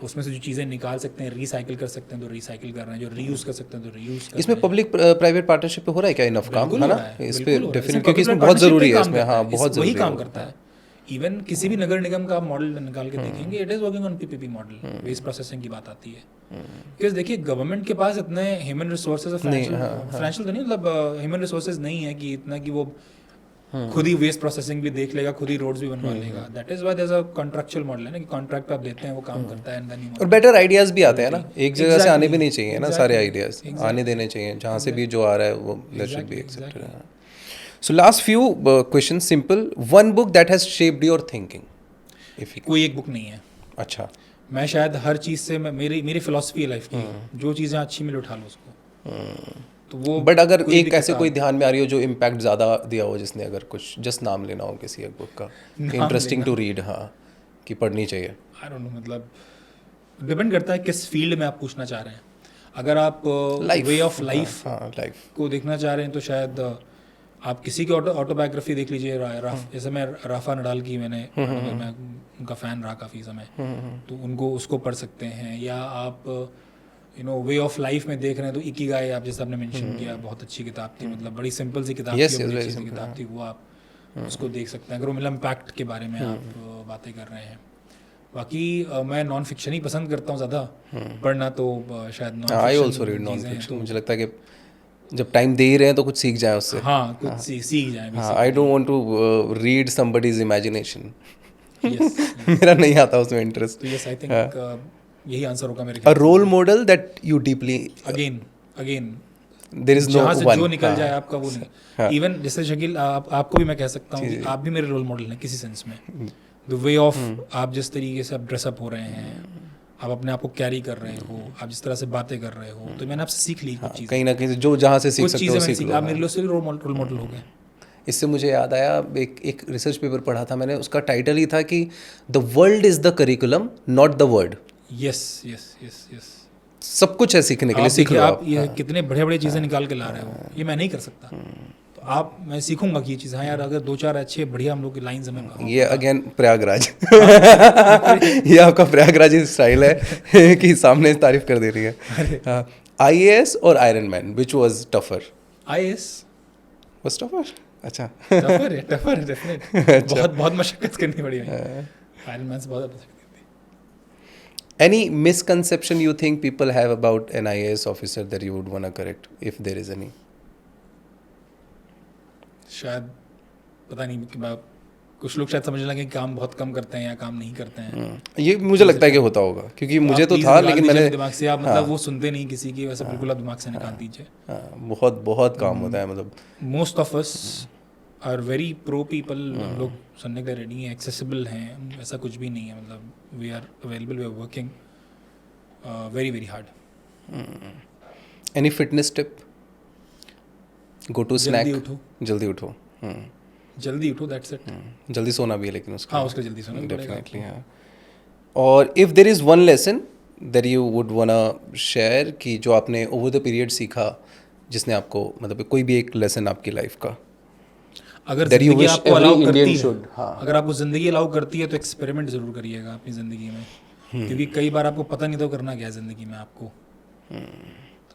उसमें से जो चीज़ें निकाल सकते हैं, रिसाइकिल कर सकते हैं तो रिसाइकिल कर रहे हैं, जो रीयूज़ कर सकते हैं तो रीयूज़ कर इसमें रहे हैं। पब्लिक प्राइवेट पार्टनरशिप पे हो रहा है क्या इनफ काम, है ना? इस पे बिल्कुल हो रहा है। डेफिनेटली, क्योंकि इसमें बहुत ज़रूरी है, इसमें हाँ बहुत ज़रूरी वही काम करता है। इवन किसी भी नगर निगम का आप मॉडल निकाल के देखेंगे, it is working on PPP model. Waste processing की बात आती है, बिकॉज देखिए गवर्नमेंट के पास इतने ह्यूमन रिसोर्सेज, फाइनेंशियल तो नहीं, मतलब ह्यूमन रिसोर्सेज नहीं है कि इतना कि वो खुद ही वेस्ट प्रोसेसिंग भी देख लेगा, खुद ही रोड्स भी बनवा लेगा। That is why there is a contractual model है ना, कि कॉन्ट्रैक्ट आप देते हैं, वो काम करता है, एंड देन और बेटर आइडियाज भी आते हैं ना, एक जगह से आने भी नहीं चाहिए ना, सारे आइडियाज आने देने चाहिए, जहाँ से भी जो आ रहा है वो that should be accepted. So last few question, simple, one book that has shaped your thinking. If कोई एक बुक नहीं है। अच्छा, मैं शायद हर चीज़ से, मेरी फिलॉसफी है लाइफ की, जो चीज़ें अच्छी मिले उठा लो उसको। तो वो बट अगर एक ऐसे कोई ध्यान में आ रही हो जो इम्पैक्ट ज़्यादा दिया हो, जिसने, अगर कुछ जस्ट नाम लेना हो किसी एक बुक का, इंटरेस्टिंग टू रीड, हाँ, कि पढ़नी चाहिए। आई डोंट नो, मतलब डिपेंड करता है किस फील्ड में आप पूछना चाह रहे हैं। अगर आप वे ऑफ लाइफ को देखना चाह रहे हैं तो शायद आप किसी की ऑटोबायोग्राफी देख लीजिए। जैसे मैं राफा नडाल की, मैं उनका फ़ैन रहा काफ़ी समय, तो उनको उसको पढ़ सकते हैं। या आप वे ऑफ लाइफ में देख रहे हैं तो इकिगाई, आप जैसे आपने मेंशन किया, बहुत अच्छी किताब थी, मतलब बड़ी सिंपल सी किताब थी, बड़ी अच्छी सी किताब थी, वो आप उसको देख सकते हैं अगर वो मतलब इम्पैक्ट के बारे में आप बातें कर रहे हैं। बाकी मैं नॉन फिक्शन ही पसंद करता हूँ ज़्यादा पढ़ना, तो शायद I also read non fiction. मुझे लगता है कि जब टाइम दे ही रहे हैं तो कुछ सीख जाए उससे। हाँ, कुछ सीख जाए। हाँ, I don't want to read somebody's imagination. मेरा नहीं आता उसमें इंटरेस्ट। तो यस, आई थिंक यही आंसर होगा मेरे। A role model that you deeply, again there is no one, जहाँ से जो निकल जाए आपका वो नहीं। इवन जैसे शकील, आपको भी मैं कह सकता हूँ, आप भी मेरे रोल मॉडल हैं किसी सेंस में। द वे ऑफ आप जिस तरीके से आप ड्रेसअप हो रहे हैं, आप अपने आप को कैरी कर रहे हो, आप जिस तरह से बातें कर रहे हो, तो मैंने आपसे सीख ली कुछ चीज़ें, कहीं ना कहीं जो जहाँ से सीख सकते हो सीख लो। आप मेरे लिए रोल मॉडल हो गए। इससे मुझे याद आया, एक रिसर्च पेपर पढ़ा था मैंने, उसका टाइटल ही था कि the world is the curriculum, not the word. Yes yes yes yes, सब कुछ है सीखने के लिए, सीख लो आप। ये कितने बड़े बड़े चीज़ें निकाल के ला रहे हो, ये मैं नहीं कर सकता, तो मैं सीखूंगा कि ये चीज़, हाँ यार, अगर 2-4 अच्छे बढ़िया हम लोग की लाइन्स हमें। ये अगेन प्रयागराज ये आपका प्रयागराज स्टाइल है कि सामने तारीफ कर दे रही है। IAS और iron which was tougher? IAS was tougher. अच्छा, टफर है डेफिनेट। बहुत मशक्कत करनी पड़ी है। आयरन मैन से बहुत मशक्कत थी। Any misconception you think people have about an IAS officer that you would want to correct, if there is any? शायद पता नहीं कि कुछ लोग शायद समझने लगे कि काम बहुत कम करते हैं या काम नहीं करते हैं। ये मुझे लगता है कि होता होगा, क्योंकि मुझे तो था, लेकिन मैंने दिमाग से आप, मतलब वो सुनते नहीं किसी की, वैसे बिल्कुल आप दिमाग से निकाल दीजिए। बहुत बहुत काम होता है, मतलब most of us are very pro people. हम लोग सुनने के लिए रेडी हैं, एक्सेसिबल हैं, ऐसा कुछ भी नहीं है, मतलब we are available, we are working very very hard. Any fitness tip? Go to snack? जल्दी उठो। जल्दी उठो, दैट्स इट। जल्दी सोना भी है, लेकिन उसका, हाँ, उसका जल्दी सोना डेफिनेटली। हाँ, और if there is one lesson that you would wanna share, कि जो आपने ओवर द पीरियड सीखा, जिसने आपको, मतलब कोई भी एक लेसन आपकी लाइफ का, अगर जिंदगी आपको अलाउ करती है, अगर आपको जिंदगी अलाउ करती है, तो एक्सपेरिमेंट जरूर करिएगा अपनी जिंदगी में, क्योंकि कई बार आपको पता नहीं तो करना क्या है जिंदगी में आपको।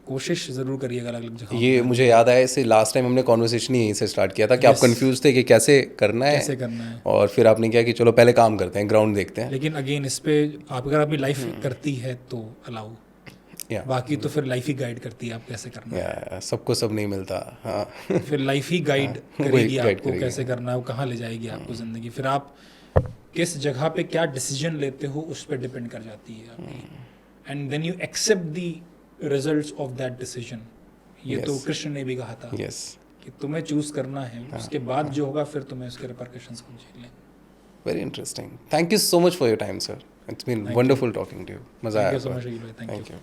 कोशिश ज़रूर करिएगा अलग अलग जगह। ये मुझे याद आया, इससे लास्ट टाइम हमने कॉन्वर्सेशन ही यहीं से स्टार्ट किया था कि आप कंफ्यूज थे कि कैसे करना है, और फिर आपने किया कि चलो पहले काम करते हैं, ग्राउंड देखते हैं। लेकिन अगेन इस पे अगर आपकी लाइफ करती है तो अलाउ, बाकी तो फिर लाइफ ही गाइड करती है आप कैसे करना है। सबको सब नहीं मिलता। हाँ, फिर लाइफ ही गाइड करेगी आपको कैसे करना है, वो कहाँ ले जाएगी आपको ज़िंदगी, फिर आप किस जगह पे क्या डिसीजन लेते हो उस पर डिपेंड कर जाती है आपकी। And then you accept the results of that decision. ये तो कृष्ण ने भी कहा था कि तुम्हें चूज करना है, उसके बाद जो होगा फिर तुम्हें उसके रिपरकशंस को झेलने। Very interesting. Thank you so much for your time sir, it's been wonderful talking to you. मजा आया। Thank you so much. Thank you.